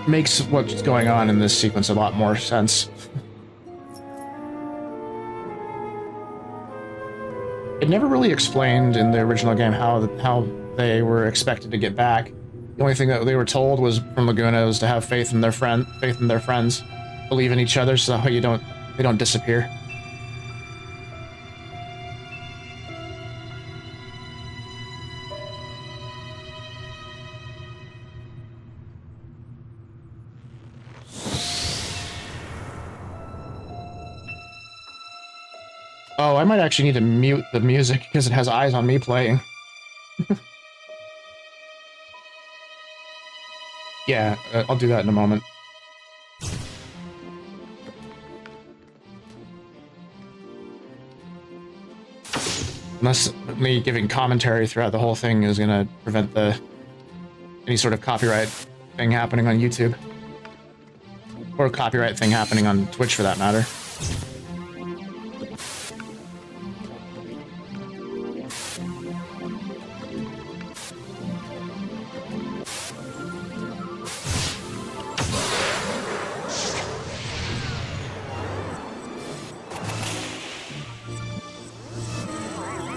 makes what's going on in this sequence a lot more sense. It never really explained in the original game how they were expected to get back. The only thing that they were told was from Laguna was to have faith in their friends, believe in each other, so they don't disappear. Oh, I might actually need to mute the music because it has eyes on me playing. Yeah, I'll do that in a moment. Unless me giving commentary throughout the whole thing is gonna prevent any sort of copyright thing happening on YouTube. Or a copyright thing happening on Twitch for that matter.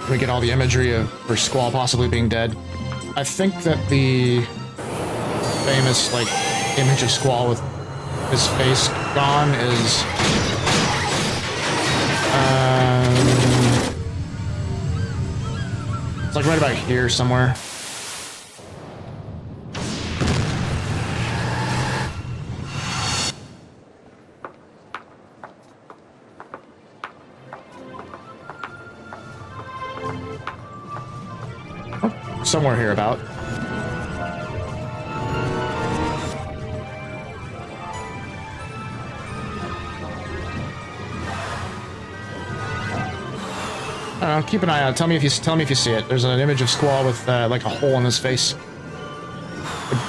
We get all the imagery of Squall possibly being dead. I think that the famous, like, image of Squall with his face gone is... it's like right about here somewhere. Somewhere here about. I don't know, keep an eye out. Tell me if you see it. There's an image of Squall with like a hole in his face.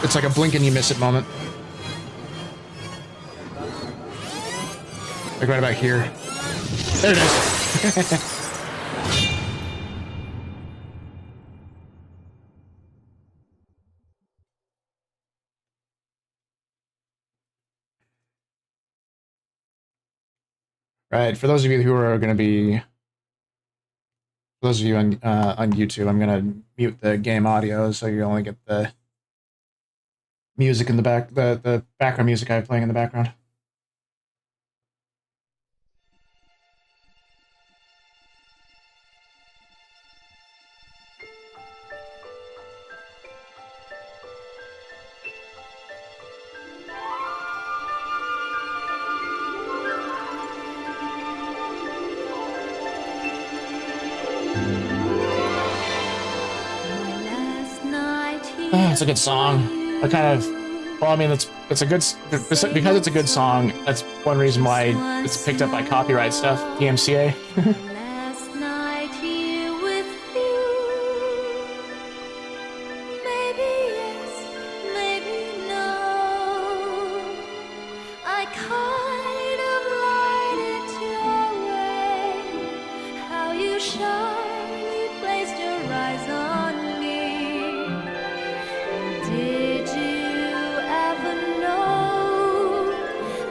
It's like a blink and you miss it moment. Like right about here. There it is. Right, for those of you who are going to be, for those of you on YouTube, I'm going to mute the game audio so you only get the music in the back, the background music I have playing in the background. It's a good song. I kind of, well, I mean, it's a good, because it's a good song. That's one reason why it's picked up by copyright stuff. DMCA. Last night here with you. Maybe yes, maybe no. I kind of lied it your way. How you shyly placed your eyes on me. Did you ever know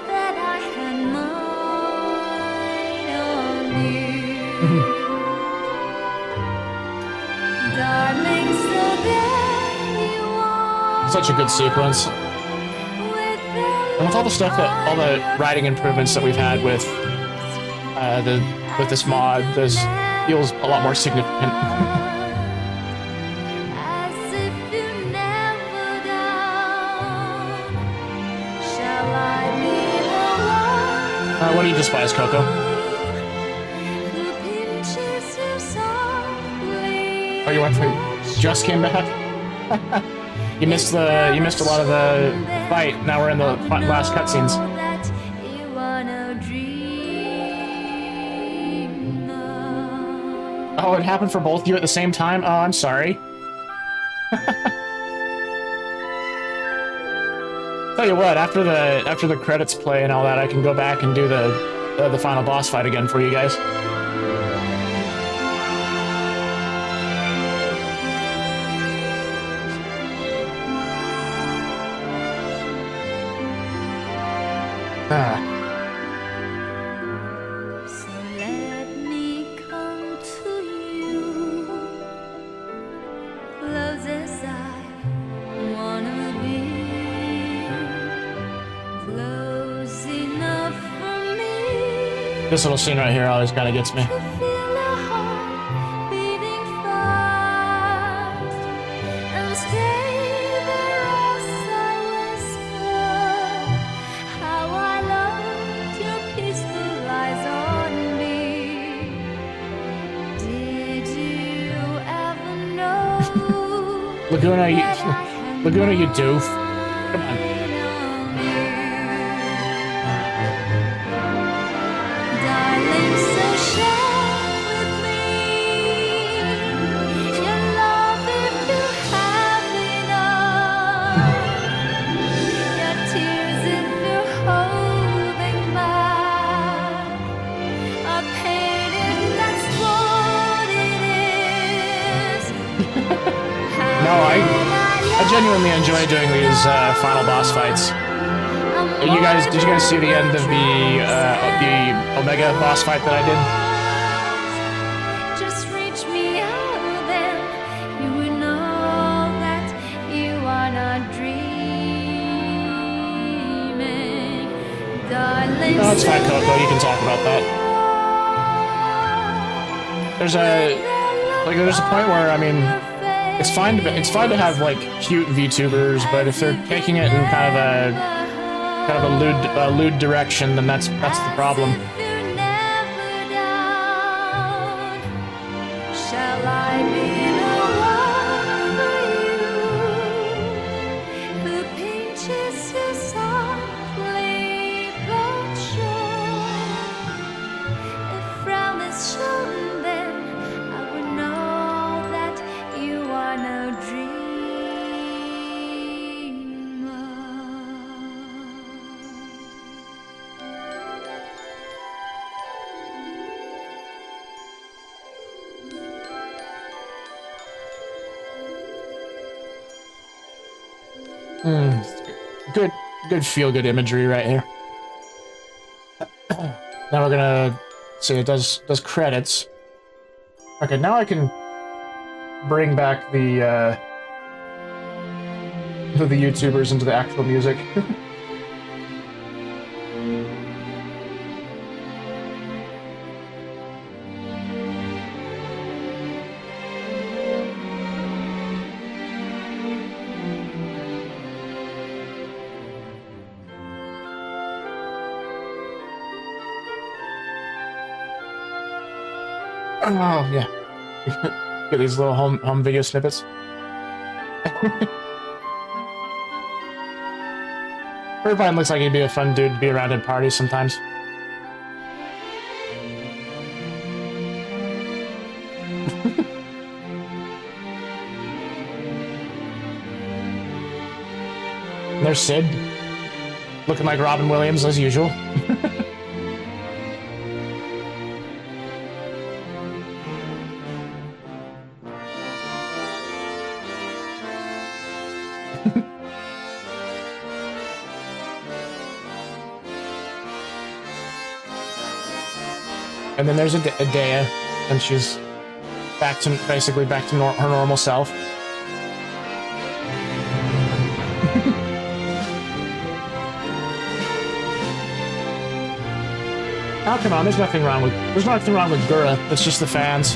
that I had mine on you? Darling, so there you are. Such a good sequence. And with all the stuff that, all the writing improvements that we've had with with this mod, this feels a lot more significant. As if you never down. Shall I be the one What do you despise, Coco? who pinches you softly? Oh, you went for, just came back? You missed a lot of the fight. Now we're in the last cutscenes. That you wanna dream of. Oh, it happened for both of you at the same time? Oh, I'm sorry. Tell you what, after the credits play and all that, I can go back and do the final boss fight again for you guys. So let me come to you, close as I wanna be, close enough for me This little scene right here always kind of gets me. to feel a heart beating fast and stay there as I whisper how I loved your peaceful eyes on me. Did you ever know Laguna, that I you, had Laguna, you doof. Come on. mine on you? Darling, so share with me your love if you have enough, your tears if you're holding back, a pain if that's what it is. No, I genuinely enjoy doing these final boss fights. Did you guys see the end of the Omega boss fight that I did? Just reach me out, then you would know that No, it's fine, Coco. You can talk about that. There's a point where, I mean, it's fine to have like cute VTubers, but if they're taking it in kind of a lewd direction, then that's the problem. Shall I be the one for you who pinches you softly but sure? If frown is shown, then I would know that you are no dreamer. Good feel-good imagery right here. Now we're gonna see, it does credits. Okay, now I can bring back the YouTubers into the actual music. Oh, yeah. Get these little home video snippets. Irvine looks like he'd be a fun dude to be around at parties sometimes. And there's Sid, looking like Robin Williams as usual. And then there's Adea, and she's basically back to her normal self. Oh, come on, there's nothing wrong with Gura. It's just the fans.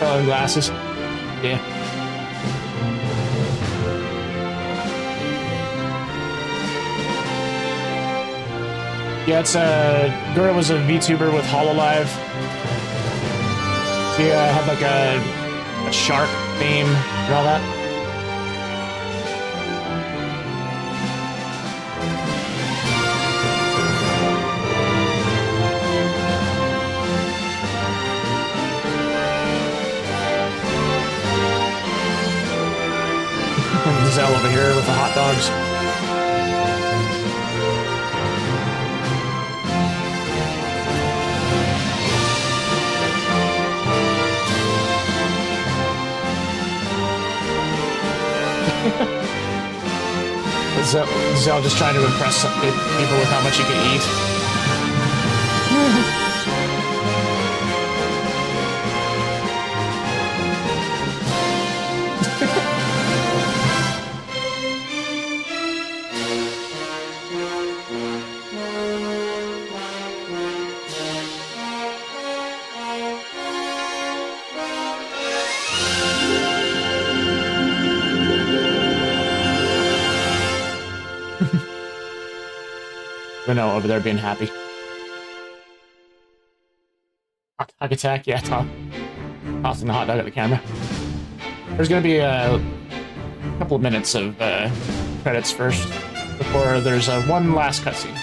Oh, and glasses. Yeah. Yeah, it's Gura was a VTuber with HoloLive. She had like a shark theme and all that. Zell over here with the hot dogs. Zell just trying to impress people with how much he can eat. No, over there being happy. Hug attack, yeah, tossing the hot dog at the camera. There's gonna be a couple of minutes of credits first before there's one last cutscene.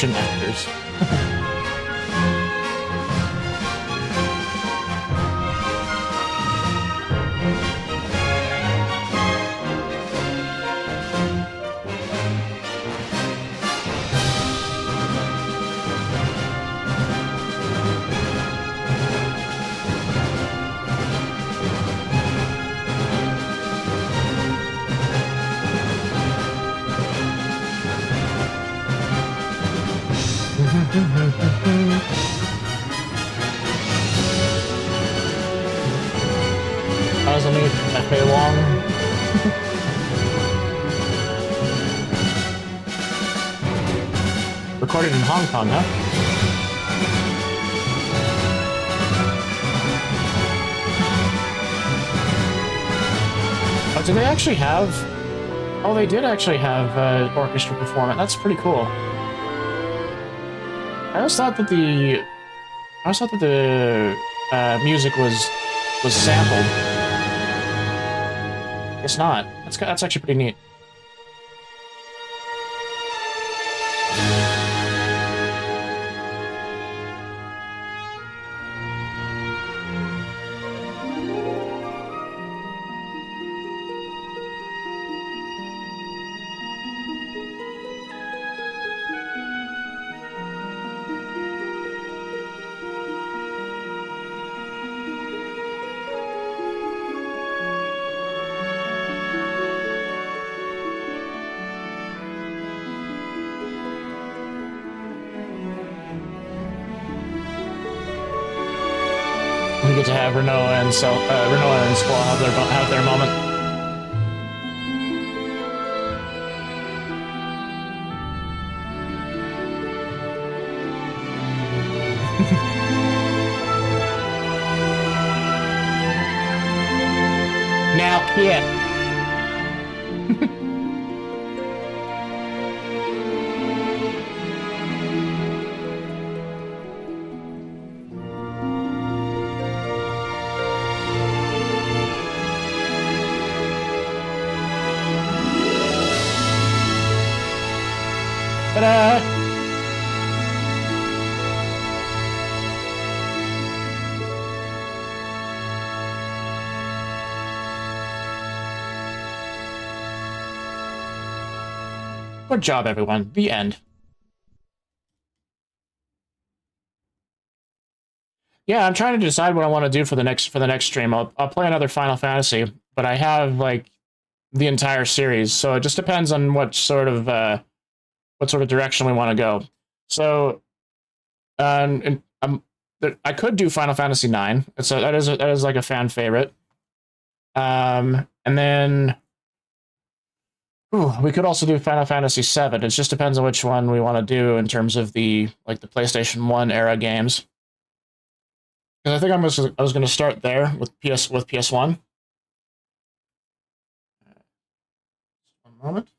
Actors. That was only FA long. Recorded in Hong Kong, huh? Oh, did they actually have... Oh, they did actually have orchestra performance. That's pretty cool. I always thought that the music was sampled. It's not. That's actually pretty neat. We get to have Renoa and Squall have their moment. Now, Kit. Ta-da! Good job, everyone. The end. Yeah, I'm trying to decide what I want to do for the next stream. I'll play another Final Fantasy, but I have like the entire series, so it just depends on what sort of direction we want to go. So, I could do Final Fantasy IX. That is like a fan favorite. And then we could also do Final Fantasy VII. It just depends on which one we want to do in terms of the PlayStation 1 era games. Because I think I was going to start there with PS1. One moment.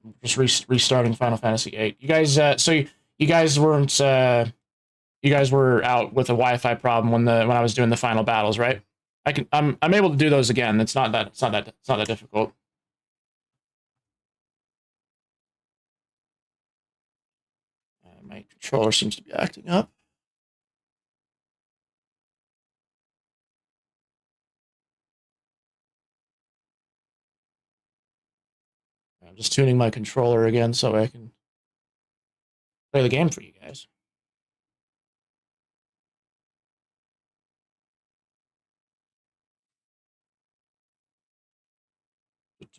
I'm just restarting Final Fantasy VIII. You guys, you guys weren't, you guys were out with a Wi-Fi problem when I was doing the final battles, right? I'm able to do those again. It's not that difficult. My controller seems to be acting up. I'm just tuning my controller again so I can play the game for you guys.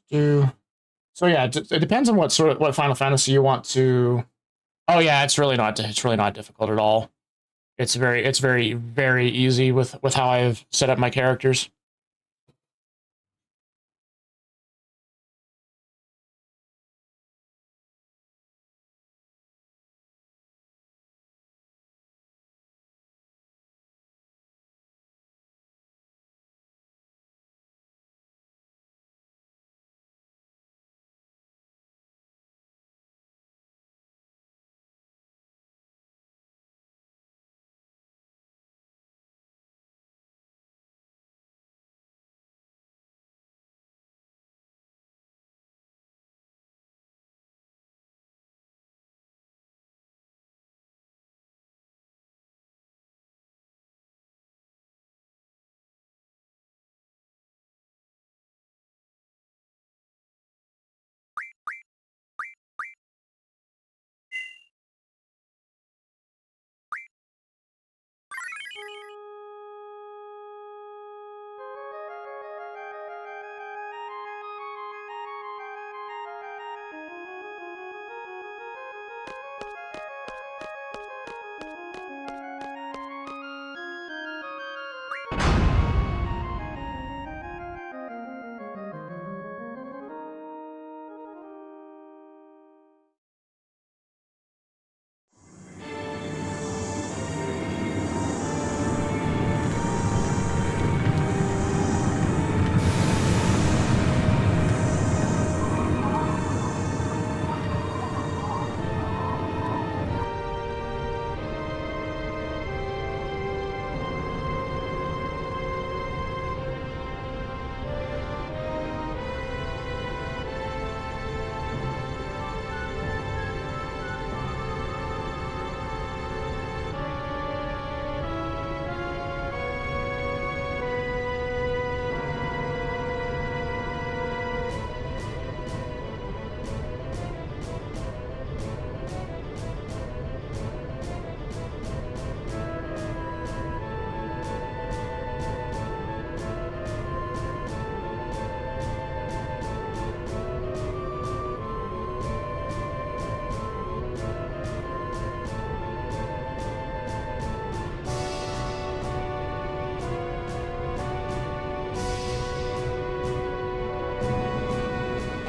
So yeah, it depends on what Final Fantasy you want to. Oh yeah, it's really not difficult at all. It's very easy with how I've set up my characters.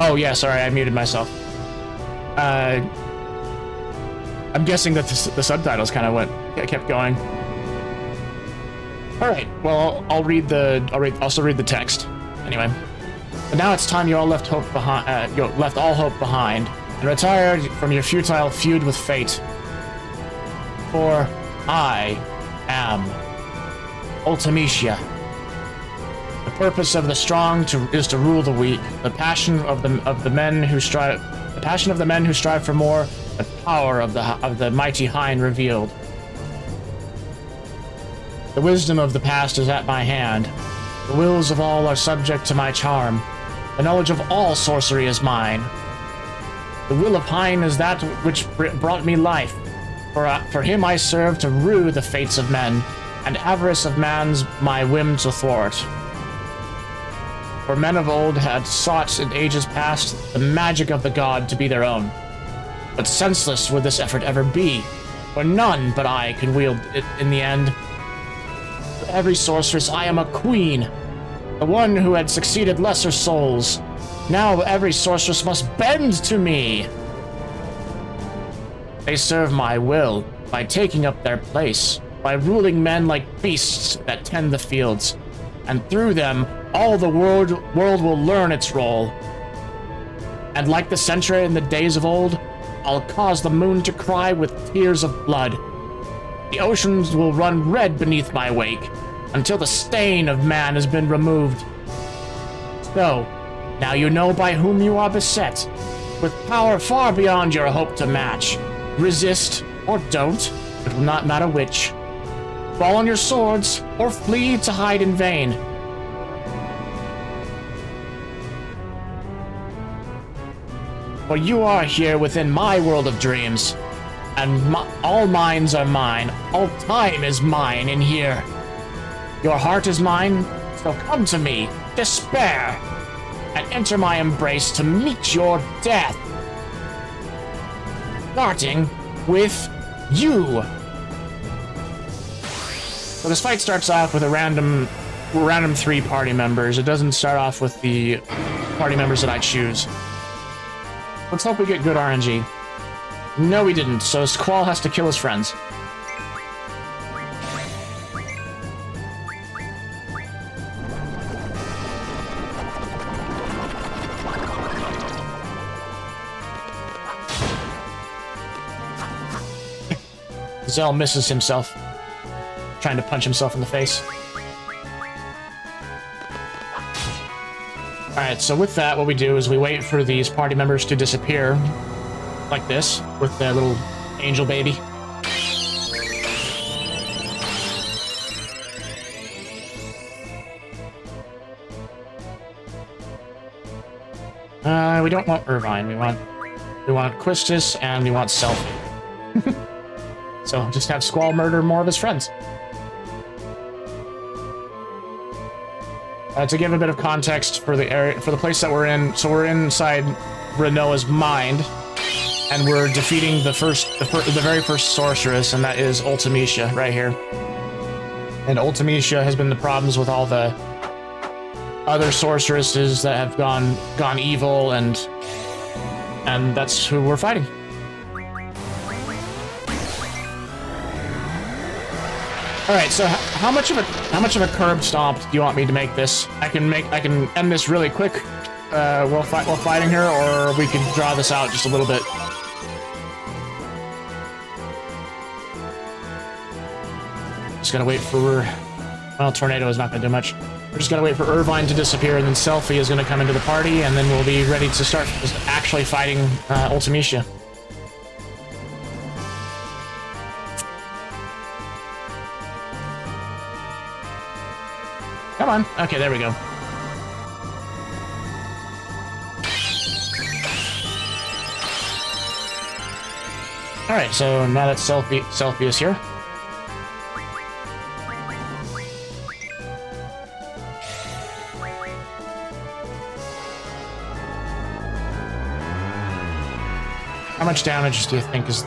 Oh, yeah, sorry, I muted myself. I'm guessing that the subtitles kind of kept going. All right, well, I'll also read the text. Anyway, but now it's time you all left hope behind. You left all hope behind and retired from your futile feud with fate. For I am Ultimecia. The purpose of the strong is to rule the weak. The passion of the men who strive. The passion of the men who strive for more. The power of the mighty hind revealed. The wisdom of the past is at my hand. The wills of all are subject to my charm. The knowledge of all sorcery is mine. The will of Hind is that which brought me life. For him I serve to rue the fates of men, and avarice of man's my whim to thwart. For men of old had sought in ages past the magic of the god to be their own. But senseless would this effort ever be, for none but I can wield it in the end. For every sorceress I am a queen, the one who had succeeded lesser souls. Now every sorceress must bend to me. They serve my will by taking up their place, by ruling men like beasts that tend the fields, and through them all the world will learn its role. And like the sentry in the days of old, I'll cause the moon to cry with tears of blood. The oceans will run red beneath my wake, until the stain of man has been removed. So, now you know by whom you are beset, with power far beyond your hope to match. Resist, or don't, it will not matter which. Fall on your swords, or flee to hide in vain. For you are here within my world of dreams, and all minds are mine, all time is mine in here. Your heart is mine, so come to me, despair, and enter my embrace to meet your death. Starting with you. So this fight starts off with a random 3 party members. It doesn't start off with the party members that I choose. Let's hope we get good RNG. No, we didn't, so Squall has to kill his friends. Zell misses himself, trying to punch himself in the face. Alright, so with that, what we do is we wait for these party members to disappear, like this, with their little angel baby. We don't want Irvine, we want Quistis, and we want Selfie. So just have Squall murder more of his friends. To give a bit of context for the area, for the place that we're in, so we're inside Renoa's mind, and we're defeating the very first sorceress, and that is Ultimecia right here. And Ultimecia has been the problems with all the other sorceresses that have gone evil, and that's who we're fighting. All right, so how much of a curb stomp do you want me to make this? I can end this really quick while fighting her, or we can draw this out just a little bit. Just gotta wait for, well, Tornado is not gonna do much. We're just gonna wait for Irvine to disappear, and then Selfie is gonna come into the party, and then we'll be ready to start actually fighting Ultimecia. Come on. Okay, there we go. Alright, so now that Selfie is here. How much damage do you think is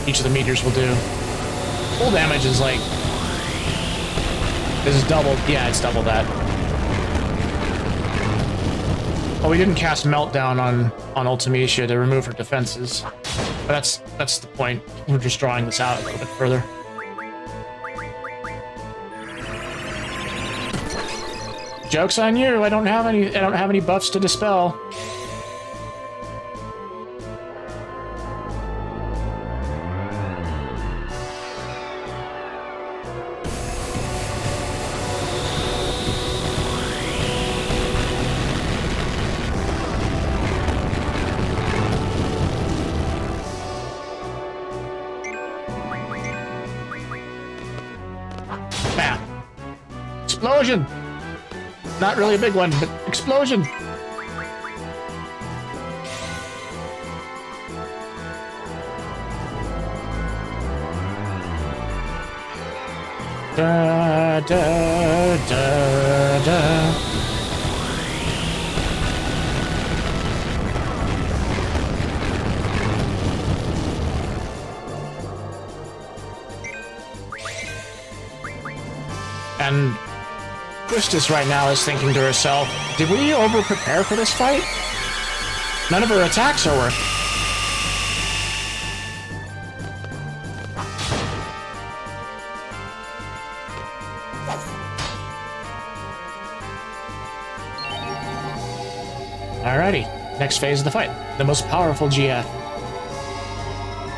each of the meteors will do? Full damage is like... This is double. Yeah, it's double that. Well, we didn't cast Meltdown on Ultimecia to remove her defenses. But that's the point. We're just drawing this out a little bit further. Joke's on you. I don't have any buffs to dispel. Bam. Explosion. Not really a big one, but explosion. Da da da da. And Quistis right now is thinking to herself, did we over-prepare for this fight? None of her attacks are working. Alrighty, next phase of the fight. The most powerful GF.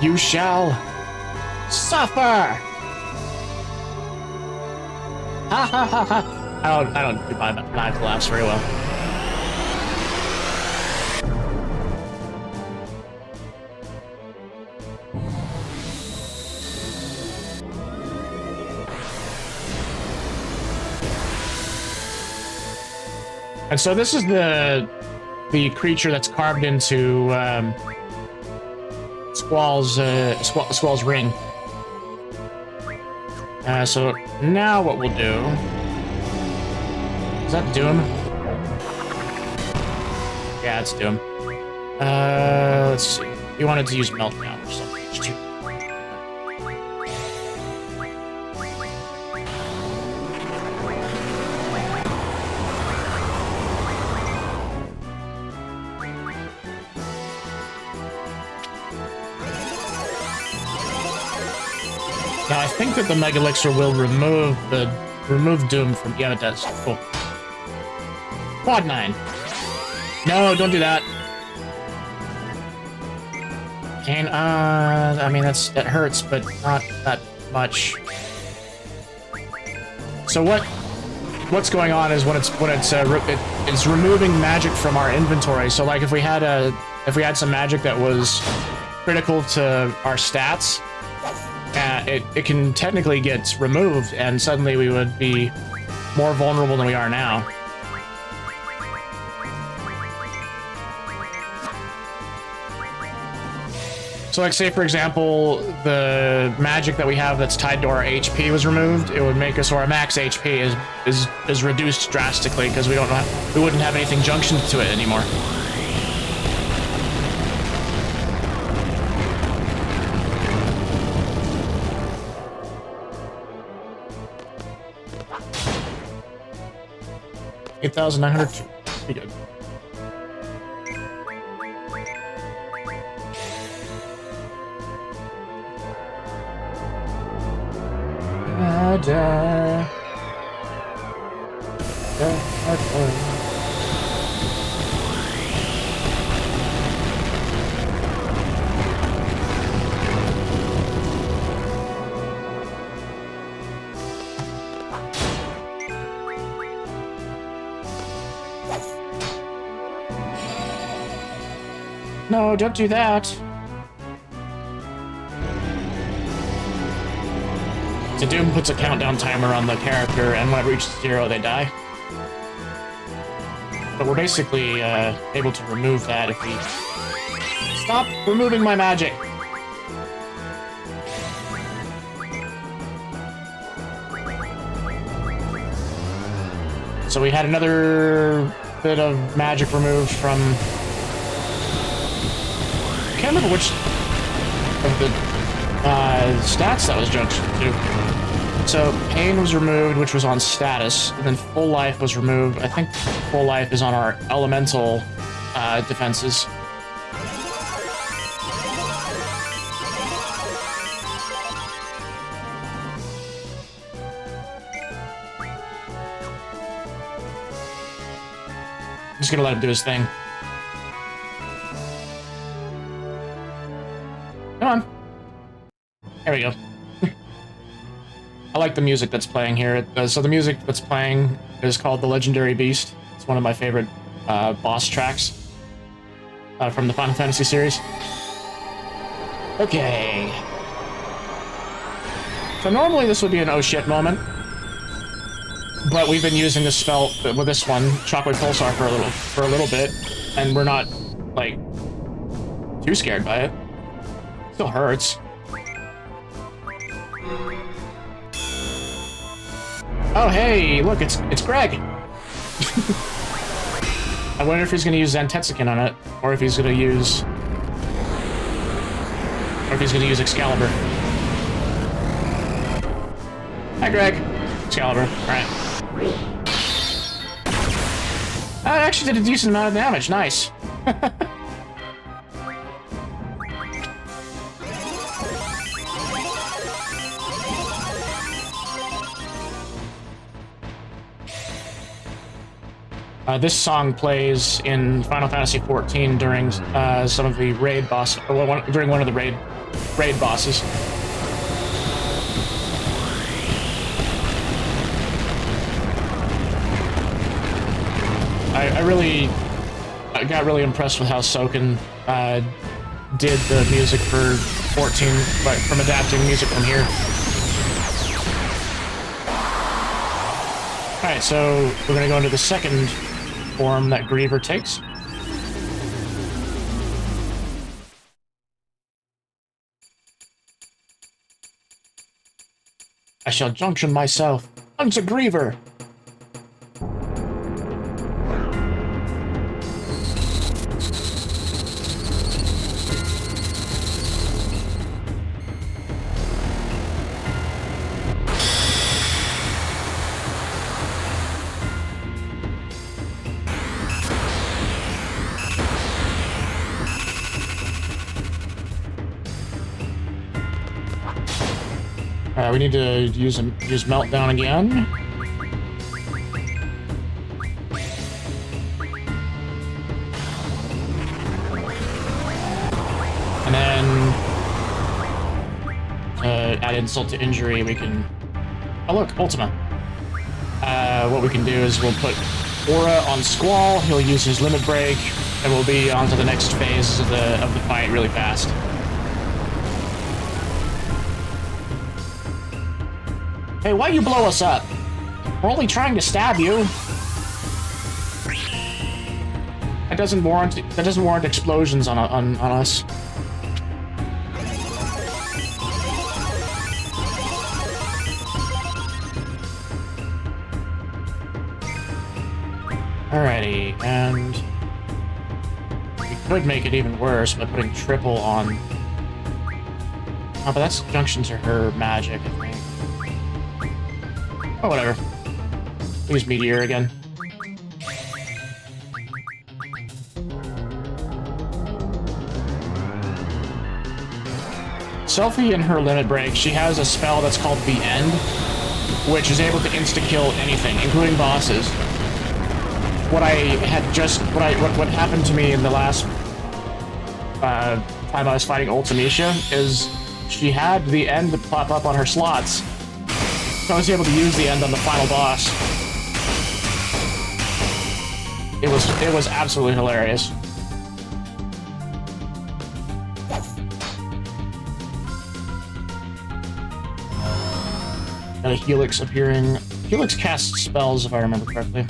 You shall suffer! Ha ha ha ha! I don't do my live laughs very well. And so this is the creature that's carved into Squall's ring. So now what we'll do... Is that Doom? Yeah, it's Doom. Let's see. You wanted to use Meltdown or something. Now I think that the Mega Elixir will remove Doom from... Yeah, it does. Cool. Quad 9. No, don't do that. And I mean that hurts, but not that much. So what's going on is when it's removing magic from our inventory. So like if we had some magic that was critical to our stats, it can technically get removed, and suddenly we would be more vulnerable than we are now. So like say for example, the magic that we have that's tied to our HP was removed, it would make us, or our max HP is reduced drastically because we wouldn't have anything junctioned to it anymore. $8,902. Pretty good. No, don't do that. So Doom puts a countdown timer on the character, and when it reaches 0, they die. But we're basically able to remove that if we... Stop removing my magic! So we had another bit of magic removed from... I can't remember which of the stats that was junctioned to. So pain was removed, which was on status, and then full life was removed. I think full life is on our elemental defenses. I'm just gonna let him do his thing. Come on. There we go. I like the music that's playing here. So the music that's playing is called The Legendary Beast. It's one of my favorite boss tracks from the Final Fantasy series. Okay. So normally this would be an oh shit moment, but we've been using this spell with this one, Shockwave Pulsar, for a little bit, and we're not like too scared by it. Still hurts. Oh hey, look, it's Greg. I wonder if he's gonna use Zantetsuken on it, or if he's gonna use Excalibur. Hi, Greg. Excalibur. All right. That actually did a decent amount of damage. Nice. This song plays in Final Fantasy XIV during some of the raid boss, during one of the raid bosses. I got really impressed with how Soken did the music for 14, but from adapting music from here. All right, so we're gonna go into the second form that Griever takes. I shall junction myself unto Griever. We need to use Meltdown again. And then, add insult to injury, we can... Oh look, Ultima. What we can do is we'll put Aura on Squall, he'll use his Limit Break, and we'll be on to the next phase of the fight really fast. Hey, why you blow us up? We're only trying to stab you. That doesn't warrant explosions on us. Alrighty, and we could make it even worse by putting triple on. Oh, but that's junction to her magic, I think. Oh, whatever. Use Meteor again. Selphie in her Limit Break, she has a spell that's called The End, which is able to insta-kill anything, including bosses. What happened to me in the last time I was fighting Ultimecia is she had The End pop up on her slots. So I was able to use The End on the final boss. It was absolutely hilarious. Got a Helix appearing. Helix casts spells, if I remember correctly.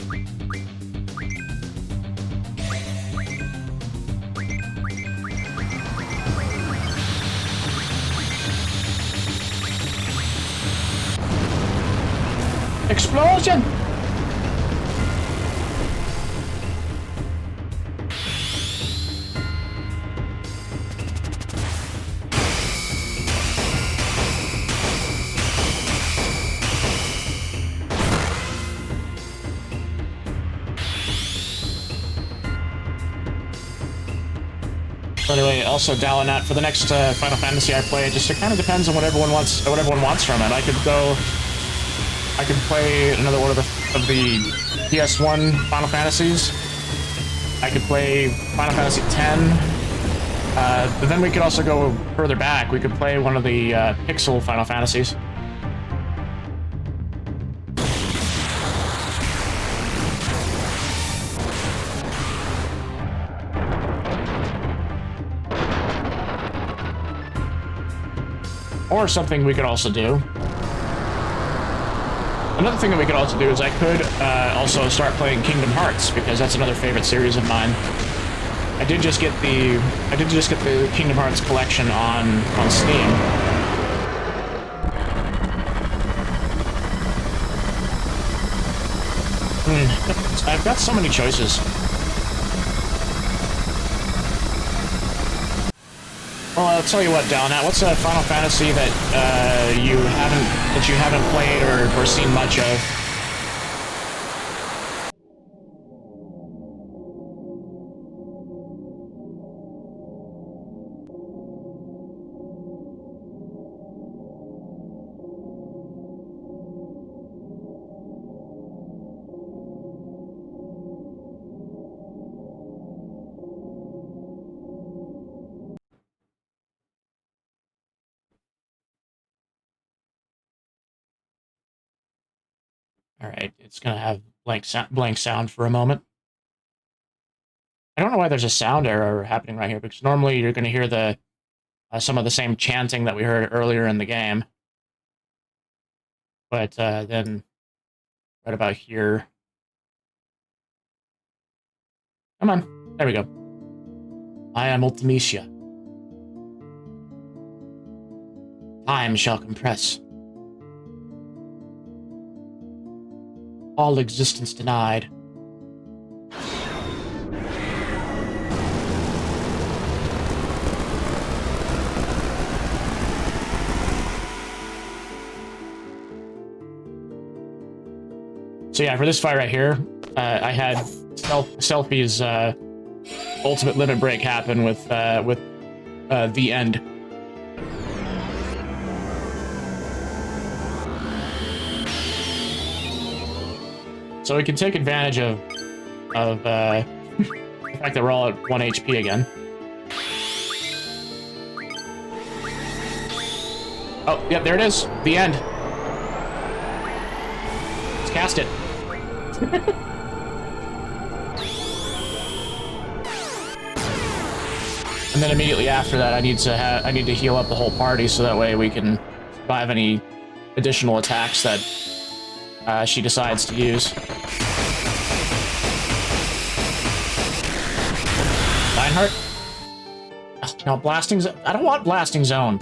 Explosion! So anyway, also dialing out for the next Final Fantasy I play. It just kind of depends on what everyone wants from it. I could play another one of the PS1 Final Fantasies. I could play Final Fantasy X. But then we could also go further back. We could play one of the Pixel Final Fantasies. Or something we could also do. Another thing that we could also do is I could also start playing Kingdom Hearts, because that's another favorite series of mine. I did just get the Kingdom Hearts collection on Steam. I've got so many choices. Well, I'll tell you what, Dalnat, what's a Final Fantasy that you haven't played or seen much of? Alright, it's gonna have blank sound for a moment. I don't know why there's a sound error happening right here, because normally you're gonna hear the some of the same chanting that we heard earlier in the game. But then, right about here... Come on, there we go. I am Ultimecia. Time shall compress. All existence denied. So yeah, for this fight right here, I had Selfie's ultimate limit break happen with the end. So we can take advantage of the fact that we're all at 1 HP again. Oh, yep, there it is. The end. Let's cast it. And then immediately after that, I need to heal up the whole party so that way we can survive any additional attacks that she decides to use. Reinhardt? Ugh, no, blasting zone. I don't want blasting zone.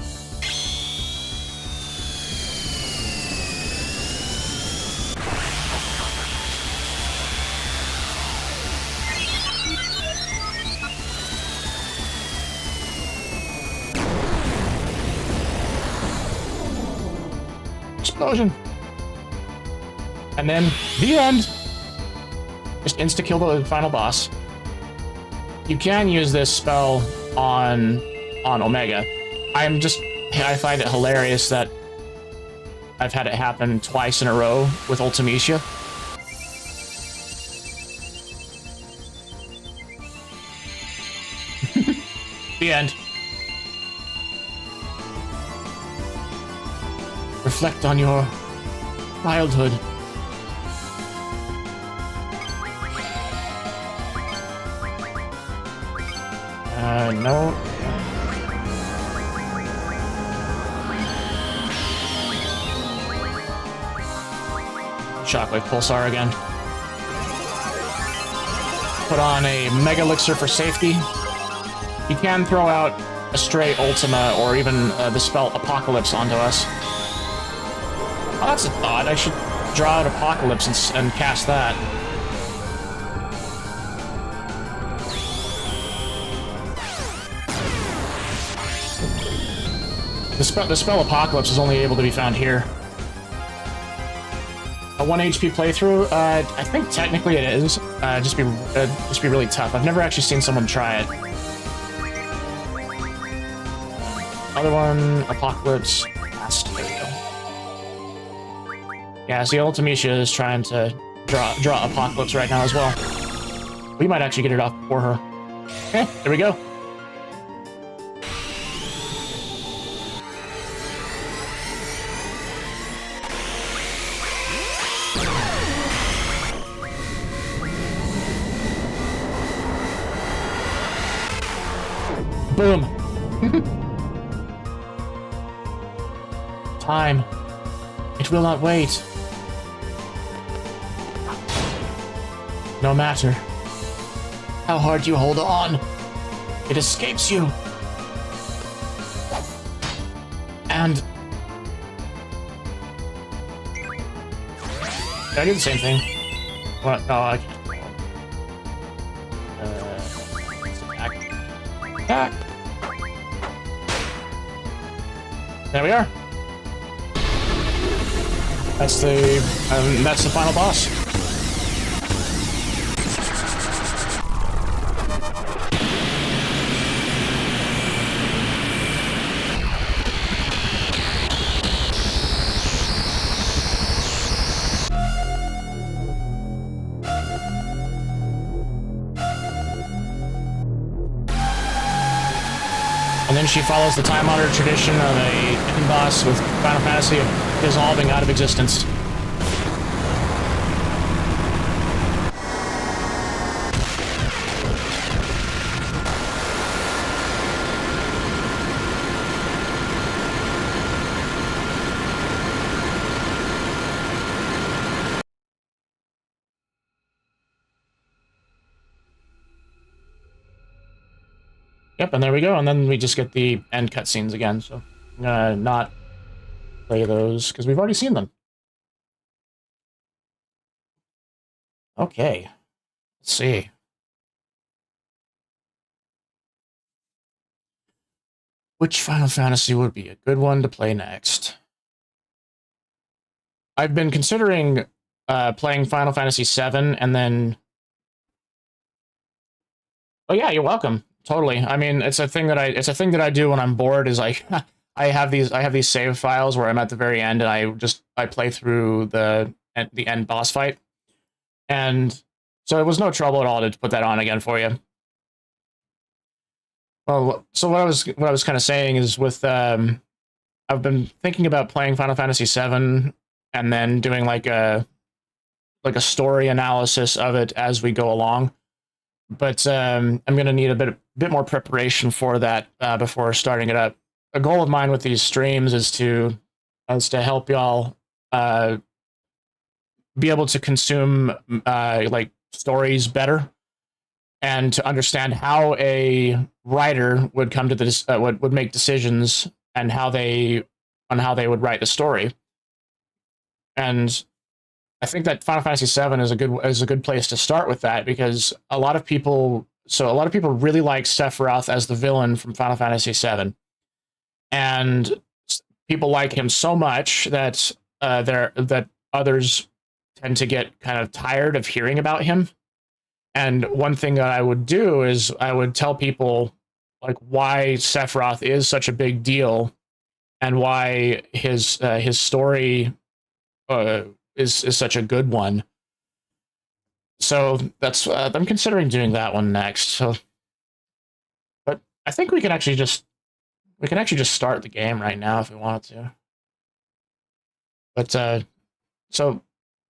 Explosion. And then the end. Just insta-kill the final boss. You can use this spell on Omega. I find it hilarious that I've had it happen twice in a row with Ultimecia. The end. Reflect on your childhood. No. Shockwave Pulsar again. Put on a Mega Elixir for safety. You can throw out a stray Ultima or even the spell Apocalypse onto us. Oh, that's a thought. I should draw out Apocalypse and cast that. The spell Apocalypse is only able to be found here. A 1 HP playthrough? I think technically it is. Just be really tough. I've never actually seen someone try it. other one, Apocalypse, last. There we go. Yeah, see, Ultimecia is trying to draw Apocalypse right now as well. We might actually get it off before her. Okay, there we go. Boom. Time. It will not wait. No matter how hard you hold on, it escapes you. And did I do the same thing? What? No, I can't. Attack. There we are. That's the final boss. And then she follows the time-honored tradition of a end boss with Final Fantasy dissolving out of existence. Yep, and there we go, and then we just get the end cutscenes again, so I'm gonna not play those, because we've already seen them. Okay, let's see. Which Final Fantasy would be a good one to play next? I've been considering playing Final Fantasy VII, and then... Oh yeah, you're welcome. Totally. I mean, it's a thing that I do when I'm bored. Is like I have these save files where I'm at the very end and I play through the end boss fight, and so it was no trouble at all to put that on again for you. Well, so what I was kind of saying is with I've been thinking about playing Final Fantasy VII and then doing like a story analysis of it as we go along. But I'm going to need a bit more preparation for that before starting it up. A goal of mine with these streams is to help y'all be able to consume like stories better, and to understand how a writer would come to this would make decisions, and how they would write the story. And I think that Final Fantasy VII is a good place to start with that, because a lot of people really like Sephiroth as the villain from Final Fantasy VII, and people like him so much that that others tend to get kind of tired of hearing about him. And one thing that I would do is I would tell people like why Sephiroth is such a big deal, and why his story is such a good one. So that's I'm considering doing that one next. So, but I think we can actually just start the game right now if we wanted to. But so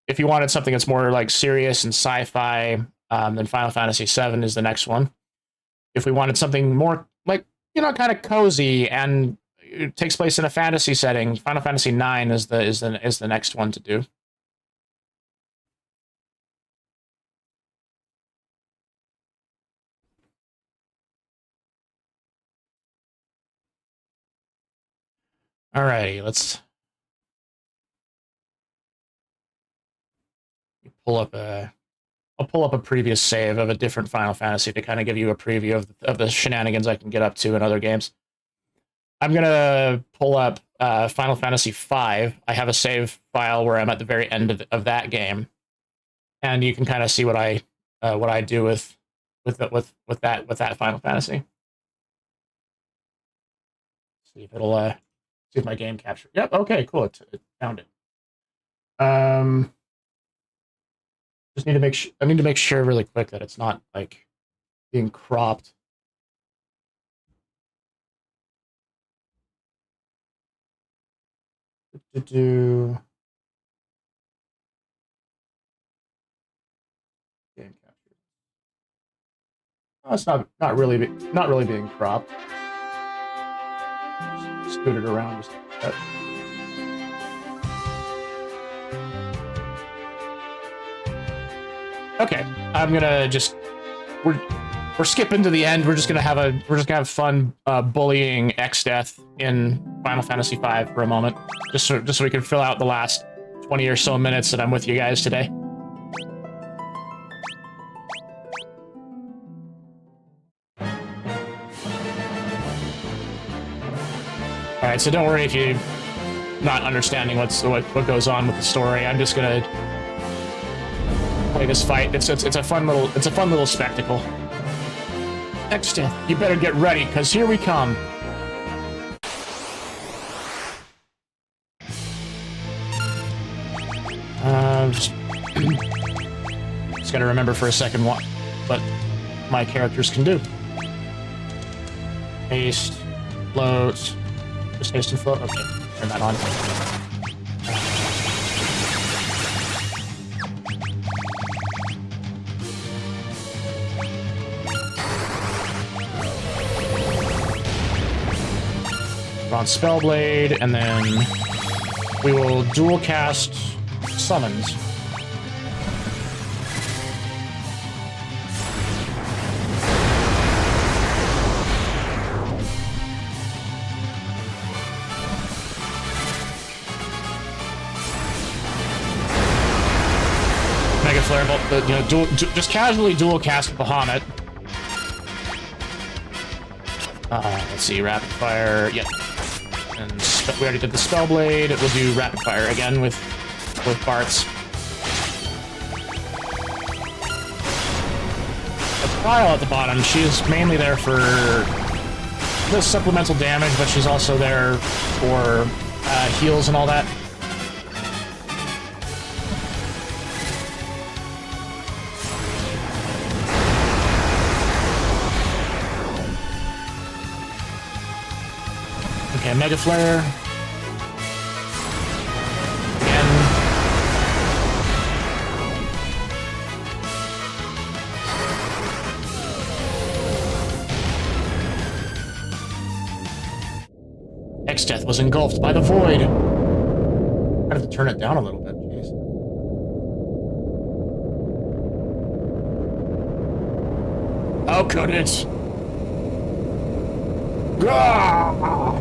if you wanted something that's more like serious and sci-fi, then Final Fantasy VII is the next one. If we wanted something more like, you know, kind of cozy and it takes place in a fantasy setting, Final Fantasy IX is the next one to do. Alrighty, let's pull up I'll pull up a previous save of a different Final Fantasy to kind of give you a preview of the shenanigans I can get up to in other games. I'm gonna pull up Final Fantasy V. I have a save file where I'm at the very end of that game, and you can kind of see what I do with that Final Fantasy. See if it'll see if my game captured. Yep. Okay. Cool. It found it. Just need to make sure. I need to make sure really quick that it's not like being cropped. Game capture. Oh, it's not really being cropped. Just scoot it around just like that. Okay, I'm gonna just we're skipping to the end. We're just gonna have fun bullying X-Death in Final Fantasy V for a moment, just so we can fill out the last 20 or so minutes that I'm with you guys today. All right, so don't worry if you're not understanding what goes on with the story. I'm just gonna play this fight. It's a fun little spectacle. X-Death, you better get ready, cause here we come. Just gotta remember for a second what my characters can do. Haste, float, just haste and float. Okay, turn that on. On Spellblade, and then we will dual cast summons. Mega Flare, just casually dual cast Bahamut. Let's see, Rapid Fire, yep. And we already did the Spellblade. We'll do Rapid Fire again with Bart's. The Trial at the bottom, she's mainly there for the supplemental damage, but she's also there for heals and all that. Okay, Mega Flare. Again. X-Death was engulfed by the void. I have to turn it down a little bit, jeez. How could it? Gah!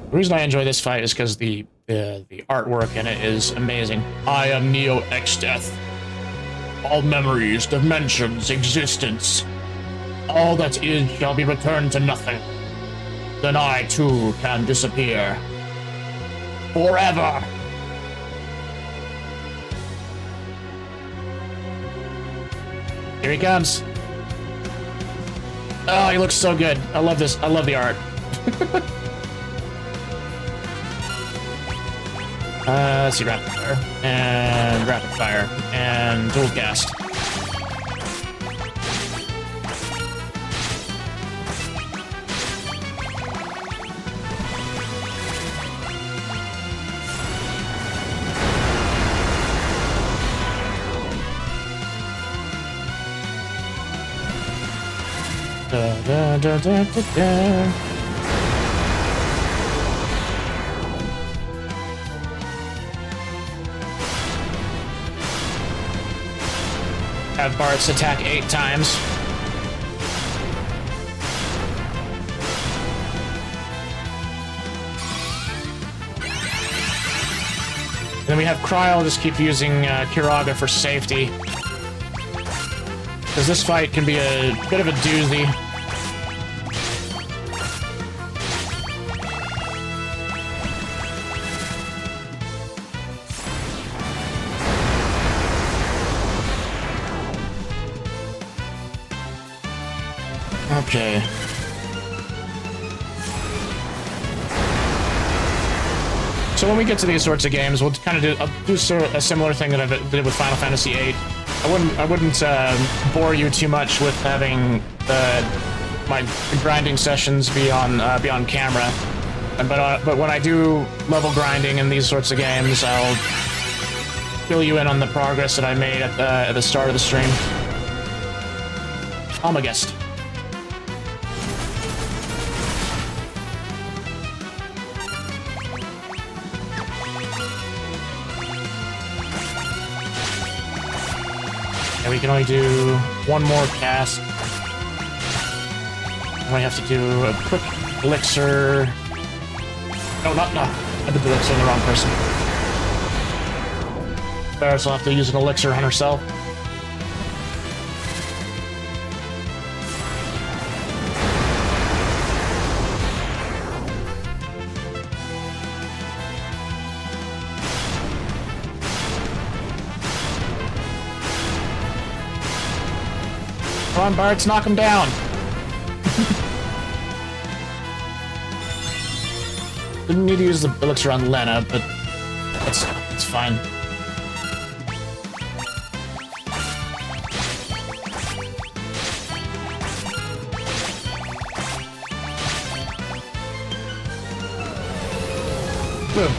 The reason I enjoy this fight is because the artwork in it is amazing. I am Neo X-Death. All memories, dimensions, existence. All that is shall be returned to nothing. Then I too can disappear. Forever. Here he comes. Oh, he looks so good. I love this. I love the art. Let's see, Rapid Fire, and Dual Cast. Da da da da da da. Have Bart's attack 8 times. And then we have Kryl just keep using Kiraga for safety. because this fight can be a bit of a doozy. Okay. So when we get to these sorts of games, we'll kind of do a similar thing that I did with Final Fantasy VIII. I wouldn't bore you too much with having my grinding sessions be on camera, but when I do level grinding in these sorts of games, I'll fill you in on the progress that I made at the start of the stream. I'm a guest. And we can only do one more cast. I have to do a quick elixir. No. I did the elixir on the wrong person. Barris will have to use an elixir on herself. Come on, Bartz, knock him down. Didn't need to use the elixir on Lena, but it's fine. Boom.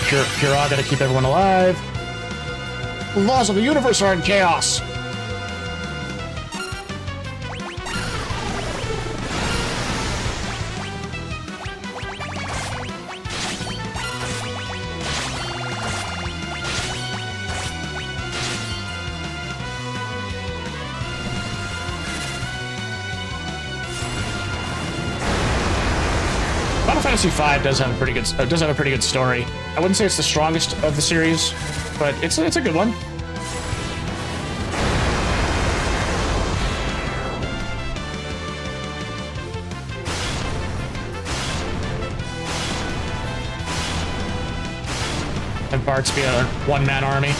Kira gotta keep everyone alive. The laws of the universe are in chaos. Final Fantasy V does have a pretty good story. I wouldn't say it's the strongest of the series, but it's a good one. And Bart's be a one-man army.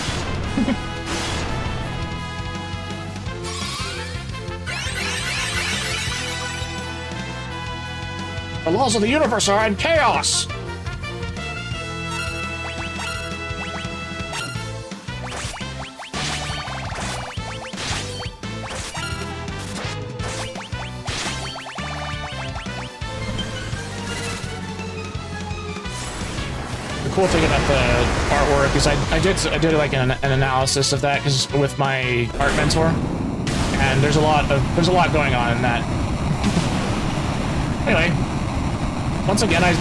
The laws of the universe are in chaos! The cool thing about the artwork is I did like an analysis of that because with my art mentor, and there's a lot going on in that. Anyway. Once again, I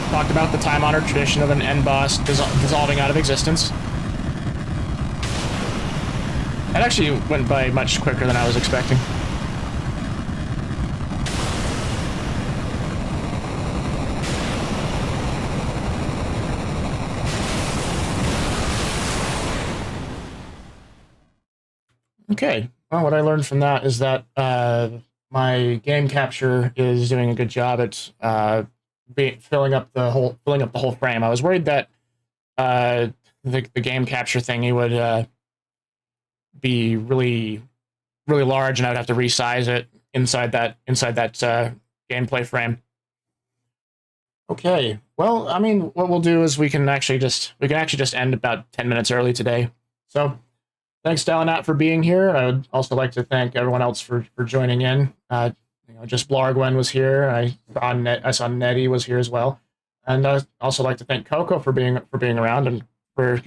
talked about the time-honored tradition of an end boss dissolving out of existence. It actually went by much quicker than I was expecting. Okay, well, what I learned from that is that my game capture is doing a good job at filling up the whole frame. I was worried that the game capture thingy would be really large, and I would have to resize it inside that gameplay frame. Okay, well, I mean, what we'll do is we can actually just end about 10 minutes early today. So, thanks, Dalinat, for being here. I would also like to thank everyone else for joining in. Just Blargwen was here. I saw Nettie was here as well, and I also like to thank Coco for being around and for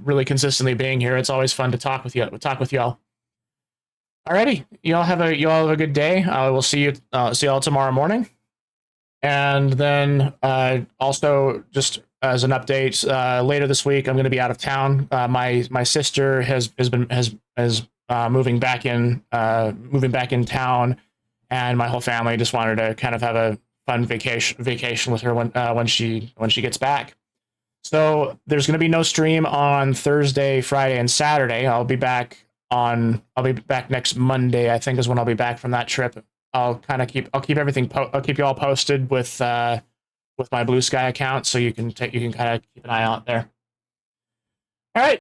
really consistently being here. It's always fun to talk with y'all. Alrighty, y'all have a good day. We'll see y'all tomorrow morning, and then also just as an update, later this week I'm going to be out of town. My sister has moving back in town, and my whole family just wanted to kind of have a fun vacation with her when she gets back. So there's going to be no stream on Thursday, Friday, and Saturday. I'll be back next Monday, I think, is when I'll be back from that trip. I'll keep everything. I'll keep you all posted with my Bluesky account, so you can kind of keep an eye out there.